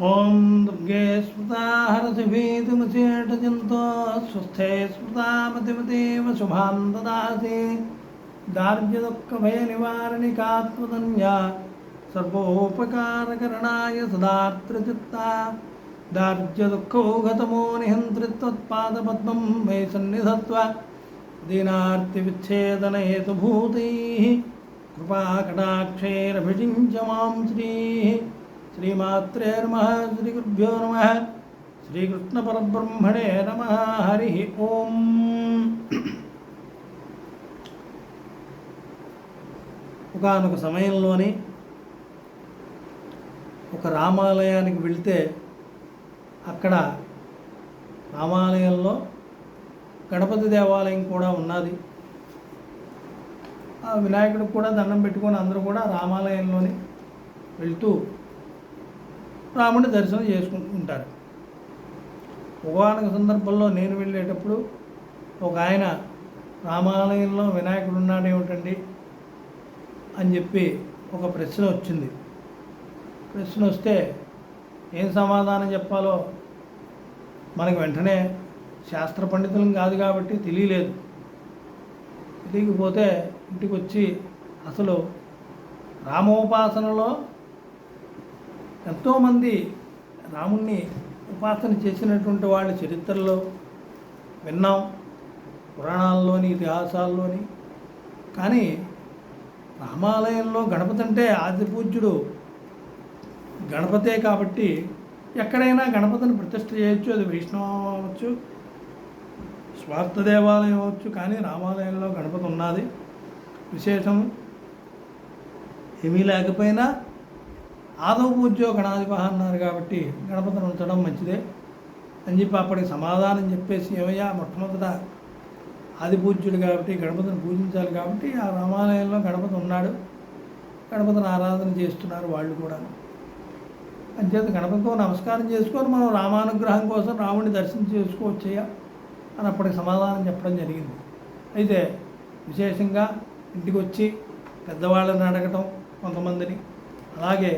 ఓం దుర్గే స్మృతా హరసిభీతిముచేటజంతో స్వస్థే స్మృతామతిమతేవ శుభాన్ దదాసి దార్ఢ్యదుఃఖభయనివారణికాత్మధన్యా సర్వోపకారకరణాయ సదాత్రచిత్తా దార్ఢ్యదుఃఖౌఘతమో నిహంత్రిత్వత్పాదపద్మం మే సన్నిధత్వ దీనార్తివిచ్ఛేదనహేతుభూతైః కృపాకటాక్షైరభిషించ మాం శ్రీమాత్రే నమః శ్రీగురుభ్యో నమః శ్రీకృష్ణ పరబ్రహ్మణే నమః. హరి ఓం. ఒకానొక సమయంలోని ఒక రామాలయానికి వెళితే అక్కడ రామాలయంలో గణపతి దేవాలయం కూడా ఉన్నది. ఆ వినాయకుడికి కూడా దండం పెట్టుకొని అందరూ కూడా రామాలయంలోని వెళ్తూ రాముడి దర్శనం చేసుకుంటుంటారు. ఒకానొక సందర్భంలో నేను వెళ్ళేటప్పుడు ఒక ఆయన రామాలయంలో వినాయకుడు ఉన్నాడేమిటండి అని చెప్పి ఒక ప్రశ్న వచ్చింది. ప్రశ్న వస్తే ఏం సమాధానం చెప్పాలో మనకు వెంటనే శాస్త్ర పండితులం కాదు కాబట్టి తెలియలేదు. తెలియకపోతే ఇంటికి వచ్చి అసలు రామోపాసనలో ఎంతోమంది రాముణ్ణి ఉపాసన చేసినటువంటి వాళ్ళ చరిత్రలో విన్నాం, పురాణాల్లోని ఇతిహాసాల్లోని. కానీ రామాలయంలో గణపతి అంటే ఆది పూజ్యుడు గణపతే కాబట్టి ఎక్కడైనా గణపతిని ప్రతిష్ఠ చేయొచ్చు. అది వైష్ణవం అవ్వచ్చు, స్వార్థ దేవాలయం అవ్వచ్చు. కానీ రామాలయంలో గణపతి ఉన్నది. విశేషం ఏమీ లేకపోయినా ఆదవ పూజ్యో గణాధిప అన్నారు కాబట్టి గణపతిని ఉంచడం మంచిదే అని చెప్పి అప్పటికి సమాధానం చెప్పేసి, ఏమయ్యా మొట్టమొదట ఆది పూజ్యుడు కాబట్టి గణపతిని పూజించాలి కాబట్టి ఆ రామాలయంలో గణపతి ఉన్నాడు, గణపతిని ఆరాధన చేస్తున్నారు వాళ్ళు కూడా. అంచేత గణపతితో నమస్కారం చేసుకొని మనం రామానుగ్రహం కోసం రాముడిని దర్శనం చేసుకోవచ్చయ్యా అని అప్పటికి సమాధానం చెప్పడం జరిగింది. అయితే విశేషంగా ఇంటికి వచ్చి పెద్దవాళ్ళని అడగటం కొంతమందిని, అలాగే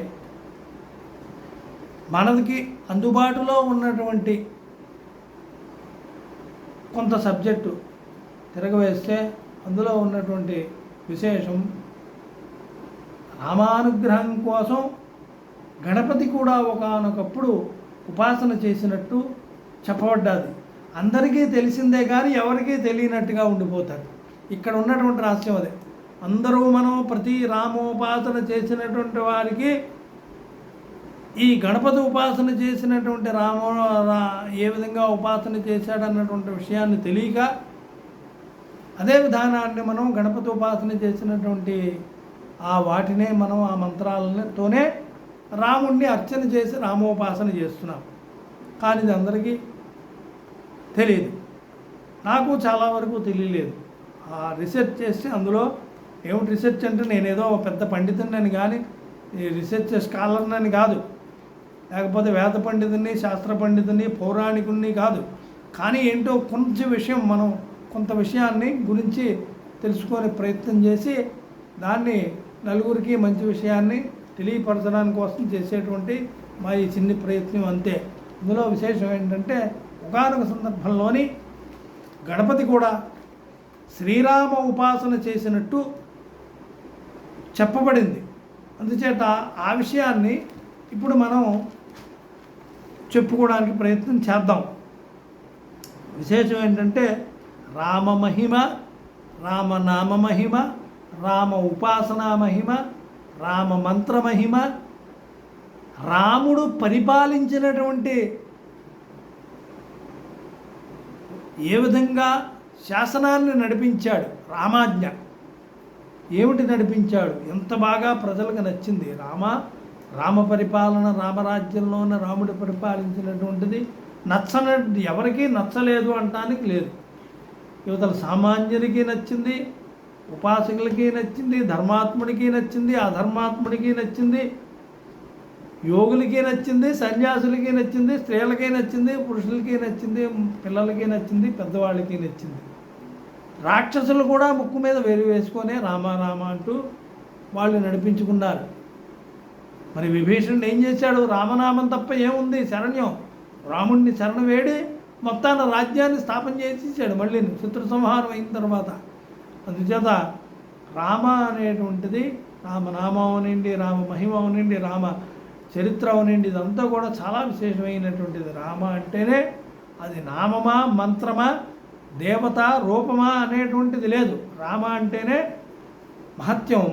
మనకి అందుబాటులో ఉన్నటువంటి కొంత సబ్జెక్టు తిరగవేస్తే అందులో ఉన్నటువంటి విశేషం రామానుగ్రహం కోసం గణపతి కూడా ఒకానొకప్పుడు ఉపాసన చేసినట్టు చెప్పబడ్డది. అందరికీ తెలిసిందే కానీ ఎవరికీ తెలియనట్టుగా ఉండిపోతారు. ఇక్కడ ఉన్నటువంటి రహస్యం అదే. అందరూ మనం ప్రతి రామోపాసన చేసినటువంటి వారికి ఈ గణపతి ఉపాసన చేసినటువంటి ఏ విధంగా ఉపాసన చేశాడన్నటువంటి విషయాన్ని తెలియక అదే విధానాన్ని మనం గణపతి ఉపాసన చేసినటువంటి ఆ వాటినే మనం ఆ మంత్రాలతోనే రాముణ్ణి అర్చన చేసి రామోపాసన చేస్తున్నాం. కానీ ఇది అందరికీ తెలియదు. నాకు చాలా వరకు తెలియలేదు. ఆ రీసెర్చ్ చేసి అందులో ఏమిటి రీసెర్చ్ అంటే నేనేదో పెద్ద పండితుడిని కానీ రీసెర్చ్ స్కాలర్ని కాదు, లేకపోతే వేద పండితుని, శాస్త్ర పండితుని, పౌరాణికుడిని కాదు. కానీ ఏంటో కొంచెం విషయం మనం కొంత విషయాన్ని గురించి తెలుసుకునే ప్రయత్నం చేసి దాన్ని నలుగురికి మంచి విషయాన్ని తెలియపరచడానికి కోసం చేసేటువంటి మా ఈ చిన్ని ప్రయత్నం అంతే. ఇందులో విశేషం ఏంటంటే ఒకానొక సందర్భంలోని గణపతి కూడా శ్రీరామ ఉపాసన చేసినట్టు చెప్పబడింది. అందుచేత ఆ విషయాన్ని ఇప్పుడు మనం చెప్పుకోవడానికి ప్రయత్నం చేద్దాం. విశేషం ఏంటంటే రామ మహిమ, రామనామ మహిమ, రామ ఉపాసనా మహిమ, రామ మంత్ర మహిమ, రాముడు పరిపాలించినటువంటి ఏ విధంగా శాసనాన్ని నడిపించాడు, రామాజ్ఞ ఏమిటి నడిపించాడు, ఎంత బాగా ప్రజలకు నచ్చింది. రామ పరిపాలన, రామరాజ్యంలో ఉన్న రాముడు పరిపాలించినటువంటిది ఎవరికీ నచ్చలేదు అంటానికి లేదు. యువతల సామాన్యునికి నచ్చింది, ఉపాసకులకి నచ్చింది, ధర్మాత్ముడికి నచ్చింది, అధర్మాత్ముడికి నచ్చింది, యోగులకి నచ్చింది, సన్యాసులకి నచ్చింది, స్త్రీలకి నచ్చింది, పురుషులకి నచ్చింది, పిల్లలకి నచ్చింది, పెద్దవాళ్ళకి నచ్చింది. రాక్షసులు కూడా ముక్కు మీద వేలు వేసుకొని రామ రామ అంటూ వాళ్ళు నడిపించుకున్నారు. మరి విభీషణుడు ఏం చేశాడు? రామనామం తప్ప ఏముంది శరణ్యం? రాముడిని శరణం వేడి మొత్తాన్ని రాజ్యాన్ని స్థాపన చేసేసాడు మళ్ళీ శత్రు సంహారం అయిన తర్వాత. అందుచేత రామ అనేటువంటిది, రామనామం అనండి, రామ మహిమ అనండి, రామ చరిత్ర అనండి, ఇదంతా కూడా చాలా విశేషమైనటువంటిది. రామ అంటేనే అది నామమా, మంత్రమా, దేవత, రూపమా అనేటువంటిది లేదు. రామ అంటేనే మహత్యం,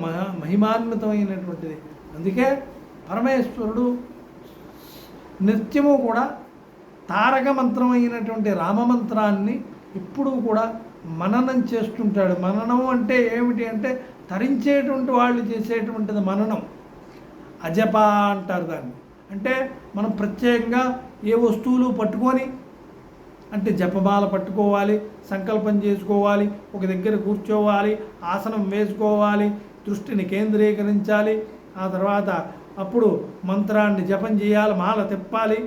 మహిమాన్వితమైనటువంటిది. అందుకే పరమేశ్వరుడు నిత్యము కూడా తారక మంత్రమైనటువంటి రామమంత్రాన్ని ఇప్పుడు కూడా మననం చేస్తుంటాడు. మననం అంటే ఏమిటి అంటే తరించేటువంటి వాళ్ళు చేసేటువంటిది మననం. అజప అంటారు దాన్ని. అంటే మనం ప్రత్యేకంగా ఏ వస్తువులు పట్టుకొని, అంటే జపమాల పట్టుకోవాలి, సంకల్పం చేసుకోవాలి, ఒక దగ్గర కూర్చోవాలి, ఆసనం వేసుకోవాలి, దృష్టిని కేంద్రీకరించాలి, ఆ తర్వాత అప్పుడు మంత్రాన్ని జపం చేయాలి, మాల తిప్పాలి,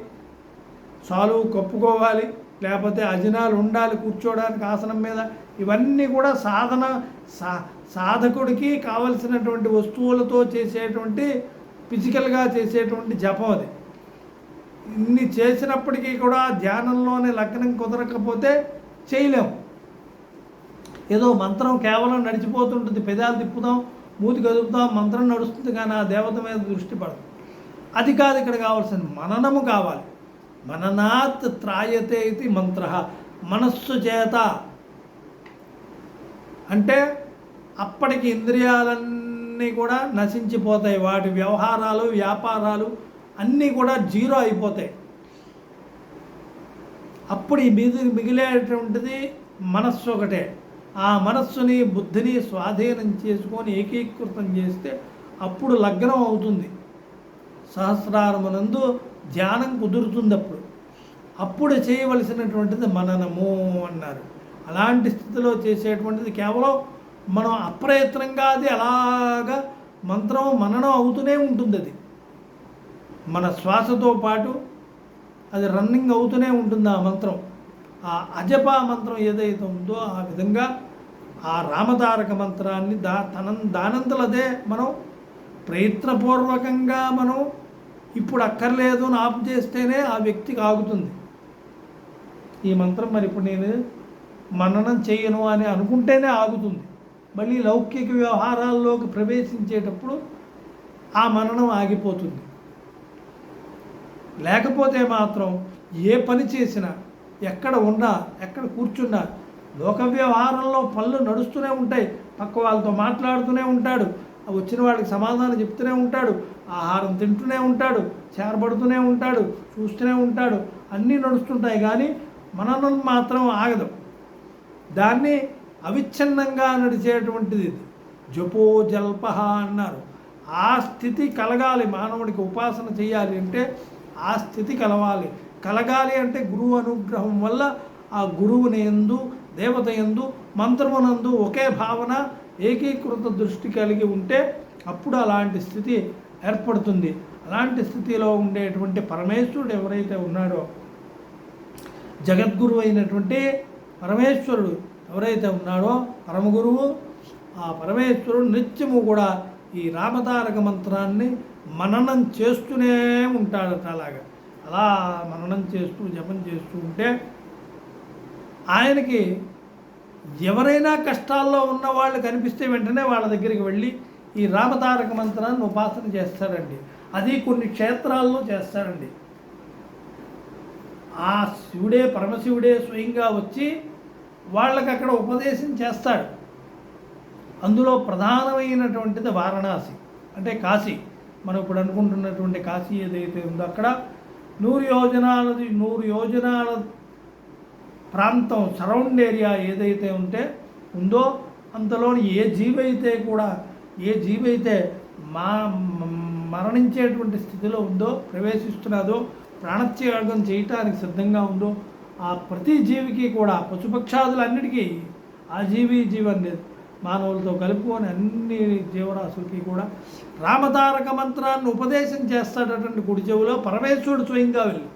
సాలువు కప్పుకోవాలి, లేకపోతే అజనాలు ఉండాలి కూర్చోవడానికి ఆసనం మీద. ఇవన్నీ కూడా సాధకుడికి కావలసినటువంటి వస్తువులతో చేసేటువంటి, ఫిజికల్గా చేసేటువంటి జపం అది. ఇన్ని చేసినప్పటికీ కూడా ధ్యానంలోనే లగ్నం కుదరకపోతే చేయలేము. ఏదో మంత్రం కేవలం నడిచిపోతుంటుంది, పెదాలు తిప్పుదాం, మూతి కదుపుతాం, మంత్రం నడుస్తుంది, కానీ ఆ దేవత మీద దృష్టి పడదు. అది కాదు ఇక్కడ కావాల్సింది, మననము కావాలి. మననాత్ త్రాయతే ఇది మంత్ర. మనస్సు చేత అంటే అప్పటికి ఇంద్రియాలన్నీ కూడా నశించిపోతాయి, వాటి వ్యవహారాలు, వ్యాపారాలు అన్నీ కూడా జీరో అయిపోతాయి. అప్పుడు ఈ మిగిలేటువంటిది మనస్సు ఒకటే. ఆ మనస్సుని, బుద్ధిని స్వాధీనం చేసుకొని ఏకీకృతం చేస్తే అప్పుడు లగ్నం అవుతుంది. సహస్రారమునందు ధ్యానం కుదురుతుంది. అప్పుడు చేయవలసినటువంటిది మననము అన్నారు. అలాంటి స్థితిలో చేసేటువంటిది కేవలం మనం అప్రయత్నంగా అది అలాగా మంత్రం మననం అవుతూనే ఉంటుంది. అది మన శ్వాసతో పాటు అది రన్నింగ్ అవుతూనే ఉంటుంది ఆ మంత్రం. ఆ అజపా మంత్రం ఏదైతే ఉందో ఆ విధంగా ఆ రామతారక మంత్రాన్ని దానంతలదే మనం ప్రయత్నపూర్వకంగా మనం ఇప్పుడు అక్కర్లేదు అని ఆపు చేస్తేనే ఆ వ్యక్తికి ఆగుతుంది ఈ మంత్రం. మరి ఇప్పుడు నేను మననం చేయను అని అనుకుంటేనే ఆగుతుంది. మళ్ళీ లౌకిక వ్యవహారాల్లోకి ప్రవేశించేటప్పుడు ఆ మననం ఆగిపోతుంది. లేకపోతే మాత్రం ఏ పని చేసినా, ఎక్కడ ఉన్నా, ఎక్కడ కూర్చున్నా, లోక వ్యవహారంలో పనులు నడుస్తూనే ఉంటాయి. పక్క వాళ్ళతో మాట్లాడుతూనే ఉంటాడు, వచ్చిన వాళ్ళకి సమాధానం చెప్తూనే ఉంటాడు, ఆహారం తింటూనే ఉంటాడు, చేరబడుతూనే ఉంటాడు, చూస్తూనే ఉంటాడు, అన్నీ నడుస్తుంటాయి. కానీ మననం మాత్రం ఆగదు. దాన్ని అవిచ్ఛిన్నంగా నడిచేటువంటిది జపో జల్పహ అన్నారు. ఆ స్థితి కలగాలి మానవుడికి. ఉపాసన చేయాలి అంటే ఆ స్థితి కలగాలి అంటే గురువు అనుగ్రహం వల్ల ఆ గురువుని యందు, దేవత యందు, మంత్రమునందు ఒకే భావన, ఏకీకృత దృష్టి కలిగి ఉంటే అప్పుడు అలాంటి స్థితి ఏర్పడుతుంది. అలాంటి స్థితిలో ఉండేటువంటి పరమేశ్వరుడు ఎవరైతే ఉన్నాడో, జగద్గురువు అయినటువంటి పరమేశ్వరుడు ఎవరైతే ఉన్నాడో, పరమగురువు, ఆ పరమేశ్వరుడు నిత్యము కూడా ఈ రామతారక మంత్రాన్ని మననం చేస్తూనే ఉంటాడట. అలా మననం చేస్తూ జపం చేస్తూ ఉంటే ఆయనకి ఎవరైనా కష్టాల్లో ఉన్న వాళ్ళు కనిపిస్తే వెంటనే వాళ్ళ దగ్గరికి వెళ్ళి ఈ రామతారక మంత్రాన్ని ఉపాసన చేస్తాడండి. అది కొన్ని క్షేత్రాల్లో చేస్తాడండి. ఆ శివుడే, పరమశివుడే స్వయంగా వచ్చి వాళ్ళకి అక్కడ ఉపదేశం చేస్తాడు. అందులో ప్రధానమైనటువంటిది వారణాసి, అంటే కాశీ. మనం ఇప్పుడు అనుకుంటున్నటువంటి కాశీ ఏదైతే ఉందో అక్కడ 100 యోజనాల ప్రాంతం, సరౌండ్ ఏరియా ఏదైతే ఉందో అంతలోని ఏ జీవి అయితే మరణించేటువంటి స్థితిలో ఉందో, ప్రవేశిస్తున్నదో, ప్రాణత్యాగం చేయటానికి సిద్ధంగా ఉందో ఆ ప్రతి జీవికి కూడా, పశుపక్షాదులన్నిటికీ, ఆ జీవన్ మానవులతో కలుపుకొని అన్ని జీవరాశులకి కూడా రామతారక మంత్రాన్ని ఉపదేశం చేస్తాడటండి కుడి చెవులో పరమేశ్వరుడు స్వయంగా వెళ్ళి.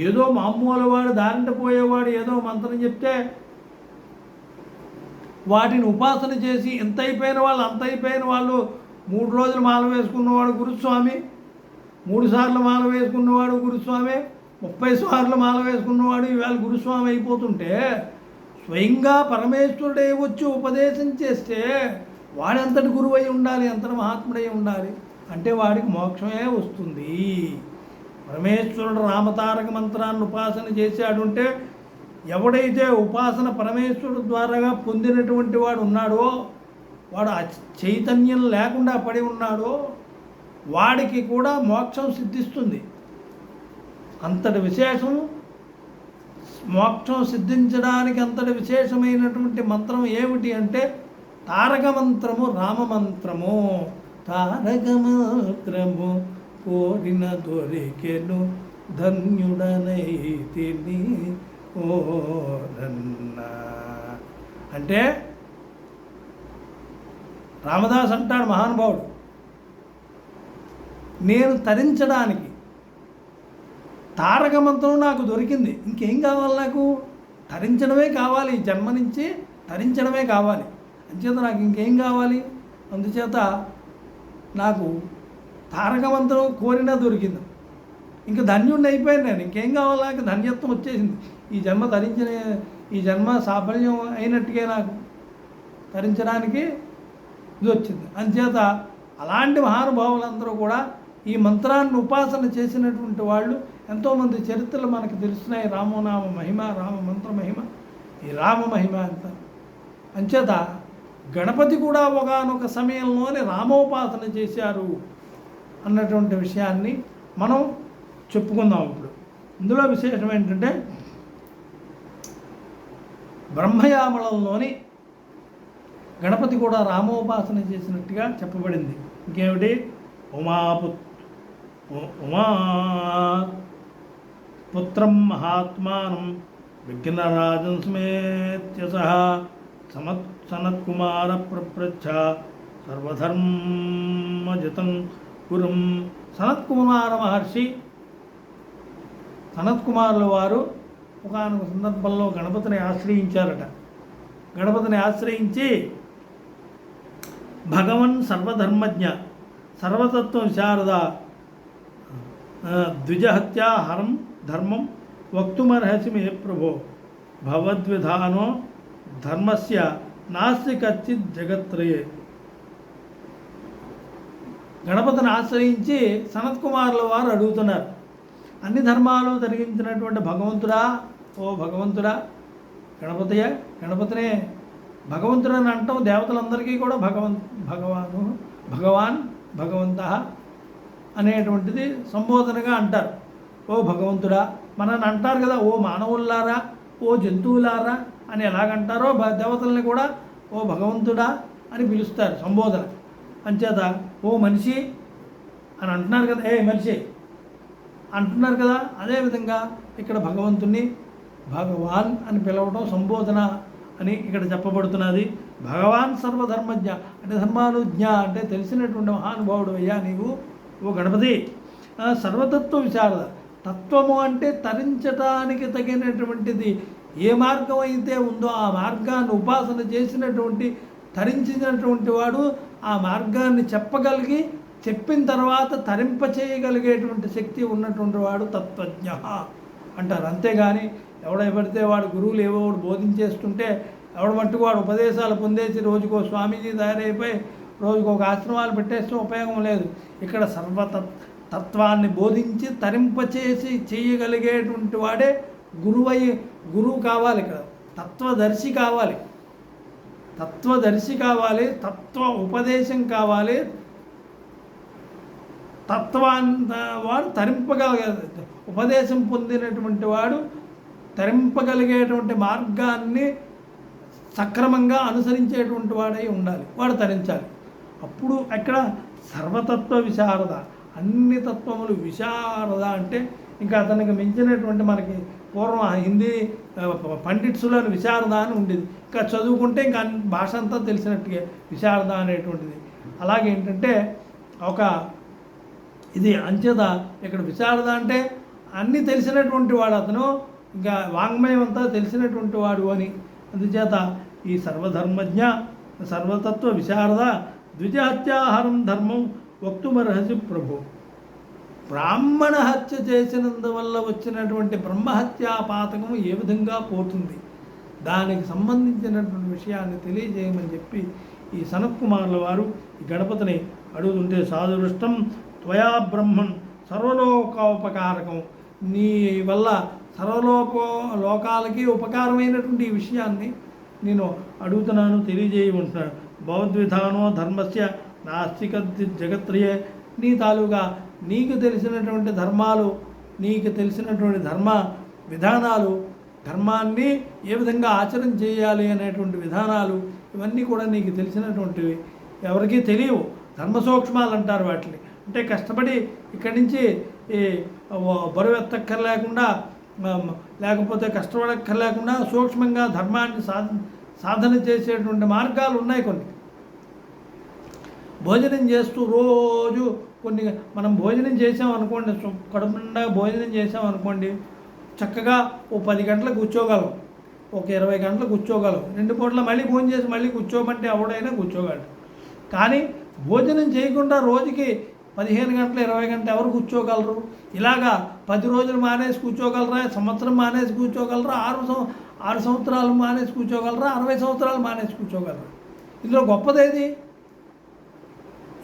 ఏదో మామూలు వాడు, దారింట పోయేవాడు ఏదో మంత్రం చెప్తే వాటిని ఉపాసన చేసి ఎంత అయిపోయిన వాళ్ళు 3 రోజులు మాల వేసుకున్నవాడు గురుస్వామి 3 సార్లు మాల వేసుకున్నవాడు గురుస్వామి, 30 సార్లు మాల వేసుకున్నవాడు ఇవాళ గురుస్వామి అయిపోతుంటే, స్వయంగా పరమేశ్వరుడే వచ్చి ఉపదేశం చేస్తే వాడెంతటి గురువై ఉండాలి, ఎంతటి మహాత్ముడై ఉండాలి అంటే వాడికి మోక్షమే వస్తుంది. పరమేశ్వరుడు రామతారక మంత్రాన్ని ఉపాసన చేశాడుంటే, ఎవడైతే ఉపాసన పరమేశ్వరుడు ద్వారాగా పొందినటువంటి వాడు ఉన్నాడో, వాడు చైతన్యం లేకుండా పడి ఉన్నాడో వాడికి కూడా మోక్షం సిద్ధిస్తుంది. అంతటి విశేషం, మోక్షం సిద్ధించడానికి అంతటి విశేషమైనటువంటి మంత్రం ఏమిటి అంటే తారక మంత్రము, రామమంత్రము. తారక మంత్రము కోరిన దొరికెను ధన్యుడనైతిని ఓరన్న. అంటే రామదాస్ అంటాడు మహానుభావుడు, నేను తరించడానికి తారక మంత్రం నాకు దొరికింది, ఇంకేం కావాలి, నాకు తరించడమే కావాలి, జన్మ నుంచి తరించడమే కావాలి, అంచేత నాకు ఇంకేం కావాలి, అందుచేత నాకు తారక మంత్రం కోరినా దొరికింది, ఇంకా ధన్యుడిని అయిపోయాను నేను, ఇంకేం కావాలి, నాకు ధన్యత్వం వచ్చేసింది, ఈ జన్మ తరించిన, ఈ జన్మ సాఫల్యం అయినట్టుగా నాకు తరించడానికి ఇది వచ్చింది. అంచేత అలాంటి మహానుభావులందరూ కూడా ఈ మంత్రాన్ని ఉపాసన చేసినటువంటి వాళ్ళు ఎంతోమంది చరిత్రలు మనకు తెలుస్తున్నాయి. రామనామ మహిమ, రామ మంత్ర మహిమ, ఈ రామ మహిమ అంత. అంచేత గణపతి కూడా ఒకానొక సమయంలోనే రామోపాసన చేశారు అన్నటువంటి విషయాన్ని మనం చెప్పుకుందాం. ఇప్పుడు ఇందులో విశేషం ఏంటంటే బ్రహ్మయామళంలోని గణపతి కూడా రామోపాసన చేసినట్టుగా చెప్పబడింది. ఇంకేమిటి, ఉమా పుత్రం మహాత్మానం విఘ్నరాజం స్మేత్య సహ సనత్కుమార ప్రప్రచ్ఛ సర్వధర్మజితం గురుం. సనత్కుమార మహర్షి, సనత్కుమారుల వారు ఒకనొక సందర్భంలో గణపతిని ఆశ్రయించారట. గణపతిని ఆశ్రయించి భగవన్ సర్వధర్మజ్ఞ సర్వతత్వ విశారద ద్విజహత్యాహరం ధర్మం వక్తుమర్హసి మే ప్రభో భవద్విధానో ధర్మస్య నాస్తి కచ్చిత్ జగత్రయే. గణపతిని ఆశ్రయించి సనత్కుమారుల వారు అడుగుతున్నారు, అన్ని ధర్మాలు తరిగించినటువంటి భగవంతుడా, ఓ భగవంతుడా, గణపతినే భగవంతుడు అని అంటాం. దేవతలందరికీ కూడా భగవాన్ భగవంత అనేటువంటిది సంబోధనగా అంటారు. ఓ భగవంతుడా మనని అంటారు కదా, ఓ మానవుల్లారా, ఓ జంతువులారా అని ఎలాగంటారో దేవతల్ని కూడా ఓ భగవంతుడా అని పిలుస్తారు సంబోధన. అంచేత ఓ మనిషి అని అంటున్నారు కదా, ఏ మనిషి అంటున్నారు కదా, అదేవిధంగా ఇక్కడ భగవంతుణ్ణి భగవాన్ అని పిలవడం సంబోధన అని ఇక్కడ చెప్పబడుతున్నది. భగవాన్ సర్వధర్మజ్ఞ అంటే ధర్మాలు జ్ఞ అంటే తెలిసినటువంటి మహానుభావుడు అయ్యా నీవు ఓ గణపతి. సర్వతత్వ విశారద, తత్వము అంటే తరించటానికి తగినటువంటిది ఏ మార్గం అయితే ఉందో ఆ మార్గాన్ని ఉపాసన చేసినటువంటి తరించినటువంటి వాడు ఆ మార్గాన్ని చెప్పగలిగి, చెప్పిన తర్వాత తరింపచేయగలిగేటువంటి శక్తి ఉన్నటువంటి వాడు తత్వజ్ఞ అంటారు. అంతేగాని ఎవడైపడితే వాడు గురువులు ఏవో బోధించేస్తుంటే ఎవడ మట్టుకు వాడు ఉపదేశాలు పొందేసి రోజుకో స్వామీజీ తయారైపోయి రోజుకో ఆశ్రమాలు పెట్టేస్తే ఉపయోగం లేదు. ఇక్కడ తత్వాన్ని బోధించి తరింపచేసి చేయగలిగేటువంటి వాడే గురువు కావాలి. ఇక్కడ తత్వదర్శి కావాలి, తత్వ ఉపదేశం కావాలి. వాడు ఉపదేశం పొందినటువంటి వాడు తరింపగలిగేటువంటి మార్గాన్ని సక్రమంగా అనుసరించేటువంటి వాడై ఉండాలి, వాడు తరించాలి. అప్పుడు అక్కడ సర్వతత్వ విశారద, అన్ని తత్వములు విశారద అంటే ఇంకా అతనికి మించినటువంటి మనకి పూర్వం హిందీ పండిట్సులను విశారద అని ఉండేది. ఇంకా చదువుకుంటే ఇంకా భాష అంతా తెలిసినట్టుగా విశారద అనేటువంటిది. అలాగే ఏంటంటే ఒక ఇది అంచేత ఇక్కడ విశారద అంటే అన్నీ తెలిసినటువంటి వాడు అతను, ఇంకా వాంగ్మయం అంతా తెలిసినటువంటి వాడు అని. అందుచేత ఈ సర్వధర్మజ్ఞ సర్వతత్వ విశారద ద్విజహత్యాహరం ధర్మం వక్తుమర్హసి ప్రభు. బ్రాహ్మణ హత్య చేసినందువల్ల వచ్చినటువంటి బ్రహ్మహత్యా పాతకం ఏ విధంగా పోతుంది, దానికి సంబంధించినటువంటి విషయాన్ని తెలియజేయమని చెప్పి ఈ సనత్కుమారుల వారు ఈ గణపతిని అడుగుతుంటే, సాధురుష్టం త్వయా బ్రహ్మన్ సర్వలోకోపకారకం, నీ వల్ల లోకాలకి ఉపకారమైనటువంటి ఈ విషయాన్ని నేను అడుగుతున్నాను, తెలియజేయమంటున్నాను. భగవద్విధానో ధర్మస్య నాస్తిక జగత్రియే, నీ తాలూగా నీకు తెలిసినటువంటి ధర్మాలు, నీకు తెలిసినటువంటి ధర్మ విధానాలు, ధర్మాన్ని ఏ విధంగా ఆచరణ చేయాలి అనేటువంటి విధానాలు, ఇవన్నీ కూడా నీకు తెలిసినటువంటివి, ఎవరికీ తెలియవు. ధర్మ సూక్ష్మాలు అంటారు వాటిని. అంటే కష్టపడి ఇక్కడి నుంచి బరువు ఎత్తక్కర్లేకుండా, లేకపోతే కష్టపడక్కర్లేకుండా సూక్ష్మంగా ధర్మాన్ని సాధన చేసేటువంటి మార్గాలు ఉన్నాయి కొన్ని. భోజనం చేస్తూ రోజు కొన్ని మనం భోజనం చేసామనుకోండి, కడుపు నిండా భోజనం చేసామనుకోండి, చక్కగా ఓ 10 గంటలు కూర్చోగలం, ఒక 20 గంటలు కూర్చోగలం. 2 పూటలు మళ్ళీ భోజనం చేసి మళ్ళీ కూర్చోమంటే ఎవడైనా కూర్చోగలడు. కానీ భోజనం చేయకుండా రోజుకి 15 గంటలు 20 గంటలు ఎవరు కూర్చోగలరు? ఇలాగా 10 రోజులు మానేసి కూర్చోగలరా? సంవత్సరం మానేసి కూర్చోగలరా? 6 సంవత్సరాలు మానేసి కూర్చోగలరా? 60 సంవత్సరాలు మానేసి కూర్చోగలరా? ఇందులో గొప్పదేది?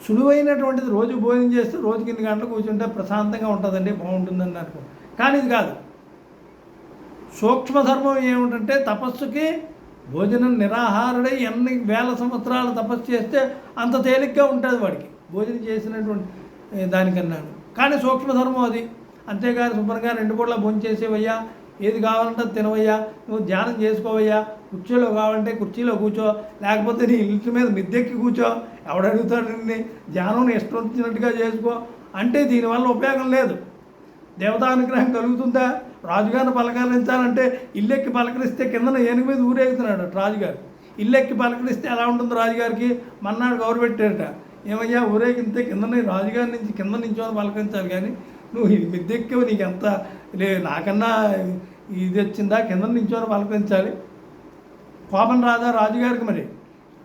సులువైనటువంటిది. రోజు భోజనం చేస్తే రోజుకి 2 గంటలు కూర్చుంటే ప్రశాంతంగా ఉంటుందండి, బాగుంటుందని అనుకో. కానీ ఇది కాదు. సూక్ష్మధర్మం ఏమిటంటే తపస్సుకి భోజనం నిరాహారుడై ఎన్ని వేల సంవత్సరాలు తపస్సు చేస్తే అంత తేలిగ్గా ఉంటుంది వాడికి భోజనం చేసినటువంటి దానికన్నాను. కానీ సూక్ష్మధర్మం అది. అంతేగాని శుభ్రంగా 2 పూటల భోజనం చేసేవయ్యా, ఏది కావాలంటే తినవయ్యా, నువ్వు ధ్యానం చేసుకోవయ్యా, కుర్చీలో కావాలంటే కుర్చీలో కూర్చో, లేకపోతే నీ ఇంటి మీద మిద్దెక్కి కూర్చో, ఎవడడుగుతాడు నిన్ను, ధ్యానం ఇష్టం వచ్చినట్టుగా చేసుకో అంటే దీనివల్ల ఉపయోగం లేదు. దేవతానుగ్రహం కలుగుతుందా? రాజుగారిని పలకరించాలంటే ఇల్లెక్కి పలకరిస్తే కిందన ఏనుగు మీద ఊరేగుతున్నాడు రాజుగారు. ఇల్లెక్కి పలకరిస్తే ఎలా ఉంటుంది రాజుగారికి? మన్నాడు గౌరు పెట్టారట, ఏమయ్యా ఊరేగితే కిందని రాజుగారి నుంచి కింద నుంచో పలకరించాలి, కానీ నువ్వు మిద్దెక్కి నీకు ఎంత నాకన్నా ఇది వచ్చిందా, కింద నుంచో పలకరించాలి. కోపం రాదా రాజుగారికి? మరి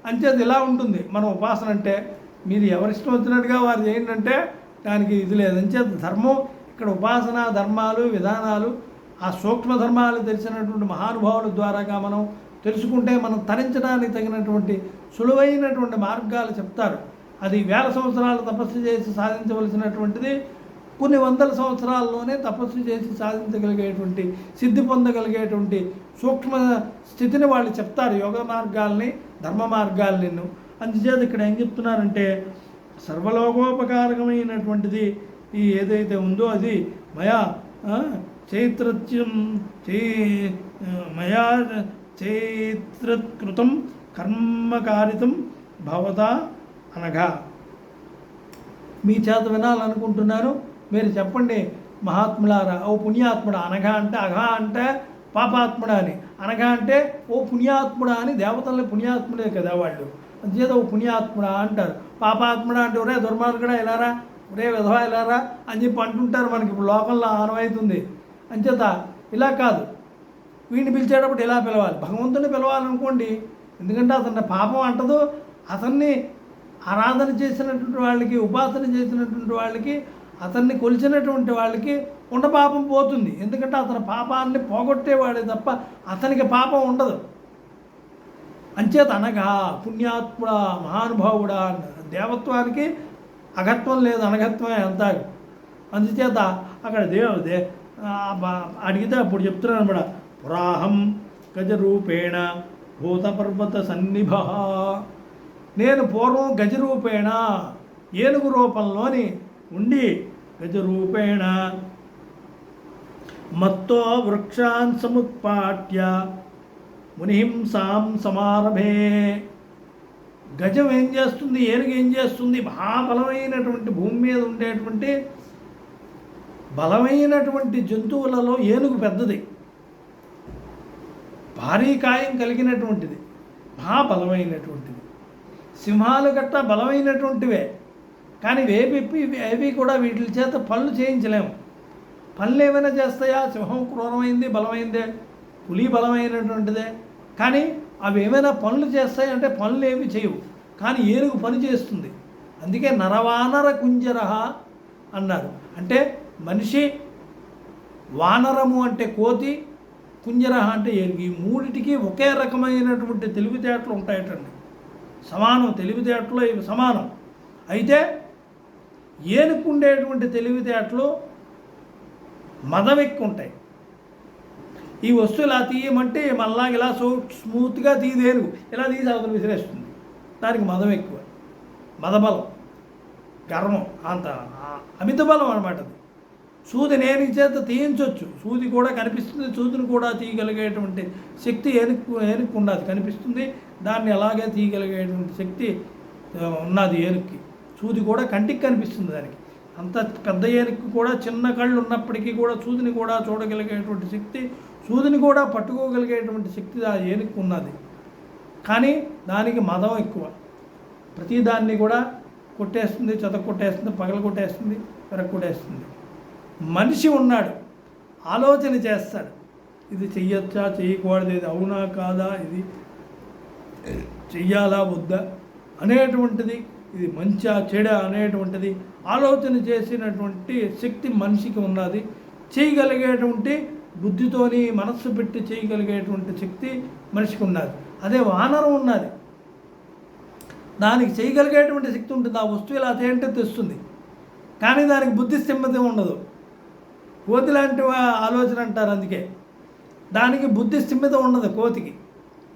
అంచేది ఇలా ఉంటుంది మన ఉపాసన అంటే. మీరు ఎవరిష్టం వచ్చినట్టుగా వారు చేయండి, దానికి ఇది లేదు. అంచేది ధర్మం ఇక్కడ ఉపాసన ధర్మాలు విధానాలు, ఆ సూక్ష్మ ధర్మాలు తెలిసినటువంటి మహానుభావుల ద్వారాగా మనం తెలుసుకుంటే మనం తరించడానికి తగినటువంటి సులువైనటువంటి మార్గాలు చెప్తారు. అది వేల సంవత్సరాలు తపస్సు చేసి సాధించవలసినటువంటిది కొన్ని వందల సంవత్సరాల్లోనే తపస్సు చేసి సాధించగలిగేటువంటి, సిద్ధి పొందగలిగేటువంటి సూక్ష్మ స్థితిని వాళ్ళు చెప్తారు, యోగ మార్గాల్ని, ధర్మ మార్గాల్ని. అందుచేత ఇక్కడ ఏం చెప్తున్నారంటే, సర్వలోకోపకారకమైనటువంటిది ఈ ఏదైతే ఉందో అది మయా మయా చైత్రకృతం కర్మకారితం భవత అనగా, మీ చేత వినాలనుకుంటున్నాను, మీరు చెప్పండి మహాత్ములారా. ఓ పుణ్యాత్ముడా, అనగా అంటే అఘా అంటే పాపాత్ముడా అని, అనగా అంటే ఓ పుణ్యాత్ముడా అని. దేవతల్ని పుణ్యాత్ముడే కదా వాళ్ళు, అందుచేత ఓ పుణ్యాత్ముడా అంటారు. పాపాత్ముడా అంటే ఒరే దుర్మార్గుడా ఇలారా, ఒరే విధవా ఇలారా అని చెప్పి అంటుంటారు. మనకి ఇప్పుడు లోకంలో ఆనవైతుంది. అంచేత ఇలా కాదు, వీడిని పిలిచేటప్పుడు ఇలా పిలవాలి. భగవంతుని పిలవాలనుకోండి, ఎందుకంటే అతన్ని పాపం అంటదు. అతన్ని ఆరాధన చేసినటువంటి వాళ్ళకి, ఉపాసన చేసినటువంటి వాళ్ళకి, అతన్ని కొలిచినటువంటి వాళ్ళకి ఉన్న పాపం పోతుంది. ఎందుకంటే అతని పాపాన్ని పోగొట్టేవాడే తప్ప అతనికి పాపం ఉండదు. అంచేత అనగా పుణ్యాత్ముడా, మహానుభావుడా అన్నారు. దేవత్వానికి అఘత్వం లేదు, అనఘత్వమే అంతా. అందుచేత అక్కడ అడిగితే అప్పుడు చెప్తున్నాను అనమాట, పురాహం గజరూపేణ భూతపర్వత సన్నిభ. నేను పూర్వం గజరూపేణ, ఏనుగు రూపంలోని ఉండి, గజరూపేణ మత్తో వృక్షాన్ సముత్పాట్య మునిహింసాం సమారభే. గజం ఏం చేస్తుంది, ఏనుగు ఏం చేస్తుంది? మహాబలమైనటువంటి భూమి మీద ఉండేటువంటి బలమైనటువంటి జంతువులలో ఏనుగు పెద్దది, భారీ కాయం కలిగినటువంటిది, మహాబలమైనటువంటిది. సింహాలు గట్ట బలమైనటువంటివే, కానీ ఏవి కూడా వీటి చేత పనులు చేయించలేము. పనులు ఏమైనా చేస్తాయా? సింహం క్రూరమైంది, బలమైందే. పులి బలమైనటువంటిదే, కానీ అవి ఏమైనా పనులు చేస్తాయి అంటే పనులు ఏమి చేయవు. కానీ ఏనుగు పని చేస్తుంది. అందుకే నరవానర కుంజర అన్నారు. అంటే మనిషి, వానరము అంటే కోతి, కుంజరహ అంటే ఏనుగు, ఈ మూడిటికి ఒకే రకమైనటువంటి తెలివితేటలు ఉంటాయటండి. సమానం, తెలివితేటలో ఇవి సమానం. అయితే ఏనుగు ఉండేటువంటి తెలివితేటలు మదం ఎక్కువ ఉంటాయి. ఈ వస్తువు ఇలా తీయమంటే మళ్ళా ఇలా స్మూత్గా తీయదు ఏనుగు, ఇలా తీసి అవతల విసిరేస్తుంది. దానికి మదం ఎక్కువ, మదబలం, గర్వం, అంత అమిత బలం అనమాట. అది సూదిని ఏనుగు చేత తీయించవచ్చు, సూది కూడా కనిపిస్తుంది, సూదిని కూడా తీయగలిగేటువంటి శక్తి ఏనుగు ఉన్నది, కనిపిస్తుంది, దాన్ని అలాగే తీయగలిగేటువంటి శక్తి ఉన్నది ఏనుగుకి. సూది కూడా కంటికి కనిపిస్తుంది దానికి. అంత పెద్ద ఏనుగు కూడా చిన్న కళ్ళు ఉన్నప్పటికీ కూడా సూదిని కూడా చూడగలిగేటువంటి శక్తి, సూదిని కూడా పట్టుకోగలిగేటువంటి శక్తి ఆ ఏనుగు ఉన్నది. కానీ దానికి మదం ఎక్కువ. ప్రతిదాన్ని కూడా కొట్టేస్తుంది, కొట్టేస్తుంది, పగల కొట్టేస్తుంది, కొట్టేస్తుంది. మనిషి ఉన్నాడు, ఆలోచన చేస్తాడు, ఇది చెయ్యొచ్చా చెయ్యకూడదు, ఇది అవునా కాదా, ఇది చెయ్యాలా వద్దా అనేటువంటిది, ఇది మంచా చెడా అనేటువంటిది ఆలోచన చేసినటువంటి శక్తి మనిషికి ఉన్నది. చేయగలిగేటువంటి బుద్ధితోని మనస్సు పెట్టి చేయగలిగేటువంటి శక్తి మనిషికి ఉన్నది. అదే వానరం ఉన్నది, దానికి చేయగలిగేటువంటి శక్తి ఉంటుంది. ఆ వస్తువు ఇలా చేయంటే తెస్తుంది, కానీ దానికి బుద్ధి స్థిమితం ఉండదు. కోతి లాంటి ఆలోచన అంటారు, అందుకే దానికి బుద్ధి స్థిమితం ఉండదు కోతికి.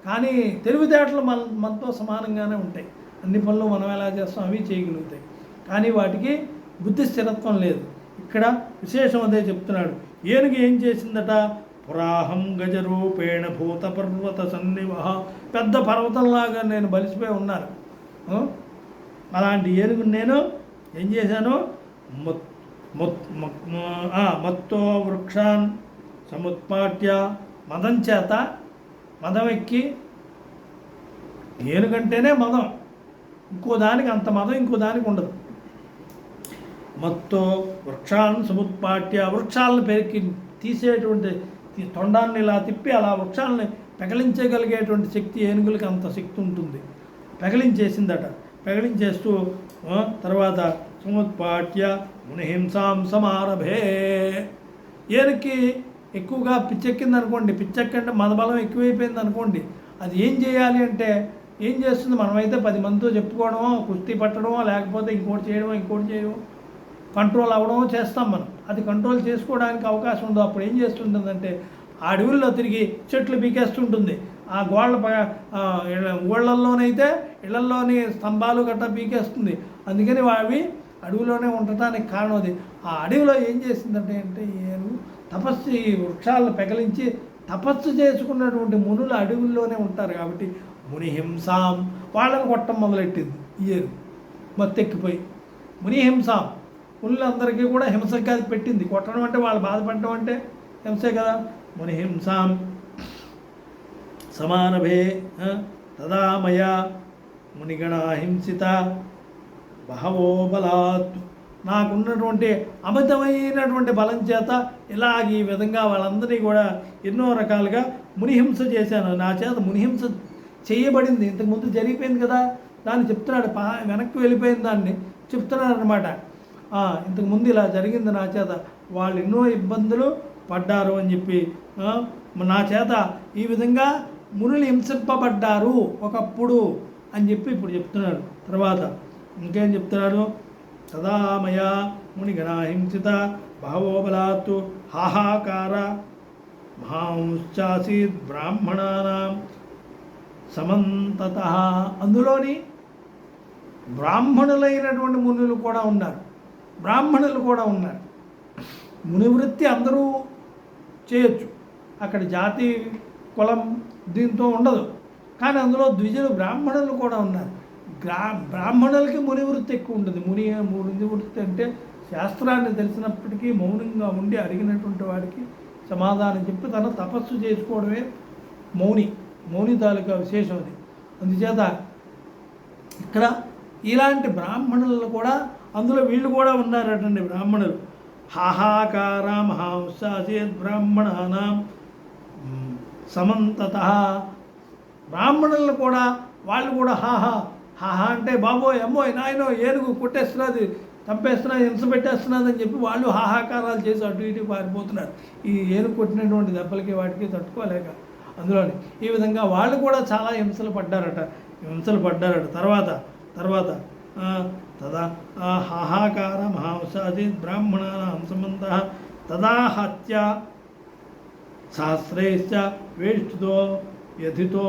కానీ తెలివితేటలు మనతో సమానంగానే ఉంటాయి. అన్ని పనులు మనం ఎలా చేస్తాం అవి చేయగలుగుతాయి, కానీ వాటికి బుద్ధి స్థిరత్వం లేదు. ఇక్కడ విశేషం అదే చెప్తున్నాడు. ఏనుగు ఏం చేసిందట? పురాహం గజరూపేణ భూత పర్వత సన్నివహ, పెద్ద పర్వతంలాగా నేను బలిసిపోయి ఉన్నాను. అలాంటి ఏనుగుని నేను ఏం చేశాను? మత్తో వృక్షాన్ సముత్పాట్య, మదం చేత, మదం ఎక్కి, ఏనుగంటేనే మదం, ఇంకో దానికి అంత మదం ఇంకో దానికి ఉండదు. మత్తో వృక్షాన్ సముత్పాట్య, వృక్షాలను పెరికి తీసేటువంటి తొండాన్ని ఇలా తిప్పి అలా వృక్షాలని పెకలించగలిగేటువంటి శక్తి ఏనుగులకి అంత శక్తి ఉంటుంది. పెకలించేసిందట. పెకలించేస్తూ తర్వాత సముత్పాట్య మునిహింసాం సమారభే, ఏనుగుకి ఎక్కువగా పిచ్చెక్కింది అనుకోండి, పిచ్చెక్కంటే మదబలం ఎక్కువైపోయింది అనుకోండి, అది ఏం చేయాలి అంటే ఏం చేస్తుంది? మనమైతే 10 మందితో చెప్పుకోవడమో, కుస్తీ పట్టడమో, లేకపోతే ఇంకోటి చేయడమో కంట్రోల్ అవ్వడమో చేస్తాం మనం. అది కంట్రోల్ చేసుకోవడానికి అవకాశం ఉండదు. అప్పుడు ఏం చేస్తుంటుందంటే ఆ అడవుల్లో తిరిగి చెట్లు పీకేస్తుంటుంది. ఆ ఊళ్ళల్లోనైతే ఇళ్లల్లోని స్తంభాలు గట్రా పీకేస్తుంది. అందుకని అవి అడవిలోనే ఉండటానికి కారణం అది. ఆ అడవిలో ఏం చేసిందంటే ఏను తపస్సు, ఈ వృక్షాలను పెకలించి తపస్సు చేసుకున్నటువంటి మునులు అడవుల్లోనే ఉంటారు కాబట్టి మునిహింసాం, వాళ్ళని కొట్టం మొదలెట్టింది ఈ ఏను. మత్తెక్కిపోయి మునిహింసాం, మునులందరికీ కూడా హింసగా పెట్టింది. కొట్టడం అంటే వాళ్ళు బాధపడడం అంటే హింసే కదా. మునిహింసాం సమానభే తదా మయా మునిగణా హింసిత బహవో బలాత్, నాకున్నటువంటి అమితమైనటువంటి బలం చేత ఈ విధంగా వాళ్ళందరినీ కూడా ఎన్నో రకాలుగా మునిహింస చేశాను. నా చేత మునిహింస చేయబడింది. ఇంతకుముందు జరిగిపోయింది కదా, దాన్ని చెప్తున్నాడు. వెనక్కి వెళ్ళిపోయిన దాన్ని చెప్తున్నాడు అనమాట. ఇంతకుముందు ఇలా జరిగింది నా చేత, వాళ్ళు ఎన్నో ఇబ్బందులు పడ్డారు అని చెప్పి, నా చేత ఈ విధంగా మునులు హింసింపబడ్డారు ఒకప్పుడు అని చెప్పి ఇప్పుడు చెప్తున్నాడు. తర్వాత ఇంకేం చెప్తున్నాడు? తదామయా మునిగణా హింసిత బహవో బలాత్తు హాహాకార మహాంశ్చాసీత్ బ్రాహ్మణానాం సమంతత, అందులోని బ్రాహ్మణులైనటువంటి మునులు కూడా ఉన్నారు, బ్రాహ్మణులు కూడా ఉన్నారు. మునివృత్తి అందరూ చేయొచ్చు, అక్కడ జాతి కులం దీంతో ఉండదు. కానీ అందులో ద్విజులు బ్రాహ్మణులు కూడా ఉన్నారు. బ్రాహ్మణులకి మునివృత్తి ఎక్కువ ఉంటుంది. మునివృత్తి అంటే శాస్త్రాన్ని తెలిసినప్పటికీ మౌనంగా ఉండి అడిగినటువంటి వాడికి సమాధానం చెప్పి తన తపస్సు చేసుకోవడమే మౌని తాలూకా విశేషం అది. అందుచేత ఇక్కడ ఇలాంటి బ్రాహ్మణులు కూడా, అందులో వీళ్ళు కూడా ఉన్నారటండి బ్రాహ్మణులు. హాహాకార మహాంసాసేద్ బ్రాహ్మణానాం సమంతత, బ్రాహ్మణులను కూడా వాళ్ళు కూడా హాహా అంటే బాబోయ్ అమ్మోయ్ నాయనో ఏనుగు కొట్టేస్తున్నది చంపేస్తున్నా, హింస పెట్టేస్తున్నదని చెప్పి వాళ్ళు హాహాకారాలు చేసి అటు ఇటు పారిపోతున్నారు. ఈ ఏనుగు కొట్టినటువంటి దెబ్బలకి వాటికి తట్టుకోలేక అందులోని ఈ విధంగా వాళ్ళు కూడా చాలా హింసలు పడ్డారట. తర్వాత తదా హాహాకార మహాంసాది బ్రాహ్మణానాం సమంతః తదా హత్య సహస్రైశ్చ వేష్టితో వ్యధితో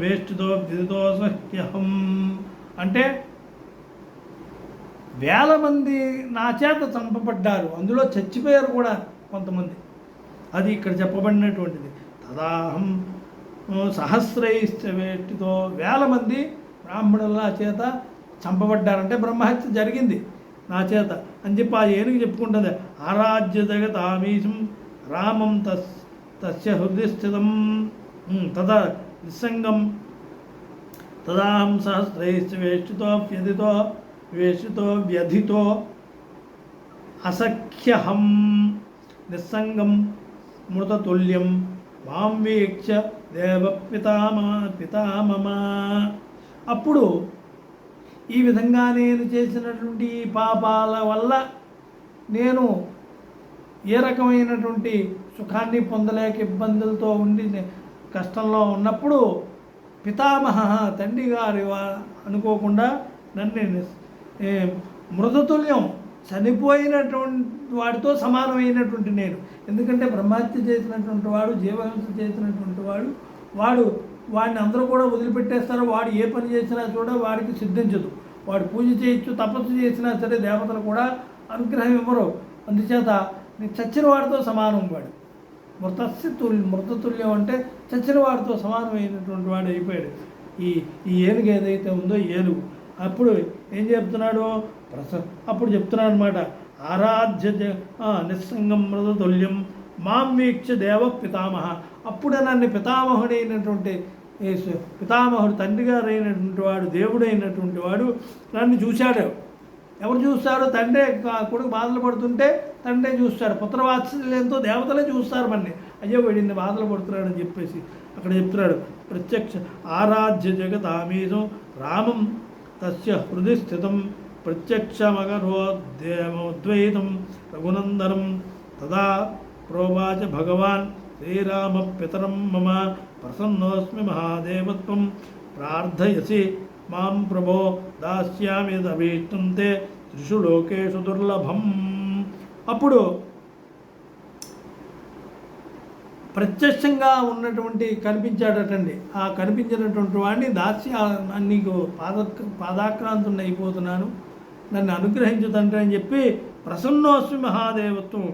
వేష్టితో వ్యధితో సహ్యహం అంటే వేల మంది నా చేత చంపబడ్డారు, అందులో చచ్చిపోయారు కూడా కొంతమంది. అది ఇక్కడ చెప్పబడినటువంటిది. తదాహం సహస్రైశ్చ వేష్టితో వేల మంది బ్రాహ్మణుల చేత చంపబడ్డారంటే బ్రహ్మహత్య జరిగింది నా చేత అని చెప్పి ఆ ఏనుగు చెప్పుకుంటుంది. ఆరాధ్య జగతామీశం రామం తస్య హృదయ స్థితం తదా నిస్సంగం తదాహం సహస్రైశ్చ వేష్టితో వ్యధితో అసఖ్యహం నిస్సంగం మృతతుల్యం మాం వీక్ష దేవ పితామమ. అప్పుడు ఈ విధంగా నేను చేసినటువంటి పాపాల వల్ల నేను ఏ రకమైనటువంటి సుఖాన్ని పొందలేక ఇబ్బందులతో ఉండి కష్టంలో ఉన్నప్పుడు పితామహ తండ్రి గారి అనుకోకుండా నన్ను మృతతుల్యం చనిపోయినటువంటి వాడితో సమానమైనటువంటి నేను. ఎందుకంటే బ్రహ్మహత్య చేసినటువంటి వాడు, జీవహింస చేసినటువంటి వాడిని అందరూ కూడా వదిలిపెట్టేస్తారు. వాడు ఏ పని చేసినా కూడా వాడికి సిద్ధించదు. వాడు పూజ చేయొచ్చు, తపస్సు చేసినా సరే దేవతలు కూడా అనుగ్రహం ఇవ్వరు. అందుచేత నేను చచ్చిన వాడితో సమానం. వాడు మృతతుల్యం అంటే చచ్చిన వాడితో సమానమైనటువంటి వాడు అయిపోయాడు. ఈ ఏనుగు ఏదైతే ఉందో ఏనుగు అప్పుడు ఏం చెప్తున్నాడు? అప్పుడు చెప్తున్నాడు అనమాట. ఆరాధ్య నిస్సంగం మృతతుల్యం మాం వీక్ష దేవ పితామహ. అప్పుడే నన్ను పితామహుడు తండ్రి గారు అయినటువంటి వాడు, దేవుడైనటువంటి వాడు నన్ను చూశాడు. ఎవరు చూస్తారు? తండ్రే. కొడుకు బాధలు పడుతుంటే తండ్రే చూస్తాడు. పుత్రవాత్సల్యంతో దేవతలే చూస్తారు మనని. అయ్యో వీడిని బాధలు పడుతున్నాడని చెప్పేసి అక్కడ చెప్తున్నాడు. ప్రత్యక్ష ఆరాధ్య జగతామీశం రామం తస్య హృదయ స్థితం ప్రత్యక్షమగరోద్వైతం రఘునందనం తదా ప్రోవాచ భగవాన్ శ్రీరామ పితరం మమ ప్రసన్నోస్మి మహాదేవత్వం ప్రార్థయసి మాం ప్రభో దాస్యామి యదభీష్టం తే త్రిషు లోకేషు దుర్లభం. అప్పుడు ప్రత్యక్షంగా ఉన్నటువంటి కనిపించాడటండి. ఆ కనిపించినటువంటి వాడిని నీకు పాదాక్రాంతుని అయిపోతున్నాను, నన్ను అనుగ్రహించు తండ్రి అని చెప్పి ప్రసన్నోస్మి మహాదేవత్వం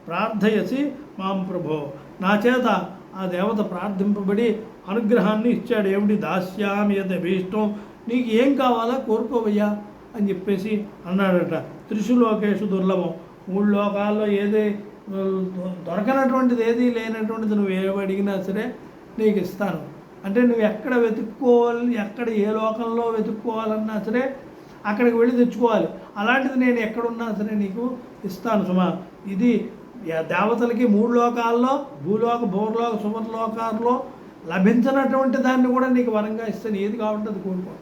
ప్రార్థయసి మాం ప్రభో. నా చేత ఆ దేవత ప్రార్థింపబడి అనుగ్రహాన్ని ఇచ్చాడు. ఏమిటి? దాస్యామి యదభీష్టం, నీకు ఏం కావాలా కోరుకోవయ్యా అని చెప్పేసి అన్నాడట. త్రిషు లోకేషు దుర్లభం, 3 లోకాల్లో ఏది దొరకనటువంటిది, ఏది లేనటువంటిది నువ్వు అడిగినా సరే నీకు ఇస్తాను. అంటే నువ్వు ఎక్కడ వెతుక్కోవాలి, ఎక్కడ ఏ లోకంలో వెతుక్కోవాలన్నా సరే అక్కడికి వెళ్ళి తెచ్చుకోవాలి. అలాంటిది నేను ఎక్కడున్నా సరే నీకు ఇస్తాను సుమా. ఇది దేవతలకి 3 లోకాల్లో భూలోక, భూలోక, సువర్లోకాల్లో లభించినటువంటి దాన్ని కూడా నీకు వరంగా ఇస్తాను. ఏది కావాలంటే అది కోరుకో.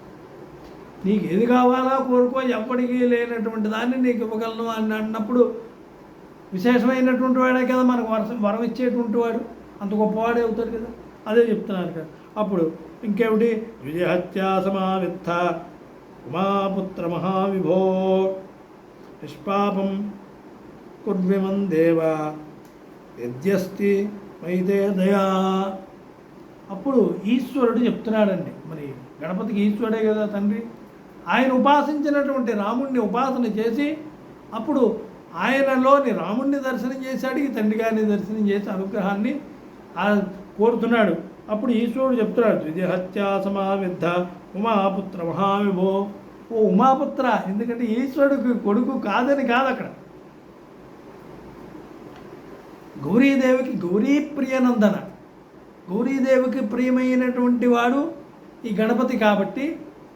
నీకు ఏది కావాలో కోరుకో. ఎప్పటికీ లేనటువంటి దాన్ని నీకు ఇవ్వగలను అని అన్నప్పుడు విశేషమైనటువంటి వాడే కదా మనకు వరం ఇచ్చేటువంటి వాడు. అంత గొప్పవాడే అవుతాడు కదా. అదే చెప్తున్నాను కదా. అప్పుడు ఇంకేమిటి? విజయహత్యా సమావిత్త ఉమాపుత్ర మహావిభో నిష్పాపం కుర్విమన్ దేవ యద్యస్తి మైతే దయా. అప్పుడు ఈశ్వరుడు చెప్తున్నాడండి. మరి గణపతికి ఈశ్వరుడే కదా తండ్రి. ఆయన ఉపాసించినటువంటి రాముణ్ణి ఉపాసన చేసి అప్పుడు ఆయనలోని రాముణ్ణి దర్శనం చేశాడు, ఈ తండ్రి గారిని దర్శనం చేసి అనుగ్రహాన్ని కోరుతున్నాడు. అప్పుడు ఈశ్వరుడు చెప్తున్నాడు. ద్విజహత్యా సమావిద్ధ ఉమాపుత్ర మహావిభో. ఓ ఉమాపుత్ర, ఎందుకంటే ఈశ్వరుడికి కొడుకు కాదని కాదు అక్కడ. గౌరీదేవికి గౌరీ ప్రియనందన, గౌరీదేవికి ప్రియమైనటువంటి వాడు ఈ గణపతి కాబట్టి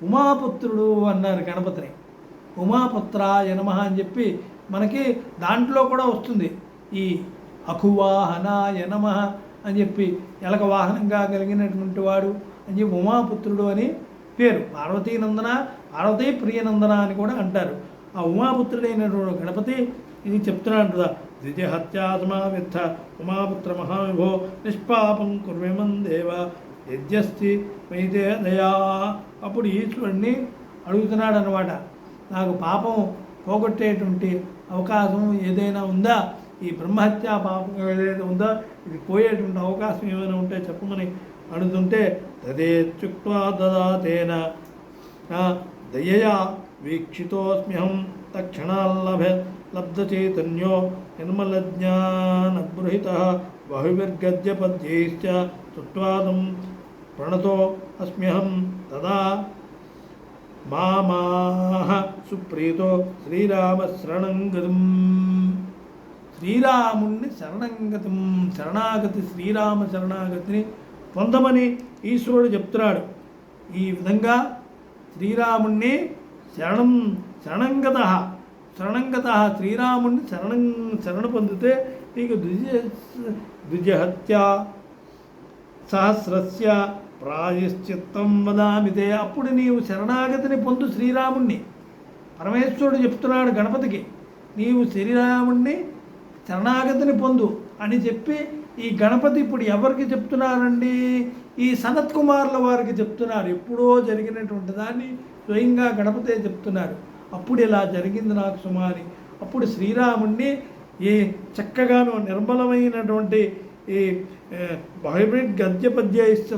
ఉమాపుత్రుడు అన్నారు గణపతిని. ఉమాపుత్రాయ నమః అని చెప్పి మనకి దాంట్లో కూడా వస్తుంది. ఈ అఖువాహనాయ నమః అని చెప్పి ఎలక వాహనంగా కలిగినటువంటి వాడు అని చెప్పి ఉమాపుత్రుడు అని పేరు. పార్వతీనందన, పార్వతీ ప్రియనందన అని కూడా అంటారు. ఆ ఉమాపుత్రుడైనటువంటి గణపతి ఇది చెప్తున్నాడు కదా, ద్విజహత్యాసమావిత్థ ఉమాపుత్ర మహావిభో నిష్పాపం కుర్వేమం దేవ యజ్ఞస్తి మైతే దయా. అప్పుడు ఈశ్వరుణ్ణి అడుగుతున్నాడు అనమాట, నాకు పాపం పోగొట్టేటువంటి అవకాశం ఏదైనా ఉందా, ఈ బ్రహ్మహత్యా పాపం ఏదైనా ఉందా, ఇది పోయేటువంటి అవకాశం ఏమైనా ఉంటే చెప్పమని అడుగుతుంటే, తదేత్యుక్త్వా దదాతేన దయయా వీక్షితోస్మ్యహం లబ్ధచైతన్యో నిర్మలజ్ఞానబృహిత బహువిర్గద్యపద్యైశ్చ స్తుత్వాదం ప్రణతో అస్మ్యహం తదా మామాహ సుప్రీతో శ్రీరామశరణంగతం. శ్రీరాముణ్ణి శరణంగతం, శరణాగతి, శ్రీరామ శరణాగతిని పొందమని ఈశ్వరుడు చెప్తున్నాడు. ఈ విధంగా శ్రీరాముణ్ణి శరణంగత శ్రీరాముణ్ణి శరణ పొందితే నీకు ద్విజహత్య సహస్రస్య ప్రాయశ్చిత్తం వదామితే. అప్పుడు నీవు శరణాగతిని పొందు శ్రీరాముణ్ణి. పరమేశ్వరుడు చెప్తున్నాడు గణపతికి, నీవు శ్రీరాముణ్ణి శరణాగతిని పొందు అని చెప్పి ఈ గణపతి ఇప్పుడు ఎవరికి చెప్తున్నారండి? ఈ సనత్ కుమారుల వారికి చెప్తున్నారు. ఎప్పుడో జరిగినటువంటి దాన్ని స్వయంగా గణపతే చెప్తున్నారు. అప్పుడు ఇలా జరిగింది నాకు సుమారి. అప్పుడు శ్రీరాముణ్ణి ఈ చక్కగాను నిర్మలమైనటువంటి ఈ హైబ్రిడ్ గద్యపద్యైశ్చ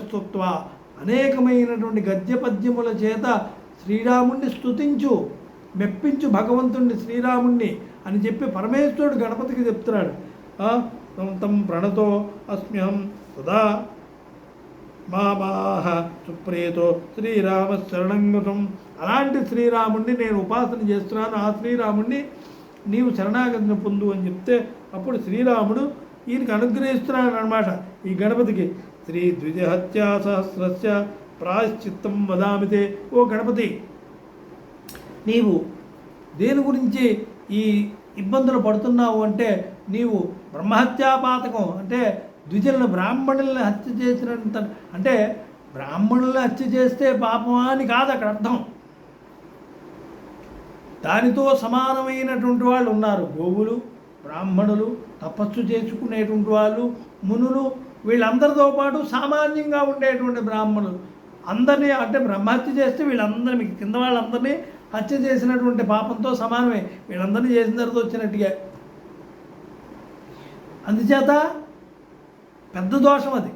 అనేకమైనటువంటి గద్యపద్యముల చేత శ్రీరాముణ్ణి స్తుతించు, మెప్పించు భగవంతుణ్ణి శ్రీరాముణ్ణి అని చెప్పి పరమేశ్వరుడు గణపతికి చెప్తున్నాడు. తం ప్రణతో అస్మ్యహం సదా మామాహ సుప్రీతో శ్రీరామ శరణంగతం. అలాంటి శ్రీరాముణ్ణి నేను ఉపాసన చేస్తున్నాను, ఆ శ్రీరాముణ్ణి నీవు శరణాగతిని పొందు అని చెప్తే అప్పుడు శ్రీరాముడు ఈయనకి అనుగ్రహిస్తున్నాడు అనమాట ఈ గణపతికి. శ్రీ ద్విజహత్యా సహస్రస్య ప్రాయశ్చిత్తం వదామితే. ఓ గణపతి, నీవు దేని గురించి ఈ ఇబ్బందులు పడుతున్నావు అంటే, నీవు బ్రహ్మహత్యాపాతకం అంటే ద్విజులను బ్రాహ్మణుల్ని హత్య చేసినంత, అంటే బ్రాహ్మణుల్ని హత్య చేస్తే పాపమా అని కాదు అక్కడ అర్థం. దానితో సమానమైనటువంటి వాళ్ళు ఉన్నారు. గోవులు, బ్రాహ్మణులు, తపస్సు చేసుకునేటువంటి వాళ్ళు, మునులు, వీళ్ళందరితో పాటు సామాన్యంగా ఉండేటువంటి బ్రాహ్మణులు అందరినీ, అంటే బ్రహ్మహత్య చేస్తే వీళ్ళందరినీ, మీకు కింద వాళ్ళందరినీ హత్య చేసినటువంటి పాపంతో సమానమే, వీళ్ళందరినీ చేసిన తర్వాత వచ్చినట్టుగా. అందుచేత పెద్ద దోషం అది.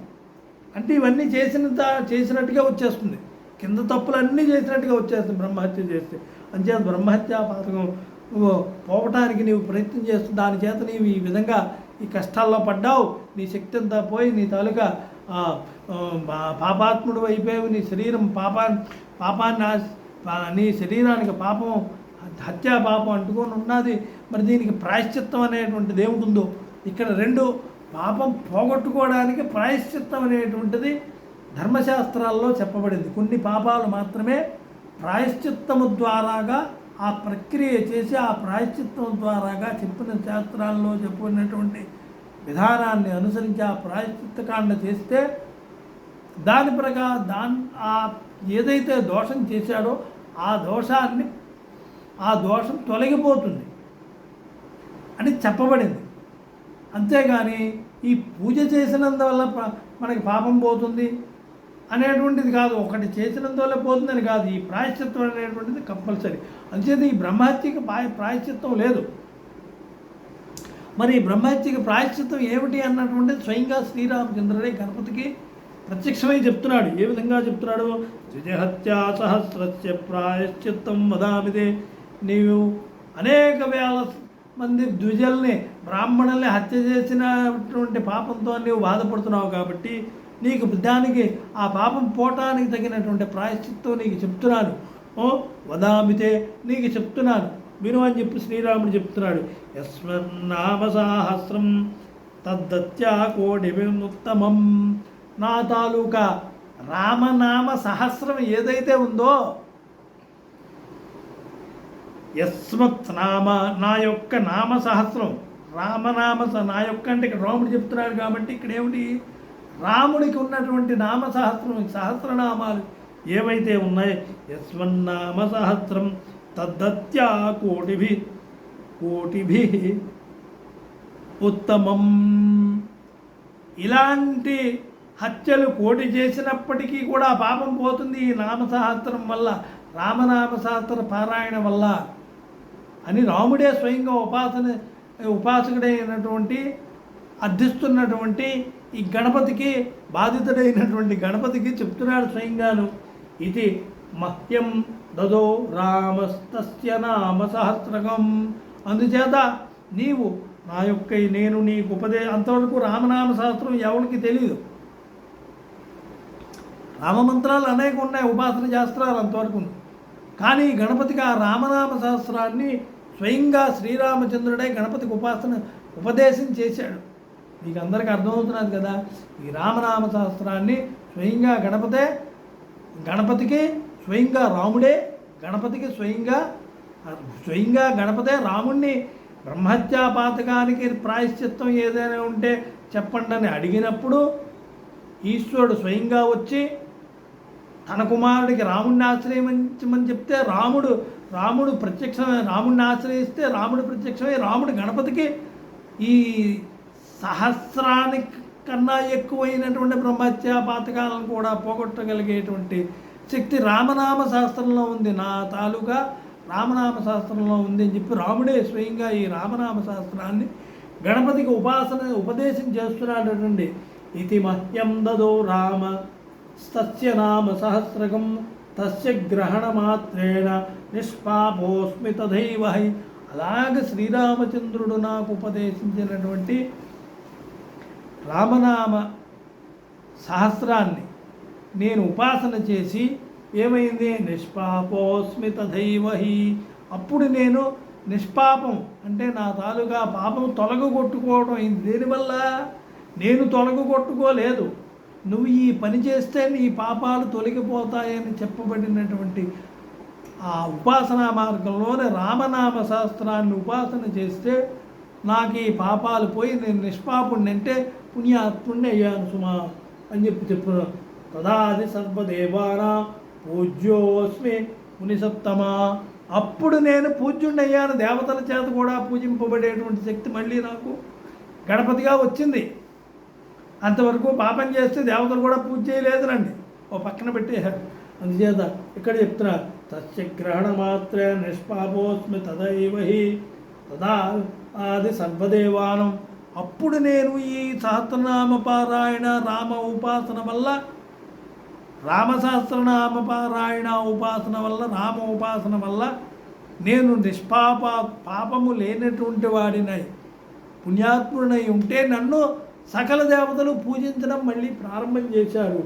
అంటే ఇవన్నీ చేసినట్టుగా వచ్చేస్తుంది, కింద తప్పులన్నీ చేసినట్టుగా వచ్చేస్తుంది బ్రహ్మహత్య చేస్తే. అందుచేత బ్రహ్మహత్యా పాతకం నువ్వు పోవటానికి నీవు ప్రయత్నం చేస్తుంది. దాని చేత నీవు ఈ విధంగా ఈ కష్టాల్లో పడ్డావు. నీ శక్తి అంతా పోయి నీ తాలూకా పాపాత్ముడు అయిపోయావు. నీ శరీరం పాపాన్ని నీ శరీరానికి పాపం, హత్యా పాపం అంటుకొని ఉన్నది. మరి దీనికి ప్రాయశ్చిత్తం అనేటువంటిది ఏముంటుందో ఇక్కడ రెండు, పాపం పోగొట్టుకోవడానికి ప్రాయశ్చిత్తం అనేటువంటిది ధర్మశాస్త్రాల్లో చెప్పబడింది. కొన్ని పాపాలు మాత్రమే ప్రాయశ్చిత్తము ద్వారాగా ఆ ప్రక్రియ చేసి ఆ ప్రాయశ్చిత్తం ద్వారాగా చెప్పిన శాస్త్రాల్లో చెప్పినటువంటి విధానాన్ని అనుసరించి ఆ ప్రాయశ్చిత్తకాండ చేస్తే దాని ప్రకారం ఏదైతే దోషం చేశాడో ఆ దోషం తొలగిపోతుంది అని చెప్పబడింది. అంతేగాని ఈ పూజ చేసినందువల్ల మనకి పాపం పోతుంది అనేటువంటిది కాదు, ఒకటి చేసినందువల్ల పోతుందని కాదు. ఈ ప్రాయశ్చిత్తం అనేటువంటిది కంపల్సరీ. అంచేది ఈ బ్రహ్మహత్యకి ప్రాయశ్చిత్తం లేదు. మరి ఈ బ్రహ్మహత్యకి ప్రాయశ్చిత్తం ఏమిటి అన్నటువంటిది స్వయంగా శ్రీరామచంద్రుడే గణపతికి ప్రత్యక్షమై చెప్తున్నాడు. ఏ విధంగా చెప్తున్నాడు? ద్విజహత్యా సహస్రస్య ప్రాయశ్చిత్తం వదామిదే. నీవు అనేక వేల మంది ద్విజల్ని, బ్రాహ్మణుల్ని హత్య చేసినటువంటి పాపంతో నీవు బాధపడుతున్నావు కాబట్టి నీకు దానికి ఆ పాపం పోవటానికి తగినటువంటి ప్రాయశ్చిత్తం నీకు చెప్తున్నాను. వదామితే, నీకు చెప్తున్నాను విను అని చెప్పి శ్రీరాముడు చెప్తున్నాడు. యస్మన్నామ సహస్రం తద్దత్యా కోటి విముత్తమం. నా తాలూకా రామనామ సహస్రం ఏదైతే ఉందో, యస్మత్ నామ, నా యొక్క నామ సహస్రం, రామనామ నా యొక్క అంటే ఇక్కడ రాముడు చెప్తున్నాడు కాబట్టి ఇక్కడ ఏమిటి? రాముడికి ఉన్నటువంటి సహస్రనామాలు ఏవైతే ఉన్నాయో యస్వన్నామ సహస్రం తద్దత్యా కోటిభి ఉత్తమం. ఇలాంటి హత్యలు కోటి చేసినప్పటికీ కూడా పాపం పోతుంది ఈ నామసహస్రం వల్ల, రామనామసహస్ర పారాయణ వల్ల అని రాముడే స్వయంగా ఉపాసకుడైనటువంటి అర్థిస్తున్నటువంటి ఈ గణపతికి, బాధితుడైనటువంటి గణపతికి చెప్తున్నాడు స్వయంగాను. ఇది మహ్యం దదో రామస్తస్య నామ సహస్రకం. అందుచేత నీవు నా యొక్క నేను నీకు అంతవరకు రామనామ సహస్రం ఎవరికి తెలియదు. రామమంత్రాలు అనేక ఉన్నాయి, ఉపాసన చేస్తారు అంతవరకు. కానీ గణపతికి ఆ రామనామ సహస్రాన్ని స్వయంగా శ్రీరామచంద్రుడే గణపతికి ఉపదేశం చేశాడు. మీకు అందరికీ అర్థమవుతున్నది కదా. ఈ రామనామ సహస్రాన్ని స్వయంగా గణపతికి స్వయంగా రాముడే, గణపతికి స్వయంగా గణపతే రాముణ్ణి బ్రహ్మహత్యా పాతకానికి ప్రాయశ్చిత్తం ఏదైనా ఉంటే చెప్పండి అని అడిగినప్పుడు ఈశ్వరుడు స్వయంగా వచ్చి తన కుమారుడికి రాముడిని ఆశ్రయించమని చెప్తే రాముడు ప్రత్యక్షమై రాముడిని ఆశ్రయిస్తే రాముడు ప్రత్యక్షమై రాముడు గణపతికి ఈ సహస్రానికి కన్నా ఎక్కువైనటువంటి బ్రహ్మహత్యా పాతకాలను కూడా పోగొట్టగలిగేటువంటి శక్తి రామనామ శాస్త్రంలో ఉంది, నా తాలూకా రామనామ శాస్త్రంలో ఉంది అని చెప్పి రాముడే స్వయంగా ఈ రామనామ శాస్త్రాన్ని గణపతికి ఉపదేశం చేస్తున్నాడండి. ఇది మహ్యం దదో రామ తస్య నామ సహస్రకం తస్య గ్రహణ మాత్రేణ నిష్పాపోస్మి తథైవహై. అలాగే శ్రీరామచంద్రుడు నాకు ఉపదేశించినటువంటి రామనామ సహస్రాన్ని నేను ఉపాసన చేసి ఏమైంది, నిష్పాపోస్మి తథైవహి. అప్పుడు నేను నిష్పాపం అంటే నా తాలూకా పాపం తొలగొట్టుకోవడం అయింది. దేనివల్ల? నేను తొలగొట్టుకోలేదు, నువ్వు ఈ పని చేస్తే నీ పాపాలు తొలగిపోతాయని చెప్పబడినటువంటి ఆ ఉపాసనా మార్గంలోనే రామనామ శాస్త్రాన్ని ఉపాసన చేస్తే నాకు ఈ పాపాలు పోయి నేను నిష్పాపుణ్ణి అంటే పుణ్యాత్ముణ్ణి అయ్యాను సుమా అని చెప్పు. తదాది సర్వదేవానా పూజ్యోస్మి మునిసత్తమా. అప్పుడు నేను పూజ్యుణ్ణి అయ్యాను, దేవతల చేత కూడా పూజింపబడేటువంటి శక్తి మళ్ళీ నాకు గణపతిగా వచ్చింది. అంతవరకు పాపం చేస్తే దేవతలు కూడా పూజ చేయలేదునండి, ఓ పక్కన పెట్టేశారు. అందుచేత ఇక్కడ చెప్తున్నా తస్య గ్రహణ మాత్ర నిష్పాపోస్మి తదైవహి తదా ఆది సర్వదేవానం. అప్పుడు నేను ఈ సహస్రనామ పారాయణ రామ ఉపాసన వల్ల, రామసహస్రనామ పారాయణ ఉపాసన వల్ల, రామ ఉపాసన వల్ల నేను పాపము లేనటువంటి వాడినై పుణ్యాత్ముడినై ఉంటే నన్ను సకల దేవతలు పూజించడం మళ్ళీ ప్రారంభం చేశారు.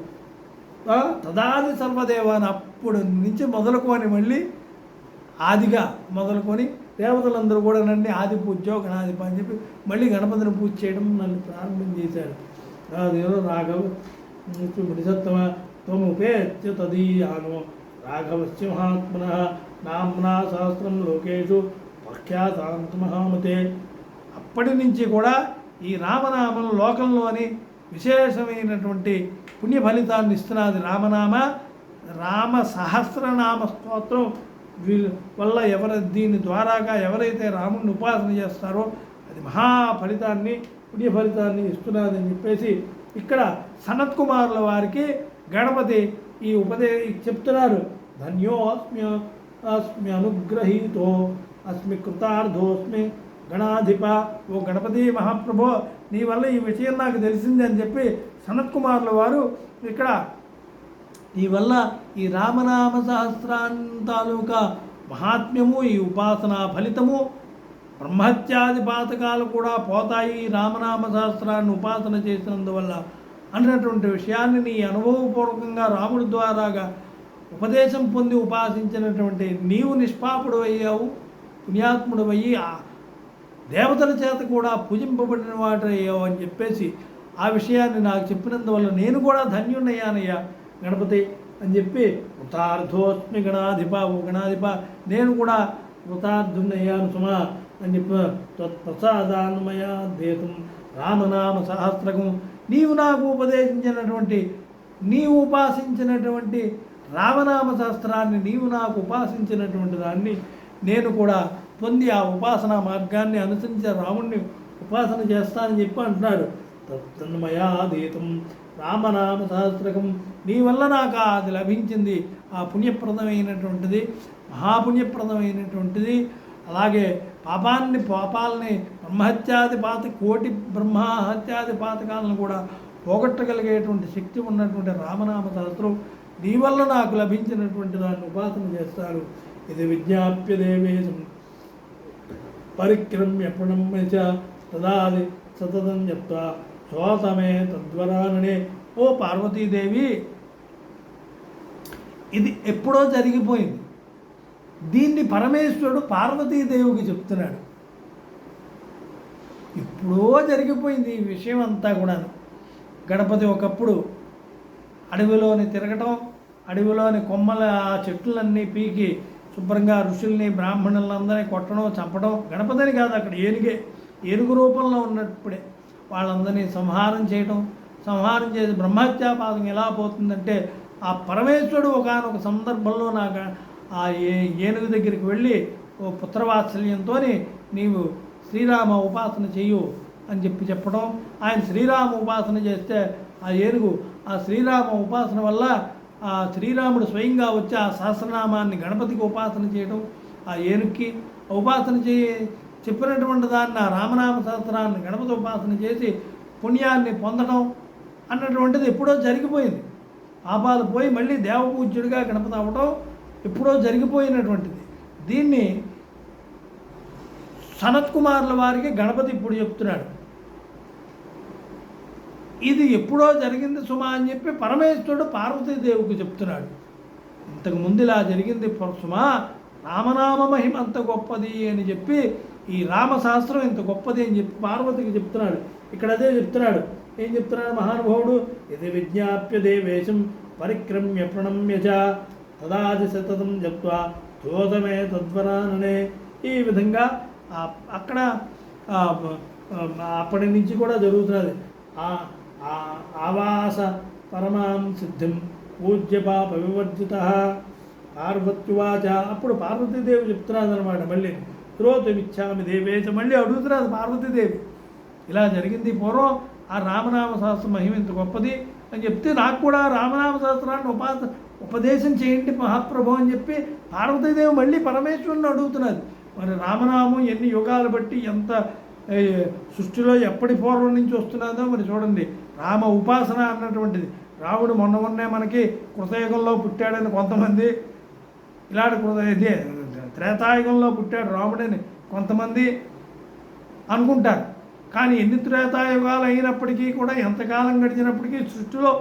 తదాది సర్వదేవాన్ని అప్పుడు నుంచి మొదలుకొని మళ్ళీ ఆదిగా మొదలుకొని దేవతలందరూ కూడా నన్ను ఆది పూజ్యో గణాధిప అని చెప్పి మళ్ళీ గణపతిని పూజ చేయడం నన్ను ప్రారంభం చేశారు. రాఘవ మునిసత్తమ త్వముపేత్య తదీయానో రాఘవస్య మహాత్మన నామ్నా సహస్రం లోకేషు ప్రఖ్యాతాంత మహామతే. అప్పటి నుంచి కూడా ఈ రామనామం లోకంలోని విశేషమైనటువంటి పుణ్య ఫలితాన్ని ఇస్తున్నది. రామ సహస్రనామ స్తోత్రం వల్ల దీని ద్వారాగా ఎవరైతే రాముడిని ఉపాసన చేస్తారో అది మహా ఫలితాన్ని, పుణ్య ఫలితాన్ని ఇస్తున్నదని చెప్పేసి ఇక్కడ సనత్ కుమారుల వారికి గణపతి ఈ చెప్తున్నారు. ధన్యోస్మి అనుగ్రహీతో అస్మి కృతార్థోస్మి గణాధిప. ఓ గణపతి మహాప్రభో, నీ వల్ల ఈ విషయం నాకు తెలిసింది అని చెప్పి సనత్ కుమారుల వారు ఇక్కడ నీ వల్ల ఈ రామనామ సహస్రాంతాలుగా మహాత్మ్యము, ఈ ఉపాసనా ఫలితము, బ్రహ్మత్యాది పాతకాలు కూడా పోతాయి రామనామ సహస్రాన్ని ఉపాసన చేసినందువల్ల అన్నటువంటి విషయాన్ని నీ అనుభవపూర్వకంగా రాముడి ద్వారాగా ఉపదేశం పొంది ఉపాసించినటువంటి నీవు నిష్పాపుడు అయ్యావు, పుణ్యాత్ముడు అయ్యి దేవతల చేత కూడా పూజింపబడిన వాడు అయ్యావు అని చెప్పేసి ఆ విషయాన్ని నాకు చెప్పినందువల్ల నేను కూడా ధన్యుణ్ణయ్యానయ్యా గణపతి అని చెప్పి కృతార్థోస్మి గణాధిప. ఓ గణాధిప, నేను కూడా కృతార్థున్నయ్యాను సుమా అని చెప్పి తత్ప్రసాదాన్మయ దేశం రామనామ సహస్రకం. నీవు నాకు ఉపదేశించినటువంటి నీవు ఉపాసించినటువంటి రామనామ శాస్త్రాన్ని నీవు నాకు ఉపాసించినటువంటి దాన్ని నేను కూడా పొంది ఆ ఉపాసనా మార్గాన్ని అనుసరించి రాముణ్ణి ఉపాసన చేస్తానని చెప్పి అంటున్నాడు. తన్మయాదీతం రామనామ సహస్రకం, నీ వల్ల నాకు అది లభించింది, ఆ పుణ్యప్రదమైనటువంటిది, మహాపుణ్యప్రదమైనటువంటిది. అలాగే పాపాలని బ్రహ్మహత్యాది కోటి బ్రహ్మహత్యాది పాతకాలను కూడా పోగొట్టగలిగేటువంటి శక్తి ఉన్నటువంటి రామనామ సహస్రం నీ వల్ల నాకు లభించినటువంటి దాన్ని ఉపాసన చేస్తాడు. ఇది విజ్ఞాప్య దేవేశం పరిక్రమ్య ప్రణమ్య చ తదాది సతతం చెప్తా శ్రోతమే తద్వరాననే. ఓ పార్వతీదేవి, ఇది ఎప్పుడో జరిగిపోయింది. దీన్ని పరమేశ్వరుడు పార్వతీదేవికి చెప్తున్నాడు. ఎప్పుడో జరిగిపోయింది ఈ విషయం అంతా కూడా. గణపతి ఒకప్పుడు అడవిలోని తిరగటం, అడవిలోని కొమ్మల ఆ చెట్లన్నీ పీకి శుభ్రంగా ఋషుల్ని బ్రాహ్మణులందరినీ కొట్టడం, చంపడం. గణపతిని కాదు, అక్కడ ఏనుగు రూపంలో ఉన్నప్పుడే వాళ్ళందరినీ సంహారం చేసి బ్రహ్మహత్యాపాదం ఎలా పోతుందంటే, ఆ పరమేశ్వరుడు ఒకానొక సందర్భంలో నాకు ఆ ఏనుగు దగ్గరికి వెళ్ళి ఓ పుత్రవాత్సల్యంతో నీవు శ్రీరామ ఉపాసన చెయ్యు అని చెప్పడం, ఆయన శ్రీరామ ఉపాసన చేస్తే ఆ ఏనుగు ఆ శ్రీరామ ఉపాసన వల్ల ఆ శ్రీరాముడు స్వయంగా వచ్చి ఆ సహస్రనామాన్ని గణపతికి ఉపాసన చేయడం, ఆ ఏనుగుకి ఉపాసన చెప్పినటువంటి దాన్ని ఆ రామనామ సహస్రాన్ని గణపతి ఉపాసన చేసి పుణ్యాన్ని పొందడం అన్నటువంటిది ఎప్పుడో జరిగిపోయింది. పాపాలు పోయి మళ్ళీ దేవపూజ్యుడిగా గణపతి అవ్వడం ఎప్పుడో జరిగిపోయినటువంటిది. దీన్ని సనత్ కుమారుల వారికి గణపతి ఇప్పుడు చెప్తున్నాడు. ఇది ఎప్పుడో జరిగింది సుమా అని చెప్పి పరమేశ్వరుడు పార్వతీదేవికి చెప్తున్నాడు. ఇంతకుముందు ఇలా జరిగింది సుమా, రామనామ మహిమ అంత గొప్పది అని చెప్పి, ఈ రామశాస్త్రం ఇంత గొప్పది అని చెప్పి పార్వతికి చెప్తున్నాడు. ఇక్కడ అదే చెప్తున్నాడు. ఏం చెప్తున్నాడు మహానుభావుడు? ఇది విజ్ఞాప్య దేవేశం పరిక్రమ్య ప్రణమ్య చ తదాది సతతం జప్త్వా ధోతమే తద్వరాననే. ఈ విధంగా అక్కడ అప్పటి నుంచి కూడా జరుగుతున్నది. ఆవాస పరమాం సిద్ధిం పూజ్య పాప వివర్జిత పార్వత్యువాచ. అప్పుడు పార్వతీదేవి చెప్తున్నది అనమాట. మళ్ళీ శ్రోతమిచ్చామి దేవేశ, మళ్ళీ అడుగుతున్నది పార్వతీదేవి. ఇలా జరిగింది పూర్వం, ఆ రామనామ శాస్త్ర మహిమ ఇంత గొప్పది అని చెప్తే నాకు కూడా రామనామ శాస్త్రాన్ని ఉపదేశం చేయండి మహాప్రభు అని చెప్పి పార్వతీదేవి మళ్ళీ పరమేశ్వరుని అడుగుతున్నది. మరి రామనామం ఎన్ని యుగాలు బట్టి ఎంత సృష్టిలో ఎప్పటి పూర్వం నుంచి వస్తున్నదో మరి చూడండి. రామ ఉపాసన అన్నటువంటిది, రాముడు మొన్నే మనకి కృతయుగంలో పుట్టాడని కొంతమంది, ఇలాంటి త్రేతాయుగంలో పుట్టాడు రాముడని కొంతమంది అనుకుంటారు. కానీ ఎన్ని త్రేతాయుగాలు అయినప్పటికీ కూడా, ఎంతకాలం గడిచినప్పటికీ సృష్టిలో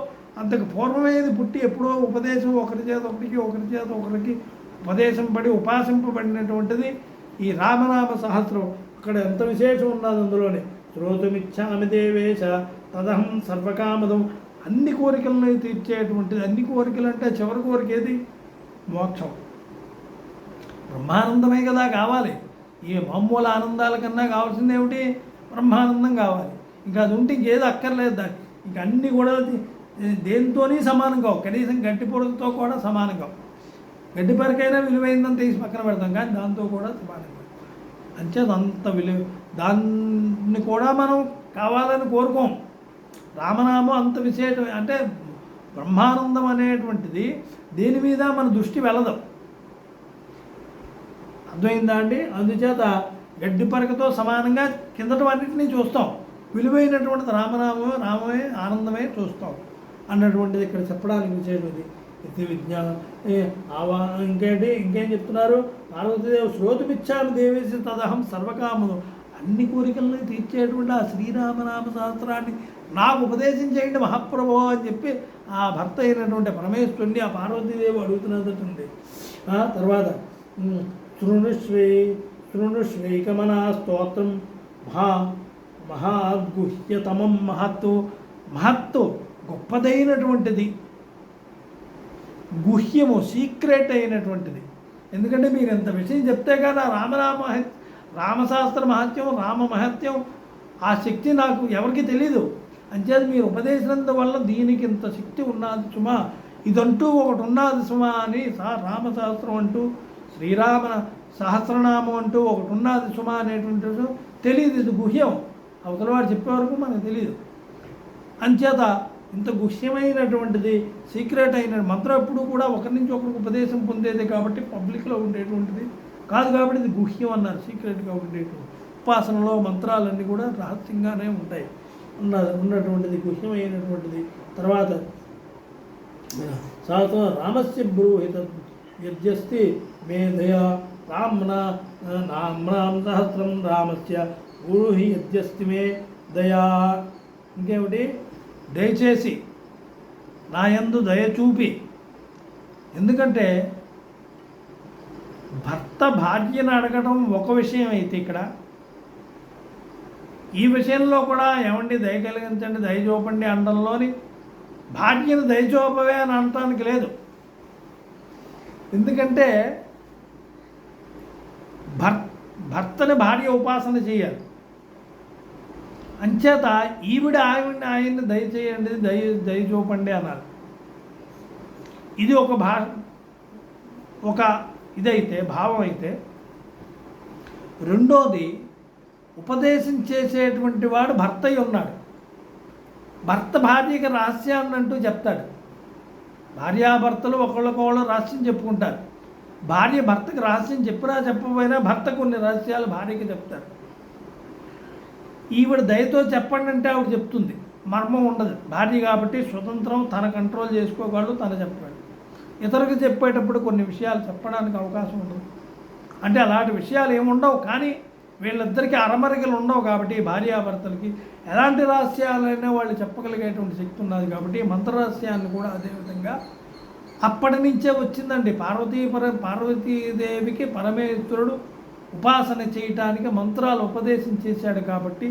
అంతకు పూర్వమేది పుట్టి ఎప్పుడో ఉపదేశం ఒకరి చేత ఒకరికి ఉపదేశం పడి ఉపాసింపబడినటువంటిది ఈ రామనామ సహస్రం. అక్కడ ఎంత విశేషం ఉన్నది అందులోనే. శ్రోతుమిచ్చామి దేవేశ తదహం సర్వకామదం. అన్ని కోరికలను తీర్చేటువంటిది. అన్ని కోరికలు అంటే చివరి కోరిక ఏది? మోక్షం. బ్రహ్మానందమే కదా కావాలి. ఈ మామూలు ఆనందాల కన్నా కావాల్సింది ఏమిటి? బ్రహ్మానందం కావాలి. ఇంకా అది ఉంటే ఇంకేదో అక్కర్లేదు దాన్ని. ఇంకా అన్నీ కూడా దేనితోని సమానం కావు. కనీసం గడ్డి పొరతో కూడా సమానం కావు. గడ్డి పరకైనా విలువైందని తీసి పక్కన పెడతాం, కానీ దాంతో కూడా సమానం కావు. అంచేది అంత విలువ, దాన్ని కూడా మనం కావాలని కోరుకోం. రామనామం అంత విశేషం. అంటే బ్రహ్మానందం అనేటువంటిది దేని మీద మన దృష్టి వెళ్ళదు. అర్థమైందా అండి? అందుచేత గడ్డి పరకతో సమానంగా కిందటన్నింటినీ చూస్తాం. విలువైనటువంటిది రామమే ఆనందమే చూస్తాం అన్నటువంటిది ఇక్కడ చెప్పడానికి విశేషం. ఇది విజ్ఞానం. ఇంకేం చెప్తున్నారు? పార్వతీదేవి శ్రోతుమిచ్చామి దేవేశ తదహం సర్వకామం. అన్ని కోరికలను తీర్చేటువంటి ఆ శ్రీరామనామ సహస్రాన్ని నాకు ఉపదేశం చేయండి మహాప్రభు అని చెప్పి ఆ భర్త అయినటువంటి పరమేశ్వరుని ఆ పార్వతీదేవి అడుగుతున్నట్టుంది. తర్వాత శృణుశ్రీకమనా స్తోత్రం మహాద్గుహ్యతమం మహత్తు గొప్పదైనటువంటిది, గుహ్యము సీక్రెట్ అయినటువంటిది. ఎందుకంటే మీరు ఎంత విషయం చెప్తే కానీ ఆ రామశాస్త్ర మహత్యం, రామ మహత్యం, ఆ శక్తి నాకు ఎవరికి తెలీదు. అంచేది మీరు ఉపదేశినందువల్ల దీనికి ఇంత శక్తి ఉన్నది సుమా, ఇదంటూ ఒకటి ఉన్నది సుమా అని రామశాస్త్రం అంటూ శ్రీరామ సహస్రనామం అంటూ ఒకటి ఉన్నది సుమా అనేటువంటి తెలియదు. ఇది గుహ్యం, అవతల వాడు చెప్పే వరకు మనకు తెలియదు. అంచేత ఇంత గుహ్యమైనటువంటిది, సీక్రెట్ అయిన మంత్రం ఎప్పుడు కూడా ఒకరి నుంచి ఒకరికి ఉపదేశం పొందేది కాబట్టి పబ్లిక్లో ఉండేటువంటిది కాదు, కాబట్టి ఇది గుహ్యం అన్నారు, సీక్రెట్గా ఉండేటువంటి. ఉపాసనలో మంత్రాలన్నీ కూడా రహస్యంగానే ఉంటాయి, ఉన్నటువంటిది గుహ్యమైనటువంటిది. తర్వాత శాస్త్రం రామస్య బ్రూహిత యజ్ఞస్తి మేధయా రామ్నా నామ్నాం సహస్రం రామస్య బ్రూహి యజ్ఞస్తి మే దయా. ఇంకేమిటి, దయచేసి నా యందు దయ చూపి. ఎందుకంటే భర్త భార్యను అడగడం ఒక విషయం అయితే, ఇక్కడ ఈ విషయంలో కూడా ఏమండి దయ కలిగించండి, దయ చూపండి అనడంలోని భార్యను దయ చూపవే అని అనటానికి లేదు. ఎందుకంటే భర్తని భార్య ఉపాసన చేయాలి. అంచేత ఈవిడ ఆయన్ని దయచేయండి, దయ చూపండి అన్నారు. ఇది ఒక ఇదైతే భావం అయితే, రెండోది ఉపదేశం చేసేటువంటి వాడు భర్త అయి ఉన్నాడు. భర్త భార్యకి రహస్యాన్ని అంటూ చెప్తాడు. భార్యాభర్తలు ఒకళ్ళకొకళ్ళు రహస్యం చెప్పుకుంటారు. భార్య భర్తకి రహస్యం చెప్పినా చెప్పకపోయినా భర్త కొన్ని రహస్యాలు భార్యకి చెప్తారు. ఈవిడ దయతో చెప్పండి అంటే ఆవిడ చెప్తుంది, మర్మం ఉండదు. భార్య కాబట్టి స్వతంత్రం, తన కంట్రోల్ చేసుకోగలడు, తన చెప్పాడు. ఇతరులకు చెప్పేటప్పుడు కొన్ని విషయాలు చెప్పడానికి అవకాశం ఉండదు. అంటే అలాంటి విషయాలు ఏముండవు, కానీ వీళ్ళిద్దరికీ అరమరికలు ఉండవు కాబట్టి భార్యాభర్తలకి ఎలాంటి రహస్యాలైనా వాళ్ళు చెప్పగలిగేటువంటి శక్తి ఉన్నది కాబట్టి మంత్రరహస్యాన్ని కూడా అదేవిధంగా అప్పటి నుంచే వచ్చిందండి. పార్వతీదేవికి పరమేశ్వరుడు ఉపాసన చేయటానికి మంత్రాలు ఉపదేశం చేశాడు కాబట్టి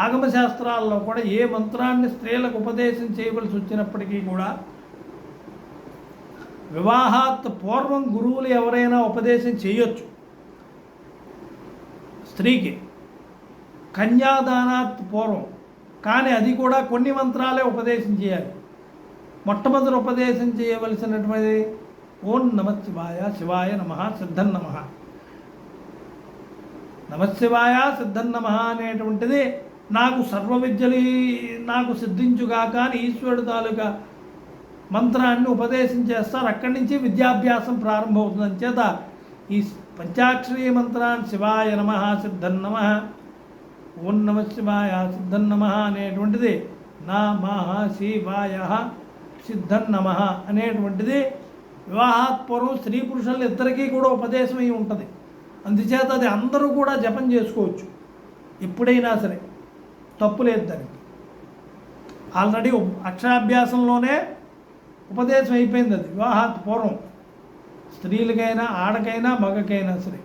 ఆగమశాస్త్రాల్లో కూడా ఏ మంత్రాన్ని స్త్రీలకు ఉపదేశం చేయవలసి వచ్చినప్పటికీ కూడా వివాహాత్ పూర్వం గురువులు ఎవరైనా ఉపదేశం చేయొచ్చు స్త్రీకి, కన్యాదానాత్ పూర్వం. కానీ అది కూడా కొన్ని మంత్రాలే ఉపదేశం చేయాలి. మొట్టమొదటి ఉపదేశం చేయవలసినటువంటి ఓం నమశివాయ, శివాయ నమః, సిద్ధన్నమః. నమశివాయ సిద్ధన్నమః అనేటువంటిది నాకు సర్వ విద్యలు నాకు సిద్ధించుగాక అని ఈశ్వరుడు తాలూకా మంత్రాన్ని ఉపదేశం చేస్తారు. అక్కడి నుంచి విద్యాభ్యాసం ప్రారంభమవుతుంది. అంచేత ఈ పంచాక్షరీ మంత్రాన్ని శివాయ నమః, సిద్ధన్నమః, ఓం నమ శివాయ సిద్ధన్నమః అనేటువంటిది నమః శివాయ సిద్ధన్నమః అనేటువంటిది వివాహాత్పూర్వం స్త్రీ పురుషులు ఇద్దరికీ కూడా ఉపదేశం అయి ఉంటుంది. అందుచేత అది అందరూ కూడా జపం చేసుకోవచ్చు ఎప్పుడైనా సరే, తప్పు లేదు దానికి. ఆల్రెడీ అక్షరాభ్యాసంలోనే ఉపదేశం అయిపోయింది అది వివాహాత్ పూర్వం, స్త్రీలకైనా ఆడకైనా మగకైనా సరే.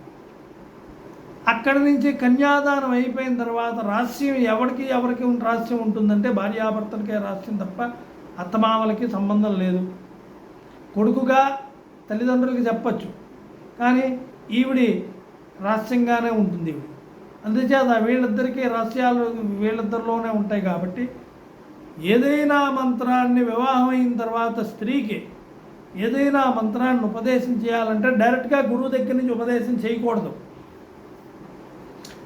అక్కడి నుంచి కన్యాదానం అయిపోయిన తర్వాత రహస్యం ఎవరికి రహస్యం ఉంటుందంటే భార్యాభర్తలకే రహస్యం తప్ప అత్తమామలకి సంబంధం లేదు. కొడుకుగా తల్లిదండ్రులకి చెప్పచ్చు, కానీ ఈవిడి రహస్యంగానే ఉంటుంది ఈవిడి. అందుచేత వీళ్ళిద్దరికీ రహస్యాలు వీళ్ళిద్దరిలోనే ఉంటాయి కాబట్టి ఏదైనా మంత్రాన్ని వివాహం అయిన తర్వాత స్త్రీకి ఏదైనా మంత్రాన్ని ఉపదేశం చేయాలంటే డైరెక్ట్గా గురువు దగ్గర నుంచి ఉపదేశం చేయకూడదు.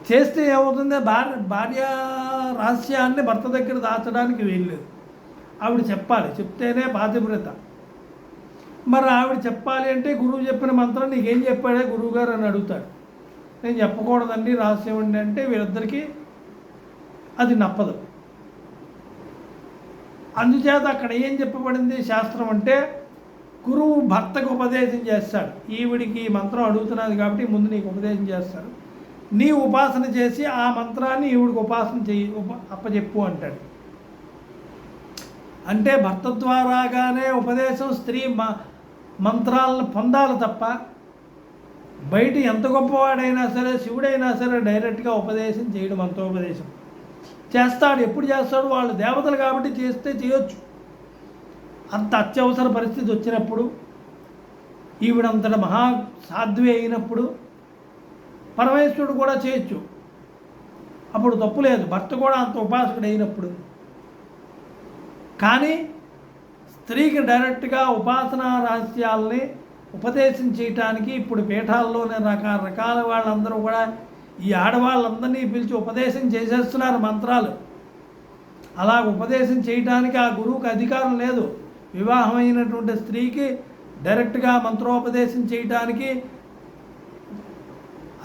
చేస్తే ఏమవుతుంది, భార్య రహస్యాన్ని భర్త దగ్గర దాచడానికి వీల్లేదు. ఆవిడ చెప్పాలి, చెప్తేనే పాతివ్రత. మరి ఆవిడ చెప్పాలి అంటే గురువు చెప్పిన మంత్రం నీకేం చెప్పాడే గురువుగారు అని అడుగుతాడు. నేను చెప్పకూడదండి రహస్యం అండి అంటే వీళ్ళిద్దరికీ అది నప్పదు. అందుచేత అక్కడ ఏం చెప్పబడింది శాస్త్రం అంటే, గురువు భర్తకు ఉపదేశం చేస్తాడు. ఈవిడికి ఈ మంత్రం అడుగుతున్నది కాబట్టి ముందు నీకు ఉపదేశం చేస్తాడు, నీ ఉపాసన చేసి ఆ మంత్రాన్ని ఈవిడికి ఉపాసన చేయి అప్పచెప్పు అంటాడు. అంటే భర్త ద్వారాగానే ఉపదేశం స్త్రీ మంత్రాలను పొందాలి తప్ప బయట ఎంత గొప్పవాడైనా సరే, శివుడైనా సరే డైరెక్ట్గా ఉపదేశం చేయడం, మంత్రోపదేశం చేస్తాడు. ఎప్పుడు చేస్తాడు, వాళ్ళు దేవతలు కాబట్టి చేస్తే చేయొచ్చు. అంత అత్యవసర పరిస్థితి వచ్చినప్పుడు, ఈవిడంతట మహా సాధ్వి అయినప్పుడు పరమేశ్వరుడు కూడా చేయొచ్చు, అప్పుడు తప్పు లేదు. భర్త కూడా అంత ఉపాసకుడు అయినప్పుడు కానీ స్త్రీకి డైరెక్ట్గా ఉపాసనా రహస్యాలని ఉపదేశం చేయటానికి ఇప్పుడు పీఠాల్లోనే రకరకాల వాళ్ళందరూ కూడా ఈ ఆడవాళ్ళందరినీ పిలిచి ఉపదేశం చేసేస్తున్నారు మంత్రాలు. అలా ఉపదేశం చేయటానికి ఆ గురువుకి అధికారం లేదు. వివాహమైనటువంటి స్త్రీకి డైరెక్ట్గా మంత్రోపదేశం చేయటానికి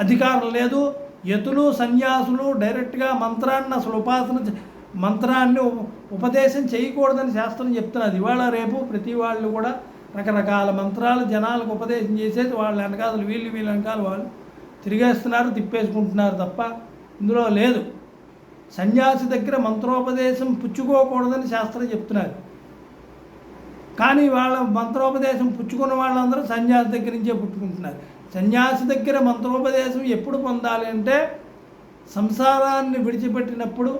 అధికారం లేదు. యతులు సన్యాసులు డైరెక్ట్గా మంత్రాన్ని అసలు మంత్రాన్ని ఉపదేశం చేయకూడదని శాస్త్రం చెప్తున్నది. ఇవాళ రేపు ప్రతి వాళ్ళు కూడా రకరకాల మంత్రాలు జనాలకు ఉపదేశం చేసేది వాళ్ళ వెనకాల వీళ్ళ వెనకాల వాళ్ళు తిరిగేస్తున్నారు, తిప్పేసుకుంటున్నారు తప్ప ఇందులో లేదు. సన్యాసి దగ్గర మంత్రోపదేశం పుచ్చుకోకూడదని శాస్త్రం చెప్తున్నారు. కానీ వాళ్ళ మంత్రోపదేశం పుచ్చుకున్న వాళ్ళందరూ సన్యాసి దగ్గర నుంచే పుచ్చుకుంటున్నారు. సన్యాసి దగ్గర మంత్రోపదేశం ఎప్పుడు పొందాలి అంటే సంసారాన్ని విడిచిపెట్టినప్పుడు,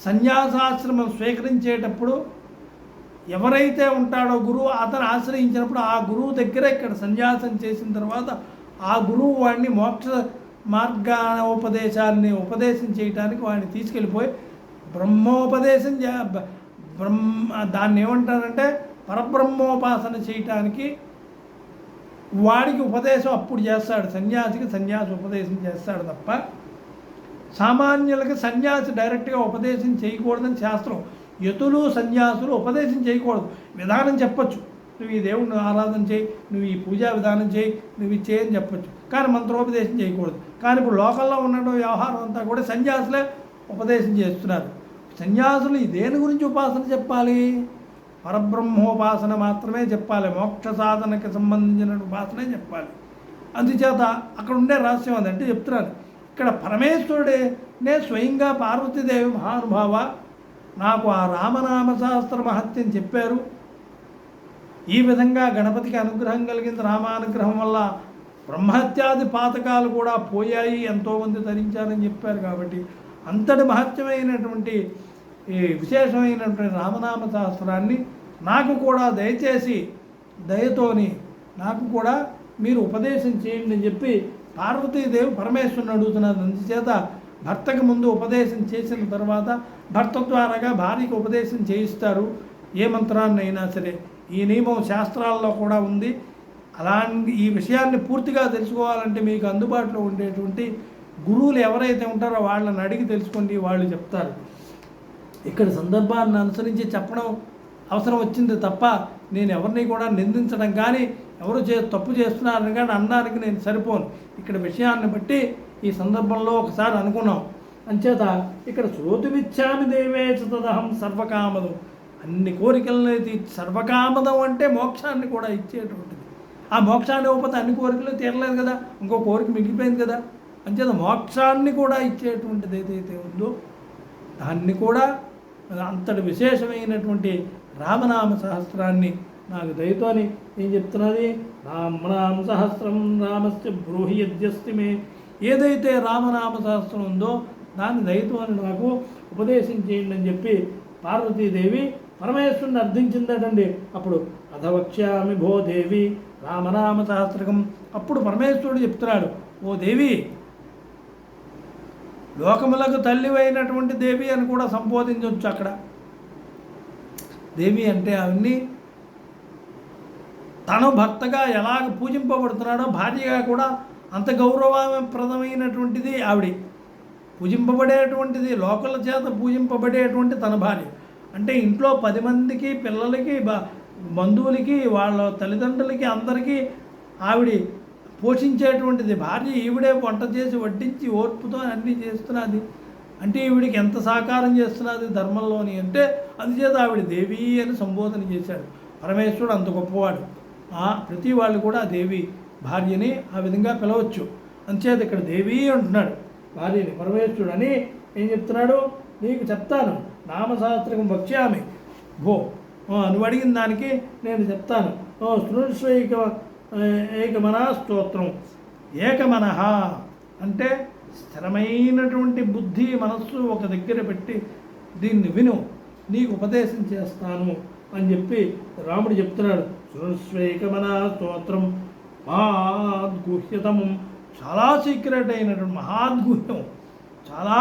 సన్యాసాశ్రమం స్వీకరించేటప్పుడు ఎవరైతే ఉంటాడో గురువు అతను ఆశ్రయించినప్పుడు ఆ గురువు దగ్గర ఇక్కడ సన్యాసం చేసిన తర్వాత ఆ గురువు వాడిని మోక్ష మార్గోపదేశాన్ని ఉపదేశం చేయడానికి వాడిని తీసుకెళ్ళిపోయి బ్రహ్మోపదేశం దాన్ని ఏమంటారంటే పరబ్రహ్మోపాసన చేయటానికి వాడికి ఉపదేశం అప్పుడు చేస్తాడు. సన్యాసికి సన్యాసి ఉపదేశం చేస్తాడు తప్ప సామాన్యులకి సన్యాసి డైరెక్ట్గా ఉపదేశం చేయకూడదని శాస్త్రం. యతులు సన్యాసులు ఉపదేశం చేయకూడదు, విధానం చెప్పచ్చు. నువ్వు ఈ దేవుడిని ఆరాధన చేయి, నువ్వు ఈ పూజా విధానం చేయి, నువ్వు ఇది చేయని చెప్పచ్చు, కానీ మంత్రోపదేశం చేయకూడదు. కానీ ఇప్పుడు లోకల్లో ఉన్న వ్యవహారం అంతా కూడా సన్యాసులే ఉపదేశం చేస్తున్నారు. సన్యాసులు దేని గురించి ఉపాసన చెప్పాలి? పరబ్రహ్మోపాసన మాత్రమే చెప్పాలి, మోక్ష సాధనకి సంబంధించిన ఉపాసనే చెప్పాలి. అందుచేత అక్కడ ఉండే రహస్యం అదంటే చెప్తున్నారు. ఇక్కడ పరమేశ్వరుడే స్వయంగా పార్వతీదేవి మహానుభావ నాకు ఆ రామనామ సహస్ర మహత్యం చెప్పారు. ఈ విధంగా గణపతికి అనుగ్రహం కలిగింది. రామానుగ్రహం వల్ల బ్రహ్మహత్యాది పాతకాలు కూడా పోయాయి, ఎంతోమంది ధరించారని చెప్పారు. కాబట్టి అంతటి మహత్యమైనటువంటి ఈ విశేషమైనటువంటి రామనామ సహస్రాన్ని నాకు కూడా దయచేసి దయతోని నాకు కూడా మీరు ఉపదేశం చేయండి అని చెప్పి పార్వతీదేవి పరమేశ్వరుని అడుగుతున్నారు. అందుచేత భర్తకు ముందు ఉపదేశం చేసిన తర్వాత భర్త ద్వారాగా భార్యకు ఉపదేశం చేయిస్తారు ఏ మంత్రాన్ని అయినా సరే. ఈ నియమం శాస్త్రాల్లో కూడా ఉంది. అలాంటి ఈ విషయాన్ని పూర్తిగా తెలుసుకోవాలంటే మీకు అందుబాటులో ఉండేటువంటి గురువులు ఎవరైతే ఉంటారో వాళ్ళని అడిగి తెలుసుకోండి, వాళ్ళు చెప్తారు. ఇక్కడ సందర్భాన్ని అనుసరించి చెప్పడం అవసరం వచ్చింది తప్ప నేను ఎవరిని కూడా నిందించడం కానీ ఎవరు తప్పు చేస్తున్నారని కానీ అనడానికి నేను సరిపోను. ఇక్కడ విషయాన్ని బట్టి ఈ సందర్భంలో ఒకసారి అనుకున్నాం. అంచేత ఇక్కడ శ్రోతుమిచ్చామి దేవేచ తదహం సర్వకామదం, అన్ని కోరికలని తీర్చి సర్వకామదం అంటే మోక్షాన్ని కూడా ఇచ్చేటువంటిది. ఆ మోక్షాన్ని ఇవ్వకపోతే అన్ని కోరికలు తీరలేదు కదా, ఇంకో కోరిక మిగిలిపోయింది కదా. అంచేత మోక్షాన్ని కూడా ఇచ్చేటువంటిది ఏదైతే ఉందో దాన్ని కూడా అంతటి విశేషమైనటువంటి రామనామ సహస్రాన్ని నాకు దయతోని ఏం చెప్తున్నది, రామనామ సహస్రం రామస్య బ్రూహి యద్యస్తిమే, ఏదైతే రామనామ సహస్రం ఉందో దాన్ని దయతోని నాకు ఉపదేశం చేయండి అని చెప్పి పార్వతీదేవి పరమేశ్వరుని అర్థించిందటండి. అప్పుడు అధవక్ష్యామి భో దేవి రామనామ సహస్రకం. అప్పుడు పరమేశ్వరుడు చెప్తున్నాడు, ఓ దేవి, లోకములకు తల్లివైనటువంటి దేవి అని కూడా సంబోధించవచ్చు. అక్కడ దేవి అంటే అవన్నీ తను భర్తగా ఎలాగ పూజింపబడుతున్నాడో భార్యగా కూడా అంత గౌరవప్రదమైనటువంటిది ఆవిడ. పూజింపబడేటువంటిది లోకల చేత పూజింపబడేటువంటి తన భార్య అంటే ఇంట్లో 10 మందికి పిల్లలకి బంధువులకి వాళ్ళ తల్లిదండ్రులకి అందరికీ ఆవిడ పోషించేటువంటిది భార్య. ఈవిడే వంట చేసి వడ్డించి ఓర్పుతో అన్నీ చేస్తున్నది. అంటే ఈవిడికి ఎంత సహకారం చేస్తున్నది ధర్మంలోని అంటే అందుచేత ఆవిడ దేవి అని సంబోధన చేశాడు. పరమేశ్వరుడు అంత గొప్పవాడు. ప్రతి వాళ్ళు కూడా దేవి భార్యని ఆ విధంగా పిలవచ్చు. అందుచేత ఇక్కడ దేవి అంటున్నాడు భార్యని పరమేశ్వరుడు అని. ఏం చెప్తున్నాడు, నీకు చెప్తాను నామశాస్త్రకం వక్ష్యామి భో, నువ్వు అడిగిన దానికి నేను చెప్తాను. శృణుష్వైక ఏకమనా స్తోత్రం. ఏకమనః అంటే స్థిరమైనటువంటి బుద్ధి మనస్సు ఒక దగ్గర పెట్టి దీన్ని విను, నీకు ఉపదేశం చేస్తాను అని చెప్పి రాముడు చెప్తున్నాడు. శృణుష్వైకమనా స్తోత్రం మహాద్గుహ్యతమం, చాలా సీక్రెట్ అయినటువంటి మహాద్గుహ్యం, చాలా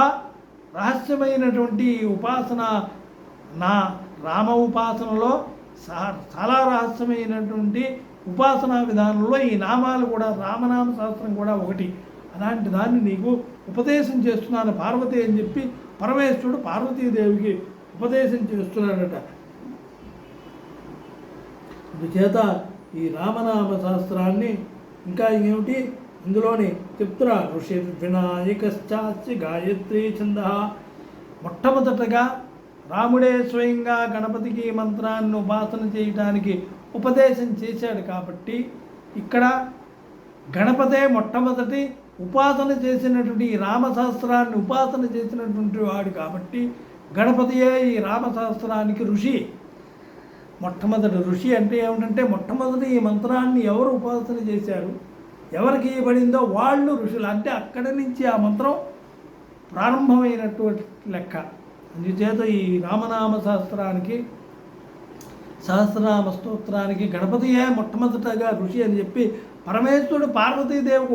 రహస్యమైనటువంటి ఉపాసన నా రామ ఉపాసనలో చాలా రహస్యమైనటువంటి ఉపాసనా విధానంలో ఈ నామాలు కూడా రామనామ శాస్త్రం కూడా ఒకటి. అలాంటి దాన్ని నీకు ఉపదేశం చేస్తున్నాను పార్వతి అని చెప్పి పరమేశ్వరుడు పార్వతీదేవికి ఉపదేశం చేస్తున్నాడట. అందుచేత ఈ రామనామ శాస్త్రాన్ని ఇంకా ఏమిటి ఇందులోని చెప్తున్నా. ఋషి వినాయకశ్చాస్య గాయత్రీ ఛంద. మొట్టమొదటగా రాముడే స్వయంగా గణపతికి మంత్రాన్ని ఉపాసన చేయటానికి ఉపదేశం చేశాడు కాబట్టి ఇక్కడ గణపతే మొట్టమొదటి ఉపాసన చేసినటువంటి ఈ రామశాస్త్రాన్ని ఉపాసన చేసినటువంటి వాడు కాబట్టి గణపతియే ఈ రామశాస్త్రానికి ఋషి. మొట్టమొదటి ఋషి అంటే ఏమిటంటే మొట్టమొదటి ఈ మంత్రాన్ని ఎవరు ఉపాసన చేశారు, ఎవరికి ఇవ్వబడిందో వాళ్ళు ఋషులు. అంటే అక్కడి నుంచి ఆ మంత్రం ప్రారంభమైనటువంటి లెక్క. అందుచేత ఈ రామనామ శాస్త్రానికి సహస్రనామ స్తోత్రానికి గణపతియే మొట్టమొదటగా ఋషి అని చెప్పి పరమేశ్వరుడు పార్వతీదేవికి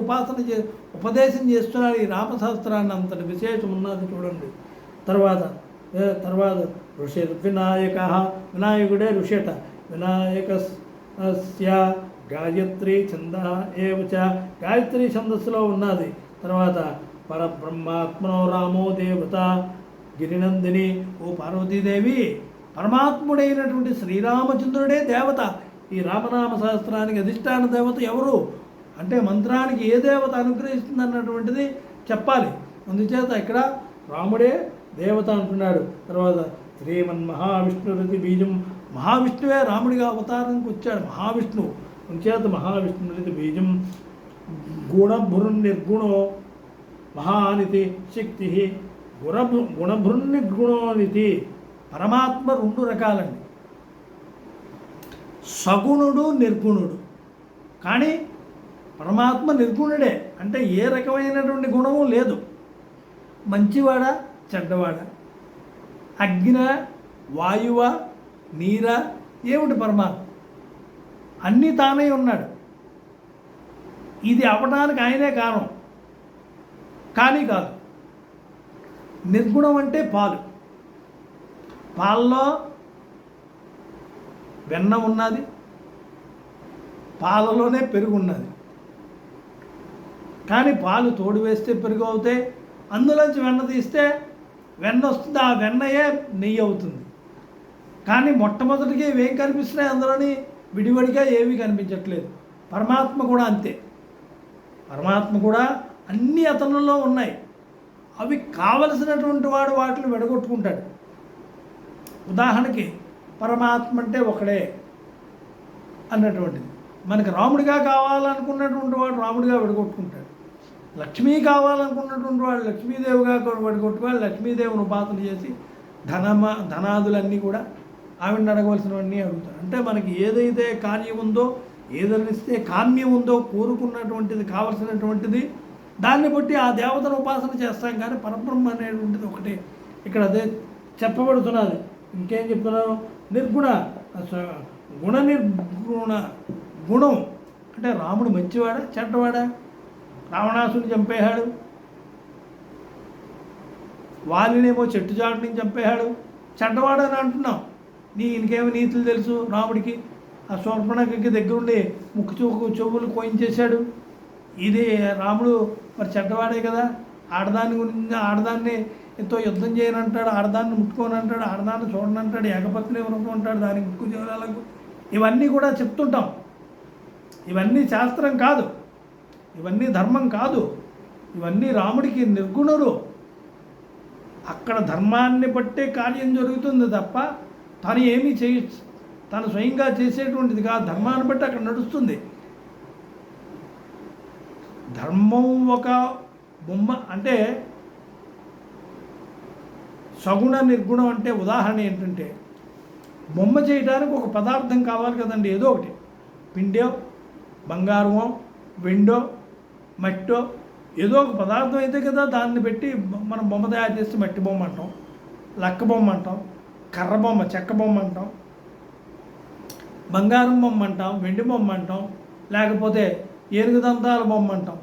ఉపదేశం చేస్తున్నాడు. ఈ రామశాస్త్రాన్ని అంతటి విశేషం ఉన్నది చూడండి. తర్వాత ఋషి వినాయక, వినాయకుడే ఋషిట. వినాయకస్య గాయత్రి ఛంద ఏవచ, గాయత్రి ఛందస్సులో ఉన్నది. తర్వాత పరబ్రహ్మాత్మనో రామో దేవత గిరినందిని. ఓ పార్వతీదేవి, పరమాత్ముడైనటువంటి శ్రీరామచంద్రుడే దేవత. ఈ రామనామ శాస్త్రానికి అధిష్టాన దేవత ఎవరు అంటే మంత్రానికి ఏ దేవత అనుగ్రహిస్తుంది అన్నటువంటిది చెప్పాలి. అందుచేత ఇక్కడ రాముడే దేవత అంటున్నాడు. తర్వాత శ్రీమన్ మహావిష్ణురతి బీజం, మహావిష్ణువే రాముడిగా అవతారానికి వచ్చాడు. మహావిష్ణువు అందుచేత మహావిష్ణురతి బీజం గుణభృన్నిర్గుణో మహానితి శక్తి. గుణభృన్నిర్గుణోనితి. పరమాత్మ రెండు రకాలండి, సగుణుడు నిర్గుణుడు. కానీ పరమాత్మ నిర్గుణుడే, అంటే ఏ రకమైనటువంటి గుణము లేదు. మంచివాడ చెడ్డవాడ, అగ్న వాయువ నీర ఏమిటి పరమాత్మ అన్నీ తానే ఉన్నాడు. ఇది అవ్వడానికి ఆయనే కారణం కానీ కాదు. నిర్గుణం అంటే పాలు, పాలలో వెన్న ఉన్నది, పాలలోనే పెరుగు ఉన్నది. కానీ పాలు తోడు వేస్తే పెరుగు అవుతాయి, అందులోంచి వెన్న తీస్తే వెన్న వస్తుంది, ఆ వెన్నయే నెయ్యి అవుతుంది. కానీ మొట్టమొదటిగా ఇవేం కనిపిస్తున్నాయి, అందులోని విడివడిగా ఏమీ కనిపించట్లేదు. పరమాత్మ కూడా అంతే. పరమాత్మ కూడా అన్నీ అతనులో ఉన్నాయి. అవి కావలసినటువంటి వాడు వాటిని విడగొట్టుకుంటాడు. ఉదాహరణకి పరమాత్మ అంటే ఒకడే అన్నటువంటిది. మనకి రాముడిగా కావాలనుకున్నటువంటి వాడు రాముడిగా విడగొట్టుకుంటాడు. లక్ష్మీ కావాలనుకున్నటువంటి వాడు లక్ష్మీదేవిగా విడగొట్టుకోవాలి. లక్ష్మీదేవిని ఉపాసన చేసి ధనాదులన్నీ కూడా ఆవిడని అడగవలసినవన్నీ అడుగుతారు. అంటే మనకి ఏదైతే కార్యం ఉందో, ఏదైతే కామ్యం ఉందో, కోరుకున్నటువంటిది కావలసినటువంటిది దాన్ని బట్టి ఆ దేవతను ఉపాసన చేస్తాం. కానీ పరబ్రహ్మ అనేటువంటిది ఒకటే. ఇక్కడ అదే చెప్పబడుతున్నది. ఇంకేం చెప్తున్నాను, నిర్గుణ నిర్గుణ గుణం అంటే రాముడు మంచివాడా చెడ్డవాడా? రావణాసుని చంపేశాడు, వాలినేమో చెట్టు చాటు నుంచి చంపేశాడు, చెడ్డవాడని అంటున్నాం. ఇంకేమో నీతులు తెలుసు రాముడికి? ఆ శూర్పణఖకి దగ్గరుండి ముక్కు చెవులు కోయించేశాడు. ఇది రాముడు మరి చెడ్డవాడే కదా. ఆడదాన్ని ఎంతో యుద్ధం చేయనంటాడు, ఆడదాన్ని ముట్టుకొని అంటాడు, ఆడదాన్ని చూడనంటాడు, ఏకపత్ని వ్రతం అంటాడు, దానికి ముక్కు చెవులకు. ఇవన్నీ కూడా చెప్తుంటాం. ఇవన్నీ శాస్త్రం కాదు, ఇవన్నీ ధర్మం కాదు. ఇవన్నీ రాముడికి నిర్గుణుడు. అక్కడ ధర్మాన్ని బట్టే కార్యం జరుగుతుంది తప్ప తను ఏమీ తను స్వయంగా చేసేటువంటిది కాదు. ధర్మాన్ని బట్టి అక్కడ నడుస్తుంది. ధర్మం ఒక బొమ్మ అంటే సగుణ నిర్గుణం అంటే ఉదాహరణ ఏంటంటే బొమ్మ చేయడానికి ఒక పదార్థం కావాలి కదండి. ఏదో ఒకటి పిండో, బంగారమో, వెండో, మట్టో ఏదో ఒక పదార్థం అయితే కదా దాన్ని పెట్టి మనం బొమ్మ తయారు చేస్తే మట్టి బొమ్మ అంటాం, లక్క బొమ్మ అంటాం, కర్ర బొమ్మ చెక్క బొమ్మ అంటాం, బంగారం బొమ్మ అంటాం, వెండి బొమ్మ అంటాం, లేకపోతే ఏనుగు దంతాల బొమ్మ అంటాం.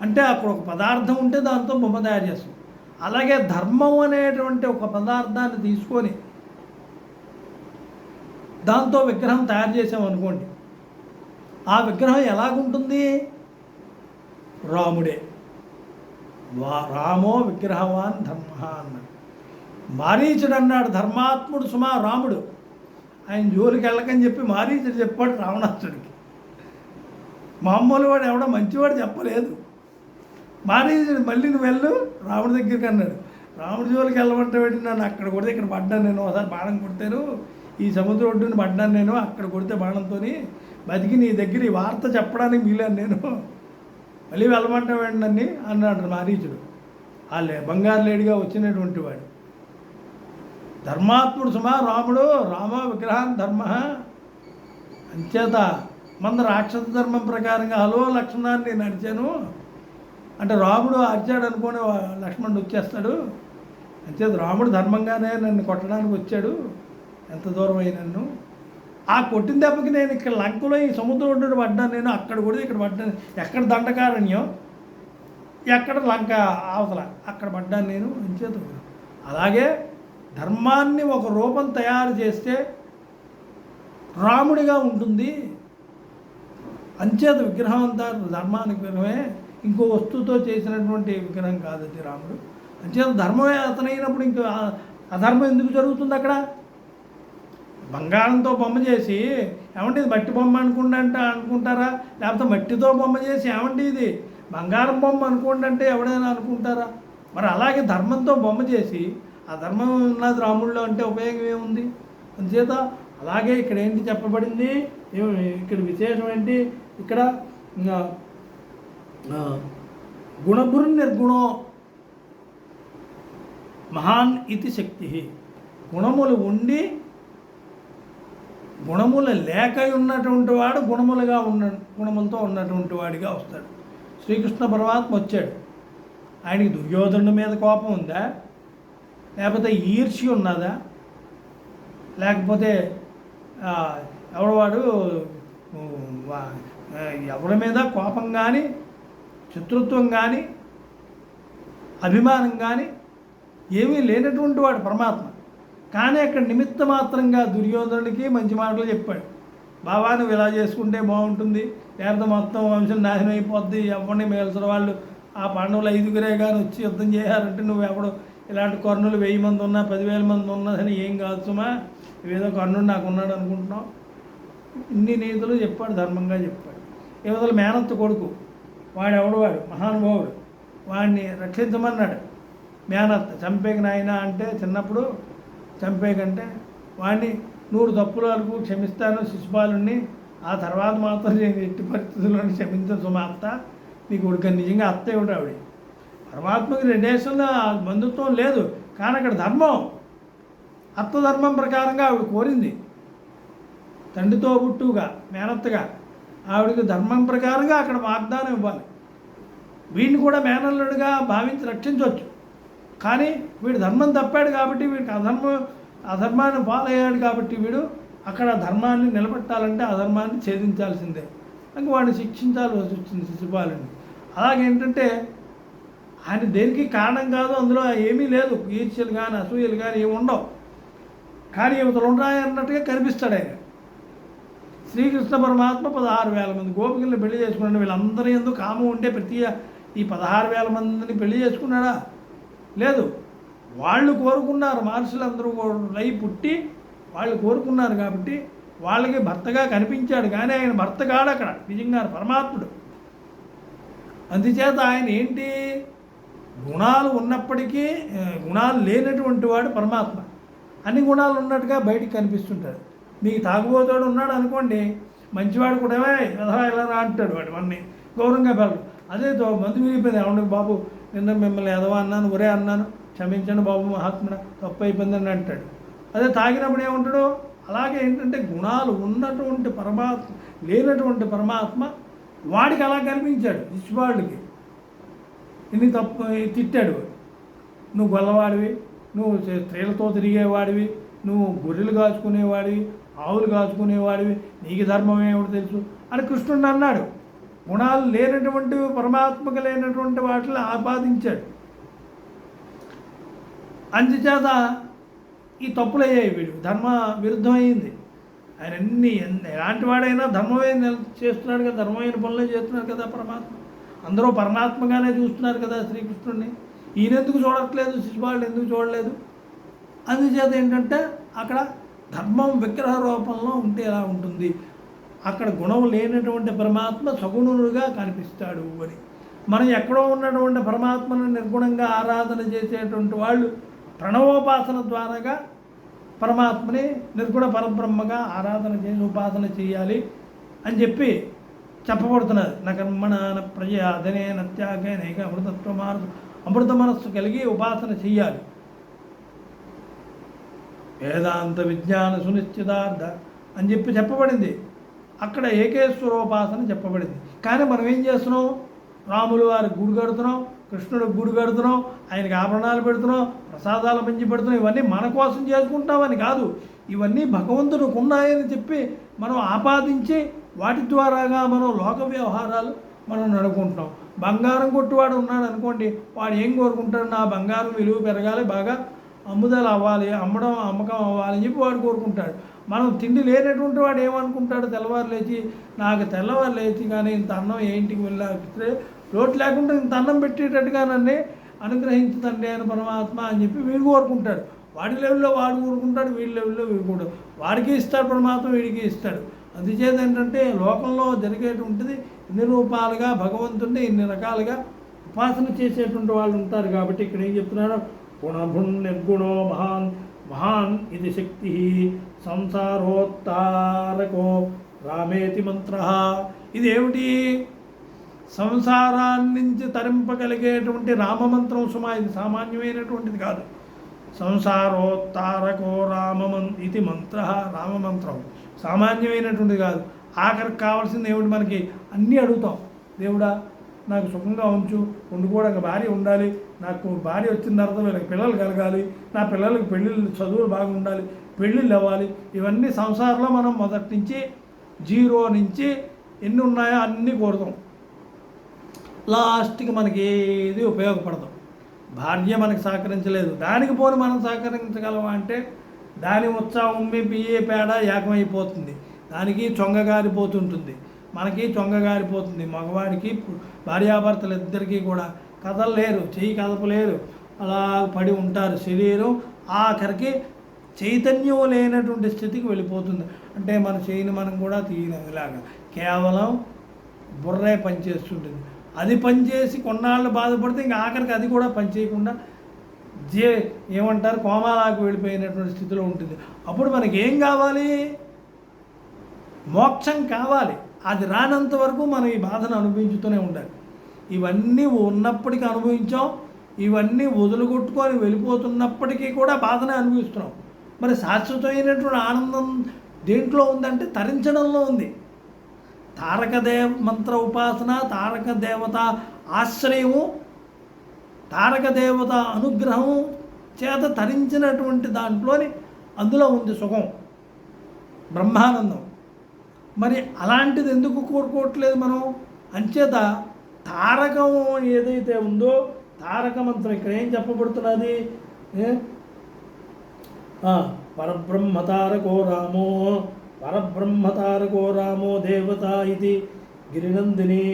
అంటే అక్కడ ఒక పదార్థం ఉంటే దాంతో బొమ్మ తయారు చేస్తాం. అలాగే ధర్మం అనేటువంటి ఒక పదార్థాన్ని తీసుకొని దాంతో విగ్రహం తయారు చేసామనుకోండి, ఆ విగ్రహం ఎలాగుంటుంది? రాముడే. రామో విగ్రహవాన్ ధర్మ అన్నాడు. మారీచుడు అన్నాడు, ధర్మాత్ముడు సుమా రాముడు, ఆయన జోలికి వెళ్ళకని చెప్పి మారీచుడు చెప్పాడు రావణాసుడికి. మామూలు వాడు ఎవడో మంచివాడు చెప్పలేదు. మారీచుడు మళ్ళీ నువ్వు వెళ్ళు రాముడి దగ్గరికి అన్నాడు. రాముడి జోలికి వెళ్ళమంటే పెట్టి నన్ను అక్కడ కొడితే ఇక్కడ పడ్డాను నేను, ఒకసారి బాణం కొడతాను, ఈ సముద్ర ఒడ్డుని పడ్డాను నేను, అక్కడ కొడితే బాణంతో బతికి నీ దగ్గర ఈ వార్త చెప్పడానికి మిగిలాను నేను, మళ్ళీ వెళ్ళమంటే నన్ను అన్నాడు మారీచుడు. బంగారు లేడిగా వచ్చినటువంటి వాడు. ధర్మాత్ముడు సుమా రాముడు, రామ విగ్రహాన్ ధర్మ. అంచేత మన రాక్షస ధర్మం ప్రకారంగా హలో లక్ష్మణాన్ని నేను అరిచాను అంటే రాముడు అరిచాడు అనుకుని లక్ష్మణుడు వచ్చేస్తాడు. అంచేత రాముడు ధర్మంగానే నన్ను కొట్టడానికి వచ్చాడు, ఎంత దూరం అయినన్ను. ఆ కొట్టిన దెబ్బకి నేను ఇక్కడ లంకలో ఈ సముద్రం ఒడ్డున పడ్డాను నేను, అక్కడ కూడా ఇక్కడ పడ్డాను. ఎక్కడ దండకారణ్యం, ఎక్కడ లంక అవతల, అక్కడ పడ్డాను నేను. అంచేత అలాగే ధర్మాన్ని ఒక రూపం తయారు చేస్తే రాముడిగా ఉంటుంది. అంచేత విగ్రహం అంతా ధర్మానికి విగ్రహమే, ఇంకో వస్తువుతో చేసినటువంటి విగ్రహం కాదు అది రాముడు. అంచేత ధర్మమే అతనైనప్పుడు ఇంకో అధర్మం ఎందుకు జరుగుతుంది అక్కడ? బంగారంతో బొమ్మ చేసి ఏమంటే ఇది మట్టి బొమ్మ అనుకుంటారా? లేకపోతే మట్టితో బొమ్మ చేసి ఏమంటే ఇది బంగారం బొమ్మ అనుకోండి అంటే ఎవడైనా అనుకుంటారా? మరి అలాగే ధర్మంతో బొమ్మ చేసి ఆ ధర్మం ఉన్నది రాముడిలో అంటే ఉపయోగం ఏముంది? అందుచేత అలాగే ఇక్కడ ఏంటి చెప్పబడింది, ఇక్కడ విశేషం ఏంటి, ఇక్కడ గుణభుర్ నిర్గుణో మహాన్ ఇది శక్తి. గుణములు ఉండి గుణములు లేక ఉన్నటువంటి వాడు గుణములతో ఉన్నటువంటి వాడిగా వస్తాడు. శ్రీకృష్ణ పరమాత్మ వచ్చాడు, ఆయనకి దుర్యోధనుడి మీద కోపం ఉందా, లేకపోతే ఈర్ష్య ఉన్నదా, లేకపోతే ఎవడవాడు ఎవరి మీద కోపం కానీ శత్రుత్వం కానీ అభిమానం కానీ ఏమీ లేనటువంటి వాడు పరమాత్మ. కానీ అక్కడ నిమిత్త మాత్రంగా దుర్యోధనుడికి మంచి మాటలు చెప్పాడు. బాబా నువ్వు ఇలా చేసుకుంటే బాగుంటుంది, లేకపోతే మొత్తం వంశం నాశనం అయిపోద్ది, ఎవరిని మేల్సిన వాళ్ళు ఆ పాండవులు 5గురే కానీ వచ్చి యుద్ధం చేయాలంటే నువ్వు ఎవడు ఇలాంటి కర్ణులు 1000 మంది ఉన్నా 10,000 మంది ఉన్నదని ఏం కాదు సుమా, ఏదో కర్ణుడు నాకు ఉన్నాడు అనుకుంటున్నావు. ఇన్ని నీతులు చెప్పాడు, ధర్మంగా చెప్పాడు. యువతల మేనత్త కొడుకు వాడు మహానుభావుడు, వాడిని రక్షించమన్నాడు. మేనత్త చంపేకి నాయన అంటే చిన్నప్పుడు చంపేకంటే వాడిని 100 తప్పుల వరకు క్షమిస్తాను శిశుపాలుని, ఆ తర్వాత మాత్రం నేను ఎట్టి పరిస్థితుల్లోని క్షమించను సుమా అత్త, నీ కొడుకు నిజంగా అత్త ఏమిటి ఆవిడ. పరమాత్మకి రెండేళ్ళలో బంధుత్వం లేదు, కానీ అక్కడ ధర్మం అత్త ధర్మం ప్రకారంగా ఆవిడ కోరింది. తండ్రితో పుట్టుగా మేనత్తగా ఆవిడకి ధర్మం ప్రకారంగా అక్కడ వాగ్దానం ఇవ్వాలి. వీడిని కూడా మేనల్లుడిగా భావించి రక్షించవచ్చు, కానీ వీడు ధర్మం తప్పాడు కాబట్టి వీడికి అధర్మాన్ని పాలయ్యాడు కాబట్టి వీడు అక్కడ ధర్మాన్ని నిలబెట్టాలంటే అధర్మాన్ని ఛేదించాల్సిందే, ఇంక వాడిని శిక్షించాల్సి వచ్చింది శిశుపాలుని. అలాగేంటంటే ఆయన దేనికి కారణం కాదు, అందులో ఏమీ లేదు, ఈర్ష్యలు కానీ అసూయలు కానీ ఏమి ఉండవు, కానీ ఇవతలు ఉన్నాయన్నట్టుగా కనిపిస్తాడు ఆయన. శ్రీకృష్ణ పరమాత్మ 16,000 మంది గోపికల్ని పెళ్లి చేసుకున్నాడు. వీళ్ళందరూ ఎందుకు కామం ఉంటే ఈ 16,000 మందిని పెళ్లి చేసుకున్నాడా? లేదు, వాళ్ళు కోరుకున్నారు. మహర్షులందరూ రై పుట్టి వాళ్ళు కోరుకున్నారు కాబట్టి వాళ్ళకి భర్తగా కనిపించాడు, కానీ ఆయన భర్త కాడు అక్కడ నిజంగా పరమాత్ముడు. అందుచేత ఆయన ఏంటి, గుణాలు ఉన్నప్పటికీ గుణాలు లేనటువంటి వాడు పరమాత్మ. అన్ని గుణాలు ఉన్నట్టుగా బయటికి కనిపిస్తుంటాడు. మీకు తాగుబోతాడు ఉన్నాడు అనుకోండి, మంచివాడు కూడా ఎలా అంటాడు, వాడు అన్నీ గౌరవంగా పెరగడు. అదే మందు విరిగిపోయింది, అవును బాబు నిన్న మిమ్మల్ని ఎదవా అన్నాను, ఒరే అన్నాను, క్షమించండి బాబు మహాత్ముడ, తప్పు అయిపోయిందని అంటాడు. అదే తాగినప్పుడు ఏముంటాడు? అలాగే ఏంటంటే గుణాలు ఉన్నటువంటి పరమాత్మ లేనటువంటి పరమాత్మ వాడికి అలా కనిపించాడు. శిశుపాలుడికి ఇన్ని తప్పు తిట్టాడు, నువ్వు గొల్లవాడివి, నువ్వు స్త్రీలతో తిరిగేవాడివి, నువ్వు గొర్రెలు కాచుకునేవాడివి, ఆవులు కాచుకునేవాడివి, నీకు ధర్మం ఏమిటో తెలుసు అని కృష్ణుడు అన్నాడు. గుణాలు లేనటువంటి పరమాత్మకు లేనటువంటి వాటిని ఆపాదించాడు. అందుచేత ఈ తప్పులయ్యాయి, వీడు ధర్మ విరుద్ధమైంది. ఆయన ఎలాంటి వాడైనా ధర్మమే చేస్తున్నాడు కదా, ధర్మమైన పనులే చేస్తున్నాడు కదా పరమాత్మ. అందరూ పరమాత్మగానే చూస్తున్నారు కదా శ్రీకృష్ణుడిని. ఈయన ఎందుకు చూడట్లేదు, శిశుపాలుడు ఎందుకు చూడలేదు? అందుచేత ఏంటంటే అక్కడ ధర్మం విగ్రహ రూపంలో ఉంటే ఎలా ఉంటుంది, అక్కడ గుణం లేనటువంటి పరమాత్మ సగుణుడుగా కనిపిస్తాడు అని. మనం ఎక్కడో ఉన్నటువంటి పరమాత్మను నిర్గుణంగా ఆరాధన చేసేటువంటి వాళ్ళు ప్రణవోపాసన ద్వారాగా పరమాత్మని నిర్గుణ పరబ్రహ్మగా ఆరాధన చేసి ఉపాసన చేయాలి అని చెప్పి చెప్పబడుతున్నది. నా కర్మణ ప్రజా అదనే నత్యాగే నైక అమృత మనస్సు కలిగి ఉపాసన చెయ్యాలి. వేదాంత విజ్ఞాన సునిశ్చితార్థ అని చెప్పబడింది. అక్కడ ఏకేశ్వరోపాసన చెప్పబడింది. కానీ మనం ఏం చేస్తున్నాం, రాములు వారికి గుడి కడుతున్నాం, కృష్ణుడికి గుడి కడుతున్నాం, ఆయనకి ఆభరణాలు పెడుతున్నాం, ప్రసాదాలు పంచి పెడుతున్నాం. ఇవన్నీ మన కోసం చేసుకుంటామని కాదు, ఇవన్నీ భగవంతుడికి ఉన్నాయని చెప్పి మనం ఆపాదించి వాటి ద్వారాగా మనం లోక వ్యవహారాలు మనం నడుపుకుంటున్నాం. బంగారం కొట్టువాడు ఉన్నాడు అనుకోండి, వాడు ఏం కోరుకుంటాడు, నా బంగారం విలువ పెరగాలి, బాగా అమ్ముదలు అవ్వాలి, అమ్మకం అవ్వాలి అని చెప్పి వాడు కోరుకుంటాడు. మనం తిండి లేనటువంటి వాడు ఏమనుకుంటాడు, తెల్లవారు లేచి నాకు తెల్లవారు లేచి కానీ ఇంత అన్నం ఏంటికి వెళ్ళాలి, లోటు లేకుండా ఇంత అన్నం పెట్టేటట్టుగా నన్ను అనుగ్రహించుతండి ఆయన పరమాత్మ అని చెప్పి వీడు కోరుకుంటాడు. వాడి లెవెల్లో వాడు కోరుకుంటాడు, వీడి లెవెల్లో వీడు కూడా వాడికి ఇస్తాడు పరమాత్మ, వీడికి ఇస్తాడు. అందుచేత ఏంటంటే లోకంలో జరిగేటువంటిది ఇన్ని రూపాలుగా భగవంతుడిని ఇన్ని రకాలుగా ఉపాసన చేసేటువంటి వాళ్ళు ఉంటారు. కాబట్టి ఇక్కడ ఏం చెప్తున్నాడు, గుణభున్ నిర్గుణో మహాన్ మహాన్ ఇది శక్తి సంసారోత్తారకో రామేతి మంత్ర. ఇదేమిటి, సంసారాన్నించి తరింపగలిగేటువంటి రామమంత్రం సుమా. ఇది సామాన్యమైనటువంటిది కాదు. సంసారోత్తారకో ఇది మంత్ర, రామమంత్రం సామాన్యమైనటువంటిది కాదు. ఆఖరికి కావాల్సింది ఏమిటి, మనకి అన్నీ అడుగుతాం, దేవుడా నాకు సుఖంగా ఉంచు, వండుకోవడానికి భార్య ఉండాలి, నాకు భార్య వచ్చిన తర్వాత వీళ్ళకి పిల్లలు కలగాలి, నా పిల్లలకి పెళ్ళిళ్ళు చదువులు బాగుండాలి, పెళ్ళిళ్ళు అవ్వాలి. ఇవన్నీ సంసారంలో మనం మొదటి నుంచి 0 నుంచి ఎన్ని ఉన్నాయో అన్నీ కోరుతాం. లాస్ట్కి మనకి ఏది ఉపయోగపడదు. భార్య మనకి సహకరించలేదు, దానికి పోని మనం సహకరించగలమా అంటే దాని ఉత్సాహం బియ్యే పేడ ఏకమైపోతుంది, దానికి చొంగగారిపోతుంటుంది, మనకి చొంగగారిపోతుంది. మగవాడికి భార్యాభర్తలు ఇద్దరికీ కూడా కదలలేరు, చెయ్యి కదపలేరు, అలా పడి ఉంటారు. శరీరం ఆఖరికి చైతన్యం లేనటువంటి స్థితికి వెళ్ళిపోతుంది. అంటే మన చెయ్యిని మనం కూడా తీయలేం, ఇలాగా కేవలం బుర్రే పనిచేస్తుంటుంది. అది పనిచేసి కొన్నాళ్ళు బాధపడితే ఇంకా ఆఖరికి అది కూడా పనిచేయకుండా ఏమంటారు కోమాలకు వెళ్ళిపోయినటువంటి స్థితిలో ఉంటుంది. అప్పుడు మనకి ఏం కావాలి, మోక్షం కావాలి. అది రానంత వరకు మనం ఈ బాధను అనుభవించుతూనే ఉండాలి. ఇవన్నీ ఉన్నప్పటికీ అనుభవించాం, ఇవన్నీ వదులుగొట్టుకొని వెళ్ళిపోతున్నప్పటికీ కూడా బాధనే అనుభవిస్తున్నాం. మరి శాశ్వతమైనటువంటి ఆనందం దేంట్లో ఉందంటే తరించడంలో ఉంది. తారక మంత్ర ఉపాసన, తారక దేవత ఆశ్రయము, తారక దేవత అనుగ్రహం చేత తరించినటువంటి దాంట్లోని అందులో ఉంది సుఖం, బ్రహ్మానందం. మరి అలాంటిది ఎందుకు కోరుకోవట్లేదు మనం? అంచేత తారకం ఏదైతే ఉందో తారక మంత్రం ఇక్కడ ఏం చెప్పబడుతున్నది, పరబ్రహ్మతారకో రామో పరబ్రహ్మతారకో రామో దేవత ఇది గిరినందిని.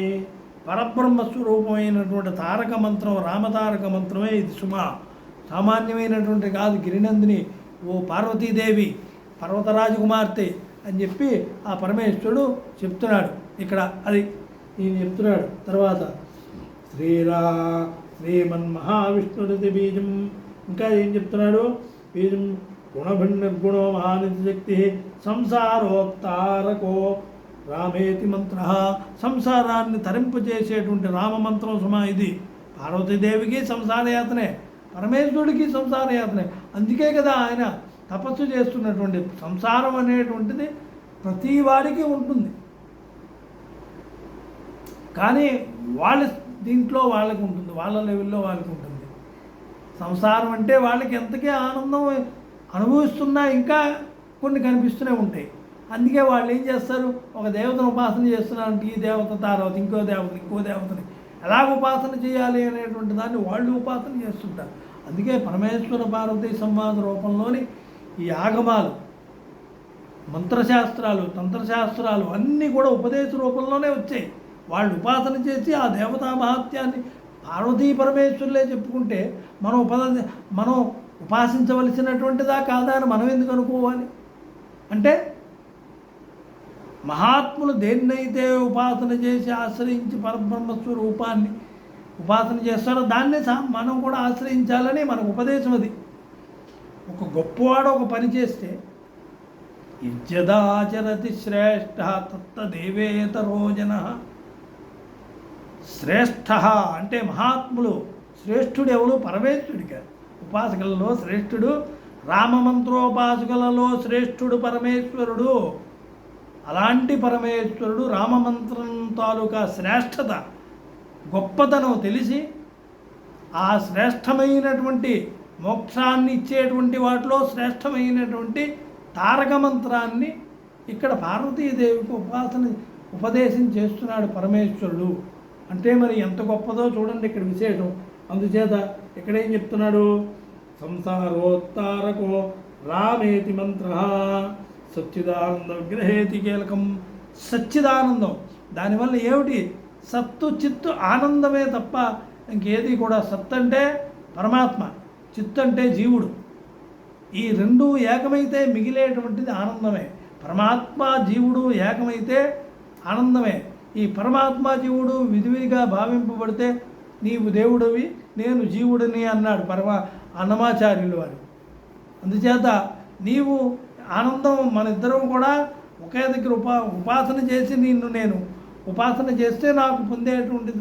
పరబ్రహ్మ స్వరూపమైనటువంటి తారక మంత్రం రామతారక మంత్రమే ఇది సుమా, సామాన్యమైనటువంటి కాదు. గిరినందిని ఓ పార్వతీదేవి, పర్వతరాజకుమార్తె అని చెప్పి ఆ పరమేశ్వరుడు చెప్తున్నాడు ఇక్కడ. అది ఈయన చెప్తున్నాడు. తర్వాత శ్రీమన్మహావిష్ణుడిది బీజం. ఇంకా ఏం చెప్తున్నాడు, బీజం గుణభిర్గుణో మహానిధి శక్తి సంసారోత్తారకో రామేతి మంత్ర. సంసారాన్ని తరింపజేసేటువంటి రామమంత్రం సుమా ఇది. పార్వతీదేవికి సంసారయాతనే, పరమేశ్వరుడికి సంసారయాతనే. అందుకే కదా ఆయన తపస్సు చేస్తున్నటువంటి. సంసారం అనేటువంటిది ప్రతి వాడికి ఉంటుంది, కానీ వాళ్ళ దీంట్లో వాళ్ళకు ఉంటుంది, వాళ్ళ లెవెల్లో వాళ్ళకు ఉంటుంది. సంసారం అంటే వాళ్ళకి ఎంతకే ఆనందం అనుభవిస్తున్నా ఇంకా కొన్ని కనిపిస్తూనే ఉంటాయి. అందుకే వాళ్ళు ఏం చేస్తారు, ఒక దేవతను ఉపాసన చేస్తున్నారంటే ఈ దేవత తర్వాత ఇంకో దేవతని ఎలాగ ఉపాసన చేయాలి అనేటువంటి దాన్ని వాళ్ళు ఉపాసన చేస్తుంటారు. అందుకే పరమేశ్వర పార్వతీ సంవాద రూపంలోని ఈ ఆగమాలు మంత్రశాస్త్రాలు, తంత్రశాస్త్రాలు అన్నీ కూడా ఉపదేశ రూపంలోనే వచ్చాయి. వాళ్ళు ఉపాసన చేసి ఆ దేవతా మహాత్యాన్ని పార్వతీ పరమేశ్వరులే చెప్పుకుంటే మనం ఉపాసించవలసినటువంటిదా కాదా అని మనం ఎందుకు అనుకోవాలి? అంటే మహాత్ములు దేన్నైతే ఉపాసన చేసి ఆశ్రయించి పరబ్రహ్మస్వరూపాన్ని ఉపాసన చేస్తారో దాన్నే మనం కూడా ఆశ్రయించాలని మనకు ఉపదేశం. అది ఒక గొప్పవాడు ఒక పని చేస్తే యజ్జదాచరతి శ్రేష్ఠ తత్తదేవేతరో జనః. శ్రేష్ఠ అంటే మహాత్ములు. శ్రేష్ఠుడు ఎవరు? పరమేశ్వరుడిగా. ఉపాసకులలో శ్రేష్ఠుడు, రామమంత్రోపాసకులలో శ్రేష్ఠుడు పరమేశ్వరుడు. అలాంటి పరమేశ్వరుడు రామమంత్రం తాలూకా శ్రేష్టత, గొప్పతనం తెలిసి ఆ శ్రేష్టమైనటువంటి మోక్షాన్ని ఇచ్చేటువంటి వాటిలో శ్రేష్టమైనటువంటి తారక మంత్రాన్ని ఇక్కడ పార్వతీదేవికి ఉపదేశం చేస్తున్నాడు పరమేశ్వరుడు. అంటే మరి ఎంత గొప్పదో చూడండి ఇక్కడ విశేషం. అందుచేత ఇక్కడేం చెప్తున్నాడు? సంసారోత్తారకో రామేతి మంత్ర సచ్చిదానంద విగ్రహేతి కీలకం. సచ్చిదానందం, దానివల్ల ఏమిటి? సత్తు చిత్తు ఆనందమే తప్ప ఇంకేది కూడా. సత్ అంటే పరమాత్మ, చిత్తు అంటే జీవుడు. ఈ రెండు ఏకమైతే మిగిలేటువంటిది ఆనందమే. పరమాత్మ జీవుడు ఏకమైతే ఆనందమే. ఈ పరమాత్మ జీవుడు విధివిధిగా భావింపబడితే నీవు దేవుడివి నేను జీవుడిని అన్నాడు అన్నమాచార్యులు వారు. అందుచేత నీవు ఆనందం, మన ఇద్దరం కూడా ఒకే దగ్గర ఉపాసన చేసి నేను ఉపాసన చేస్తే నాకు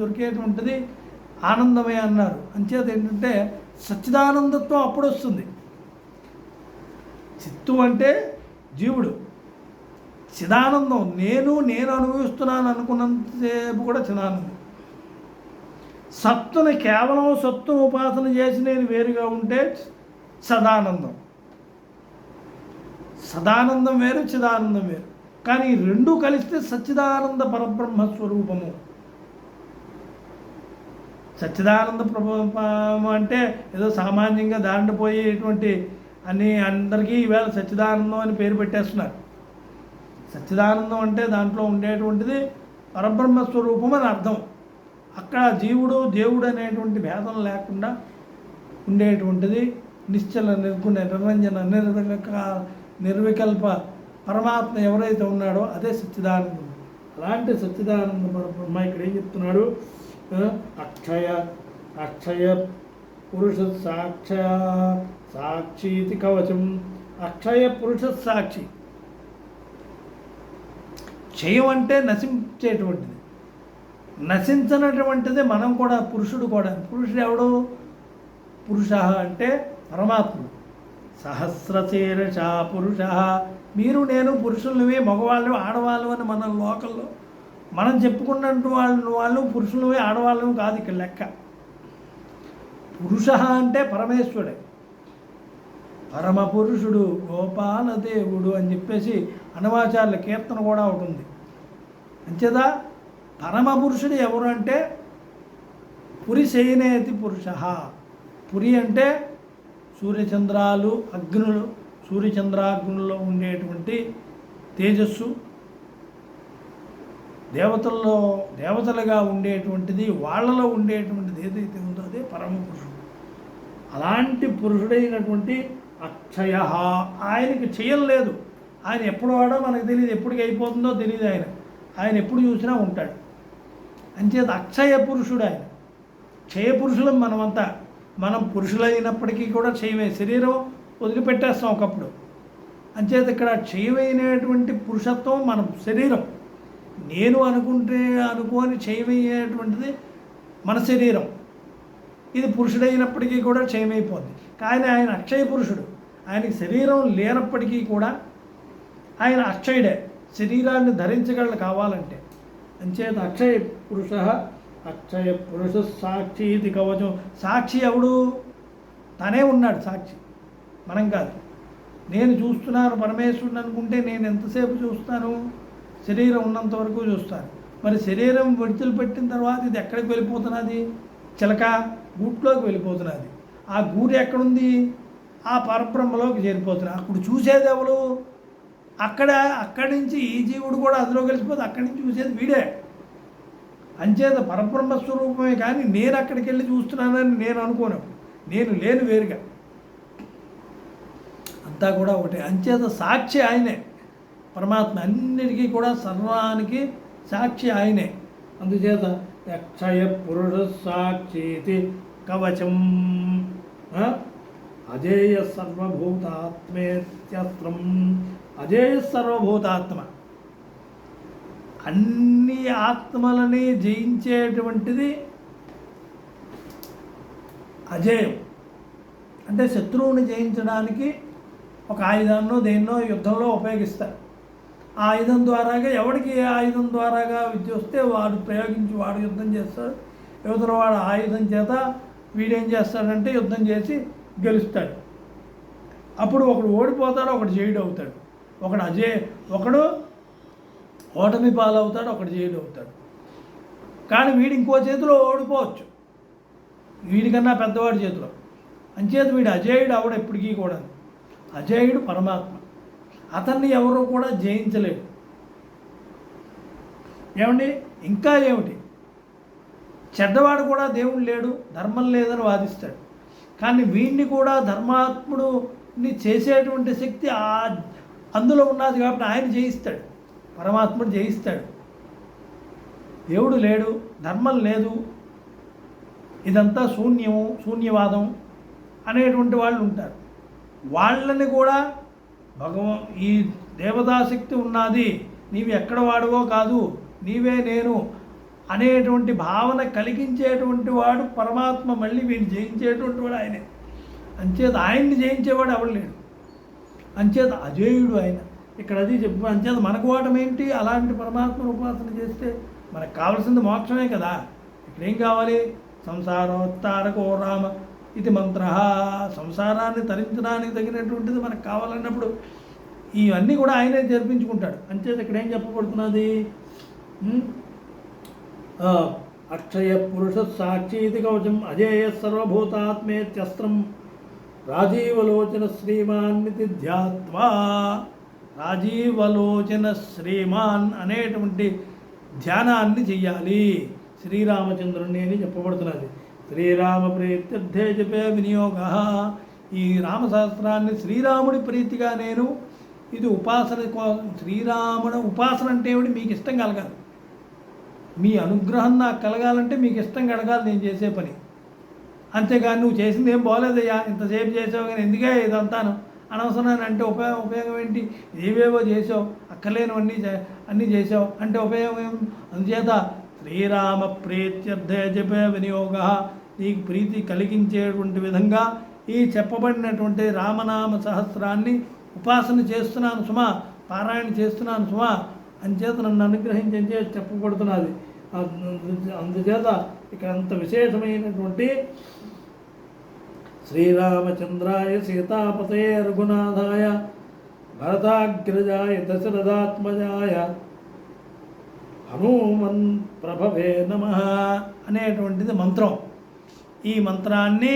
దొరికేటువంటిది ఆనందమే అన్నారు. అంచేత ఏంటంటే సచ్చిదానందత్వం అప్పుడు వస్తుంది. చిత్తు అంటే జీవుడు, చిదానందం నేను అనుభవిస్తున్నాను అనుకున్నంతసేపు కూడా చిదానందం. సత్తుని కేవలం సత్తును ఉపాసన చేసి నేను వేరుగా ఉంటే సదానందం. సదానందం వేరు, చిదానందం వేరు. కానీ ఈ రెండూ కలిస్తే సచ్చిదానంద పరబ్రహ్మస్వరూపము. సచ్చిదానంద ప్రభు అంటే ఏదో సామాన్యంగా దాండిపోయేటువంటి అని అందరికీ ఈవేళ సచ్చిదానందం అని పేరు పెట్టేస్తున్నారు. సచ్చిదానందం అంటే దాంట్లో ఉండేటువంటిది పరబ్రహ్మస్వరూపం అని అర్థం. అక్కడ జీవుడు దేవుడు అనేటువంటి భేదం లేకుండా ఉండేటువంటిది నిశ్చల నిర్గుణ నిరంజన నిర్వికల్ప పరమాత్మ ఎవరైతే ఉన్నాడో అదే సచ్చిదానందం. అలాంటి సచ్చిదానంద పరబ్రహ్మ ఇక్కడ ఏం చెప్తున్నాడు? అక్షయ పురుష సాక్షీతి కవచం. అక్షయ పురుష సాక్షి. క్షయం అంటే నశించేటువంటిది, నశించినటువంటిది మనం కూడా. పురుషుడు ఎవడు? పురుష అంటే పరమాత్మ. సహస్రశీర్ష పురుష. మీరు నేను పురుషులవి, మగవాళ్ళు ఆడవాళ్ళు అని మన లోకల్లో మనం చెప్పుకున్నట్టు వాళ్ళు పురుషులవి ఆడవాళ్ళు కాదు ఇక్కడ లెక్క. పురుష అంటే పరమేశ్వరుడే, పరమ పురుషుడు, గోపాల దేవుడు అని చెప్పేసి అన్నమాచార్యుల కీర్తన కూడా ఉంటుంది. అంచేదా పరమ పురుషుడు ఎవరు అంటే పురిశయనేతి పురుష. పురి అంటే సూర్యచంద్రాలు అగ్నులు, సూర్యచంద్రాగ్నుల్లో ఉండేటువంటి తేజస్సు, దేవతలుగా ఉండేటువంటిది, వాళ్ళలో ఉండేటువంటిది ఏదైతే ఉందో అదే పరమ పురుషుడు. అలాంటి పురుషుడైనటువంటి అక్షయ. ఆయనకి చేయలేదు. ఆయన ఎప్పుడు వాడో మనకు తెలియదు, ఎప్పటికి అయిపోతుందో తెలియదు. ఆయన ఎప్పుడు చూసినా ఉంటాడు. అంచేత అక్షయ పురుషుడు ఆయన. క్షయ పురుషులం మనమంతా. మనం పురుషులైనప్పటికీ కూడా క్షయమే. శరీరం వదిలిపెట్టేస్తాం ఒకప్పుడు. అంచేత ఇక్కడ క్షయమైనటువంటి పురుషత్వం మన శరీరం. నేను అనుకోని క్షయమయ్యేటువంటిది మన శరీరం. ఇది పురుషుడైనప్పటికీ కూడా క్షయమైపోద్ది. కానీ ఆయన అక్షయ పురుషుడు. ఆయనకి శరీరం లేనప్పటికీ కూడా ఆయన అక్షయుడే. శరీరాన్ని ధరించగలడు కావాలంటే. అంచేత అక్షయ పురుష. అక్షయ పురుష సాక్షి కవచం. సాక్షి ఎవడు? తనే ఉన్నాడు సాక్షి, మనం కాదు. నేను చూస్తున్నాను పరమేశ్వరుని అనుకుంటే నేను ఎంతసేపు చూస్తాను? శరీరం ఉన్నంత వరకు చూస్తాను. మరి శరీరం విడిచిపెట్టిన తర్వాత ఇది ఎక్కడికి వెళ్ళిపోతున్నది? చిలక గూట్లోకి వెళ్ళిపోతున్నది. ఆ గూడు ఎక్కడుంది? ఆ పరబ్రహ్మలోకి చేరిపోతున్నది. అప్పుడు చూసేది ఎవరు? అక్కడి నుంచి ఈ జీవుడు కూడా అందులో కలిసిపోతే అక్కడి నుంచి చూసేది వీడే. అంచేత పరబ్రహ్మ స్వరూపమే కానీ నేను అక్కడికి వెళ్ళి చూస్తున్నానని నేను అనుకోను. నేను లేను వేరుగా, అంతా కూడా ఒకటే. అంచేత సాక్షి ఆయనే, పరమాత్మ అన్నిటికీ కూడా సర్వానికి సాక్షి ఆయనే. అందుచేత అక్షయ పురుష సాక్షితి కవచం అజేయ సర్వభూతాత్మేత్యస్త్రం. అజేయ సర్వభూతాత్మ, అన్ని ఆత్మలని జయించేటువంటిది అజేయం. అంటే శత్రువుని జయించడానికి ఒక ఆయుధాన్నో దేన్నో యుద్ధంలో ఉపయోగిస్తారు. ఆ ఆయుధం ద్వారాగా ఎవడికి ఏ ఆయుధం ద్వారాగా విద్య వస్తే వాడు ప్రయోగించి వాడు యుద్ధం చేస్తాడు. యువతల వాడు ఆయుధం చేత వీడేం చేస్తాడంటే యుద్ధం చేసి గెలుస్తాడు. అప్పుడు ఒకడు ఓడిపోతాడు, ఒకడు జయుడు అవుతాడు. ఒకడు ఓటమి పాలవుతాడు, ఒకడు జయుడు అవుతాడు. కానీ వీడు ఇంకో చేతిలో ఓడిపోవచ్చు, వీడికన్నా పెద్దవాడి చేతిలో. అంచేత వీడు అజేయుడు అవడు ఎప్పటికీ కూడా. అజేయుడు పరమాత్మ, అతన్ని ఎవరు కూడా జయించలేడు. ఏమండి, ఇంకా ఏమిటి, చెడ్డవాడు కూడా దేవుడు లేడు, ధర్మం లేదని వాదిస్తాడు. కానీ వీడిని కూడా ధర్మాత్ముడుని చేసేటువంటి శక్తి అందులో ఉన్నది కాబట్టి ఆయన జయిస్తాడు, పరమాత్ముడు జయిస్తాడు. దేవుడు లేడు, ధర్మం లేదు, ఇదంతా శూన్యవాదం అనేటువంటి వాళ్ళు ఉంటారు. వాళ్ళని కూడా ఈ దేవతాశక్తి ఉన్నది, నీవు ఎక్కడ వాడువో కాదు, నీవే నేను అనేటువంటి భావన కలిగించేటువంటి వాడు పరమాత్మ. మళ్ళీ వీడిని జయించేటువంటి వాడు ఆయనే. అంచేత ఆయన్ని జయించేవాడు ఎవడు లేడు. అంచేత అజేయుడు ఆయన. ఇక్కడ అది చెప్పు. అంచేత మనకు వాడడం ఏంటి, అలాంటి పరమాత్మను ఉపాసన చేస్తే మనకు కావాల్సింది మోక్షమే కదా. ఇక్కడేం కావాలి, సంసారోత్తారకో రామ ఇది మంత్ర. సంసారాన్ని తరించడానికి తగినటువంటిది మనకు కావాలన్నప్పుడు ఇవన్నీ కూడా ఆయనే జరిపించుకుంటాడు. అంచేత ఇక్కడ ఏం చెప్పబడుతున్నది, అక్షయ పురుష సాక్షీతి కవచం అజేయ సర్వభూతాత్మేత్యస్త్రం రాజీవలోచన శ్రీమాన్నితి ధ్యాత్వా. రాజీవలోచన శ్రీమాన్ అనేటువంటి ధ్యానాన్ని చెయ్యాలి శ్రీరామచంద్రుని అని చెప్పబడుతున్నది. శ్రీరామ ప్రీత్యర్థే జపే వినియోగ. ఈ రామశాస్త్రాన్ని శ్రీరాముడి ప్రీతిగా నేను ఇది ఉపాసన కోసం. శ్రీరాముడు ఉపాసన అంటే ఏమిటి, మీకు ఇష్టం కలగాలి, మీ అనుగ్రహం నాకు కలగాలంటే మీకు ఇష్టం కలగాలి నేను చేసే పని. అంతేగాని నువ్వు చేసింది ఏం బాగోలేదయ్యా, ఇంతసేపు చేసావు కానీ ఎందుకే ఇదంతాను అనవసరాన్ని అంటే ఉపయోగం ఏంటి, ఏవేవో చేసావు, అక్కర్లేనివన్నీ అన్నీ చేసావు అంటే ఉపయోగం ఏం. అందుచేత శ్రీరామ ప్రీత్యర్థే జపే వినియోగ, నీకు ప్రీతి కలిగించేటువంటి విధంగా ఈ చెప్పబడినటువంటి రామనామ సహస్రాన్ని ఉపాసన చేస్తున్నాను సుమా, పారాయణ చేస్తున్నాను సుమా, అంచేత నన్ను అనుగ్రహించని చేసి చెప్పబడుతున్నది. అందుచేత ఇక్కడ అంత విశేషమైనటువంటి శ్రీరామచంద్రాయ సీతాపతే రఘునాథాయ భరతాగ్రజాయ దశరథాత్మజాయ హనుమన్ ప్రభవే నమః అనేటువంటిది మంత్రం. ఈ మంత్రాన్ని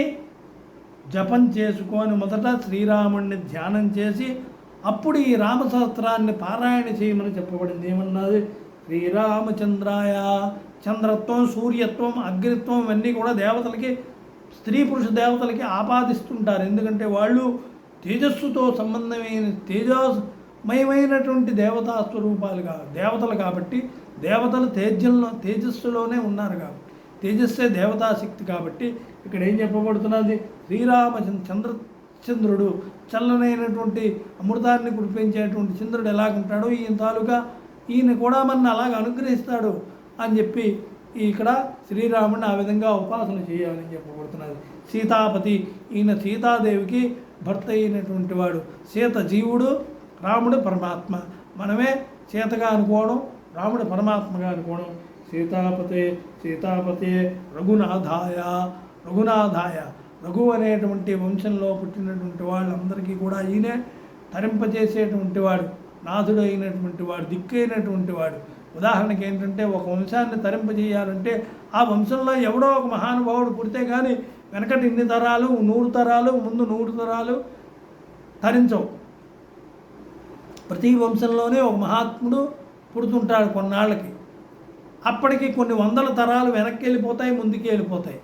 జపం చేసుకొని మొదట శ్రీరాముడిని ధ్యానం చేసి అప్పుడు ఈ రామసహస్రాన్ని పారాయణ చేయమని చెప్పబడింది. ఏమన్నది, శ్రీరామచంద్రాయ. చంద్రత్వం, సూర్యత్వం, అగ్నిత్వం ఇవన్నీ కూడా దేవతలకి, స్త్రీ పురుష దేవతలకి ఆపాదిస్తుంటారు. ఎందుకంటే వాళ్ళు తేజస్సుతో సంబంధమైన తేజమయమైనటువంటి దేవతా స్వరూపాలుగా దేవతలు కాబట్టి, దేవతలు తేజస్సులోనే ఉన్నారు కాబట్టి, తేజస్సే దేవతాశక్తి కాబట్టి ఇక్కడ ఏం చెప్పబడుతున్నది, చంద్రుడు చల్లనైనటువంటి అమృతాన్ని కురిపించేటువంటి చంద్రుడు ఎలాగుంటాడో ఈయన తాలూకా ఈయన కూడా మన అలాగ అనుగ్రహిస్తాడు అని చెప్పి ఇక్కడ శ్రీరాముడిని ఆ విధంగా ఉపాసన చేయాలని చెప్పబడుతున్నది. సీతాపతి, ఈయన సీతాదేవికి భర్త అయినటువంటి వాడు. సీత జీవుడు, రాముడు పరమాత్మ. మనమే సీతగా అనుకోవడం, రాముడు పరమాత్మగా అనుకోవడం. సీతాపతే రఘునాథాయ. రఘు అనేటువంటి వంశంలో పుట్టినటువంటి వాళ్ళందరికీ కూడా ఈయనే తరింపజేసేటువంటి వాడు, నాథుడు అయినటువంటి వాడు, దిక్కైనటువంటి వాడు. ఉదాహరణకి ఏంటంటే ఒక వంశాన్ని తరింపజేయాలంటే ఆ వంశంలో ఎవడో ఒక మహానుభావుడు పుడితే కానీ వెనకటి ఇన్ని తరాలు 100 తరాలు ముందు 100 తరాలు తరించవు. ప్రతి వంశంలోనే ఒక మహాత్ముడు పుడుతుంటాడు కొన్నాళ్ళకి. అప్పటికి కొన్ని వందల తరాలు వెనక్కి వెళ్ళిపోతాయి, ముందుకు వెళ్ళిపోతాయి.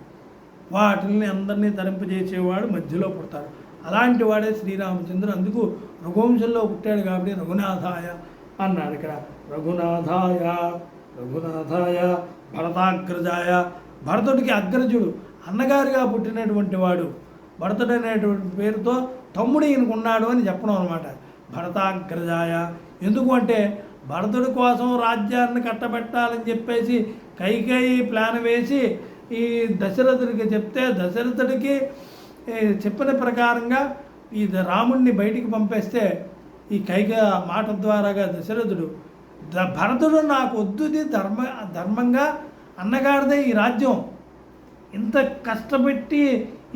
వాటిని అందరినీ తరింపజేసేవాడు మధ్యలో పుడతాడు. అలాంటి వాడే శ్రీరామచంద్రుడు. అందుకు రఘువంశంలో పుట్టాడు కాబట్టి రఘునాథాయ అన్నాడు. ఇక్కడ రఘునాథాయ రఘునాథాయ భరతాగ్రజాయ, భరతుడికి అగ్రజుడు, అన్నగారిగా పుట్టినటువంటి వాడు. భరతుడు అనేటువంటి పేరుతో తమ్ముడు ఈయనకున్నాడు అని చెప్పడం అనమాట. భరతాగ్రజాయ ఎందుకు అంటే భరతుడి కోసం రాజ్యాన్ని కట్టబెట్టాలని చెప్పేసి కైకేయి ప్లాన్ వేసి ఈ దశరథుడికి చెప్తే, దశరథుడికి చెప్పిన ప్రకారంగా ఈ రాముడిని బయటికి పంపేస్తే ఈ కైకేయి మాట ద్వారాగా దశరథుడు భరతుడు నాకు వద్దుది ధర్మంగా అన్నగారిదే ఈ రాజ్యం, ఇంత కష్టపెట్టి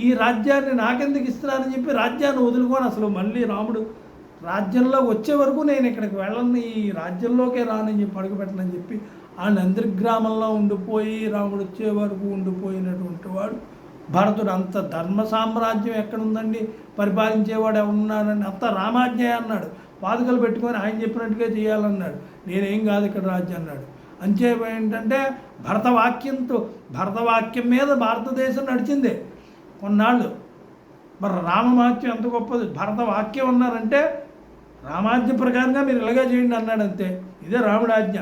ఈ రాజ్యాన్ని నాకెందుకు ఇస్తున్నానని చెప్పి రాజ్యాన్ని వదులుకొని అసలు మళ్ళీ రాముడు రాజ్యంలో వచ్చే వరకు నేను ఇక్కడికి వెళ్ళను, ఈ రాజ్యంలోకే రానని చెప్పి అడుగుపెట్టనని చెప్పి ఆ నందిగ్రామంలో ఉండిపోయి రాముడు వచ్చే వరకు ఉండిపోయినటువంటి వాడు భరతుడు. అంత ధర్మ సామ్రాజ్యం ఎక్కడుందండి, పరిపాలించేవాడు ఎవరున్నాడని, అంత రామాజ్ఞ అన్నాడు. పాదుకలు పెట్టుకొని ఆయన చెప్పినట్టుగా చేయాలన్నాడు. నేనేం కాదు ఇక్కడ రాజ్యం అన్నాడు. అంచేపు ఏంటంటే భరతవాక్యం మీద భారతదేశం నడిచింది కొన్నాళ్ళు. మరి రామవాక్యం ఎంత గొప్పది, భరతవాక్యం అన్నారంటే రామాజ్ఞ ప్రకారంగా మీరు ఇలాగే చేయండి అన్నాడు. అంతే, ఇదే రాముడి ఆజ్ఞ,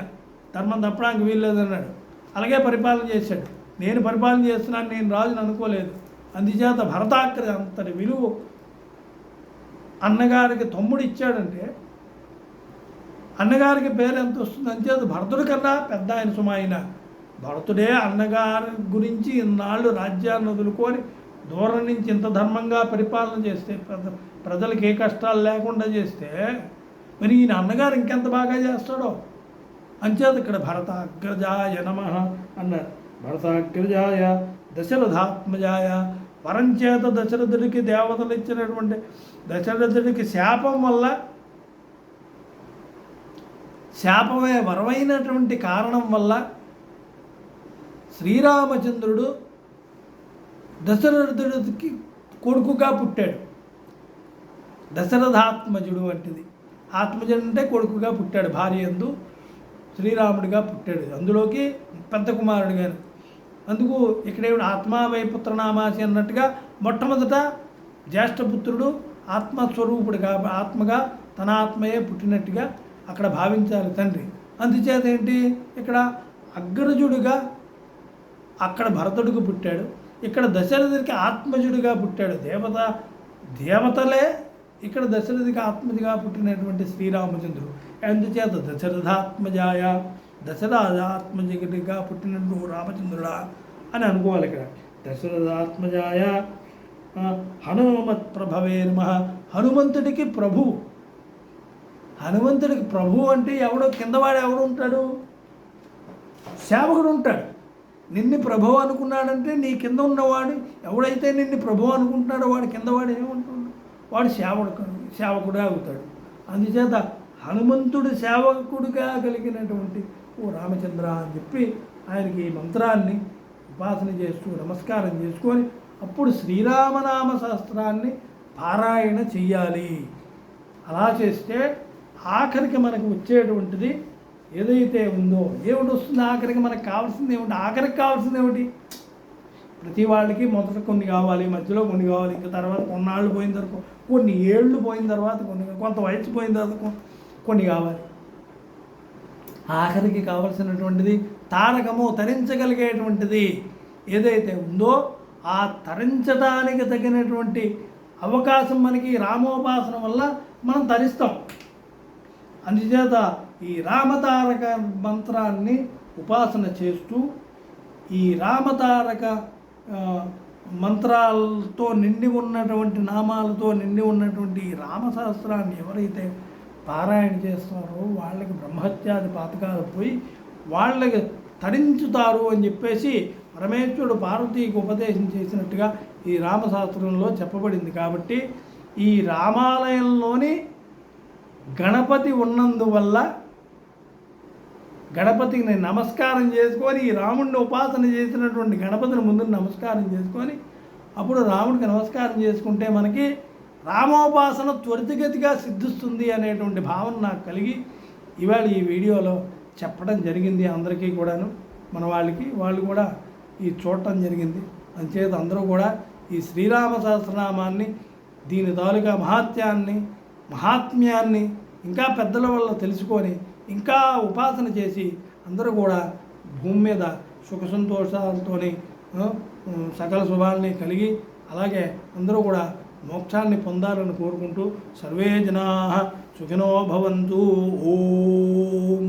ధర్మం తప్పడానికి వీల్లేదన్నాడు. అలాగే పరిపాలన చేశాడు. నేను పరిపాలన చేస్తున్నాను, నేను రాజుని అనుకోలేదు. అందుచేత భరతాగ్రజ అంతటి విలువ అన్నగారికి తమ్ముడు ఇచ్చాడంటే అన్నగారికి పేరు ఎంత వస్తుంది. అంచేత భరతుడి కన్నా పెద్ద ఆయన సుమాయిన భరతుడే అన్నగారి గురించి ఇన్నాళ్ళు రాజ్యాన్ని వదులుకొని దూరం నుంచి ఇంత ధర్మంగా పరిపాలన చేస్తే, ప్రజలకు ఏ కష్టాలు లేకుండా చేస్తే మరి ఈయన అన్నగారు ఇంకెంత బాగా చేస్తాడో. అంచేత ఇక్కడ భరతాగ్రజాయ నమః అన్నారు. భరతాగ్రజాయ దశరథాత్మజాయ, వరంచేత దశరథుడికి దేవతలు ఇచ్చినటువంటి దశరథుడికి శాపమే వరమైనటువంటి కారణం వల్ల శ్రీరామచంద్రుడు దశరథుడికి కొడుకుగా పుట్టాడు. దశరథాత్మజుడు వంటిది. ఆత్మజుడు అంటే కొడుకుగా పుట్టాడు, భార్య యందు శ్రీరాముడిగా పుట్టాడు. అందులోకి పెద్ద కుమారుడు గారు. అందుకు ఇక్కడేమిటి ఆత్మావై పుత్రనామాసి అన్నట్టుగా మొట్టమొదట జ్యేష్ఠపుత్రుడు ఆత్మస్వరూపుడుగా, ఆత్మగా తన ఆత్మయే పుట్టినట్టుగా అక్కడ భావించాలి తండ్రి. అందుచేత ఏంటి ఇక్కడ అగ్రజుడుగా అక్కడ భరతుడికి పుట్టాడు, ఇక్కడ దశరథుడికి ఆత్మజుడిగా పుట్టాడు. దేవతలే ఇక్కడ దశరథుడికి ఆత్మజుగా పుట్టినటువంటి శ్రీరామచంద్రుడు. అందుచేత దశరథాత్మజాయ, దశరథాత్మజుడిగా పుట్టినటువంటి రామచంద్రుడా అని అనుకోవాలి. ఇక్కడ దశరథాత్మజాయ హనుమత్ ప్రభవే నమః, హనుమంతుడికి ప్రభువు. హనుమంతుడికి ప్రభువు అంటే ఎవడో కిందవాడు ఎవడు ఉంటాడు, సేవకుడు ఉంటాడు. నిన్ను ప్రభువు అనుకున్నాడంటే నీ కింద ఉన్నవాడు ఎవడైతే నిన్ను ప్రభువు అనుకుంటున్నాడో వాడు కిందవాడు ఏమంటున్నాడు, వాడు సేవకుడే అవుతాడు. అందుచేత హనుమంతుడు సేవకుడిగా కలిగినటువంటి ఓ రామచంద్ర అని చెప్పి ఆయనకి ఈ మంత్రాన్ని ఉపాసన చేస్తూ నమస్కారం చేసుకొని అప్పుడు శ్రీరామనామ శాస్త్రాన్ని పారాయణ చెయ్యాలి. అలా చేస్తే ఆఖరికి మనకు వచ్చేటువంటిది ఏదైతే ఉందో, ఏమిటి వస్తుంది ఆఖరికి మనకు కావాల్సింది ఏమిటి, ఆఖరికి కావాల్సింది ఏమిటి, ప్రతి వాళ్ళకి మొదట కొన్ని కావాలి, మధ్యలో కొన్ని కావాలి, ఇంకా తర్వాత కొన్నాళ్ళు పోయిన తర్వాత, కొన్ని ఏళ్ళు పోయిన తర్వాత కొన్ని, కొంత వయసు పోయిన తర్వాత కొన్ని కావాలి. ఆఖరికి కావలసినటువంటిది తారకము, తరించగలిగేటువంటిది ఏదైతే ఉందో ఆ తరించడానికి తగినటువంటి అవకాశం మనకి రామోపాసన వల్ల మనం తరిస్తాం. అందుచేత ఈ రామతారక మంత్రాన్ని ఉపాసన చేస్తూ ఈ రామతారక మంత్రాలతో నిండి ఉన్నటువంటి నామాలతో నిండి ఉన్నటువంటి ఈ రామశాస్త్రాన్ని ఎవరైతే పారాయణ చేస్తారో వాళ్ళకి బ్రహ్మహత్యాది పాతకాలు పోయి వాళ్ళకి తరించుతారు అని చెప్పేసి పరమేశ్వరుడు పార్వతీకి ఉపదేశం చేసినట్టుగా ఈ రామశాస్త్రంలో చెప్పబడింది. కాబట్టి ఈ రామాలయంలోని గణపతి ఉన్నందువల్ల గణపతికి నేను నమస్కారం చేసుకొని ఈ రాముడిని ఉపాసన చేసినటువంటి గణపతిని ముందు నమస్కారం చేసుకొని అప్పుడు రాముడికి నమస్కారం చేసుకుంటే మనకి రామోపాసన త్వరితగతిగా సిద్ధిస్తుంది అనేటువంటి భావన నాకు కలిగి ఇవాళ ఈ వీడియోలో చెప్పడం జరిగింది. అందరికీ కూడాను మన వాళ్ళు కూడా ఈ చూడటం జరిగింది. అంచేత అందరూ కూడా ఈ శ్రీరామ సహస్రనామాన్ని, దీని తాలూకా మహాత్మ్యాన్ని ఇంకా పెద్దల వల్ల తెలుసుకొని ఇంకా ఉపాసన చేసి అందరూ కూడా భూమి మీద సుఖ సంతోషాలతోని సకల శుభాల్ని కలిగి అలాగే అందరూ కూడా మోక్షాన్ని పొందాలని కోరుకుంటూ సర్వే జనాః సుఖినో భవంతు. ఓం.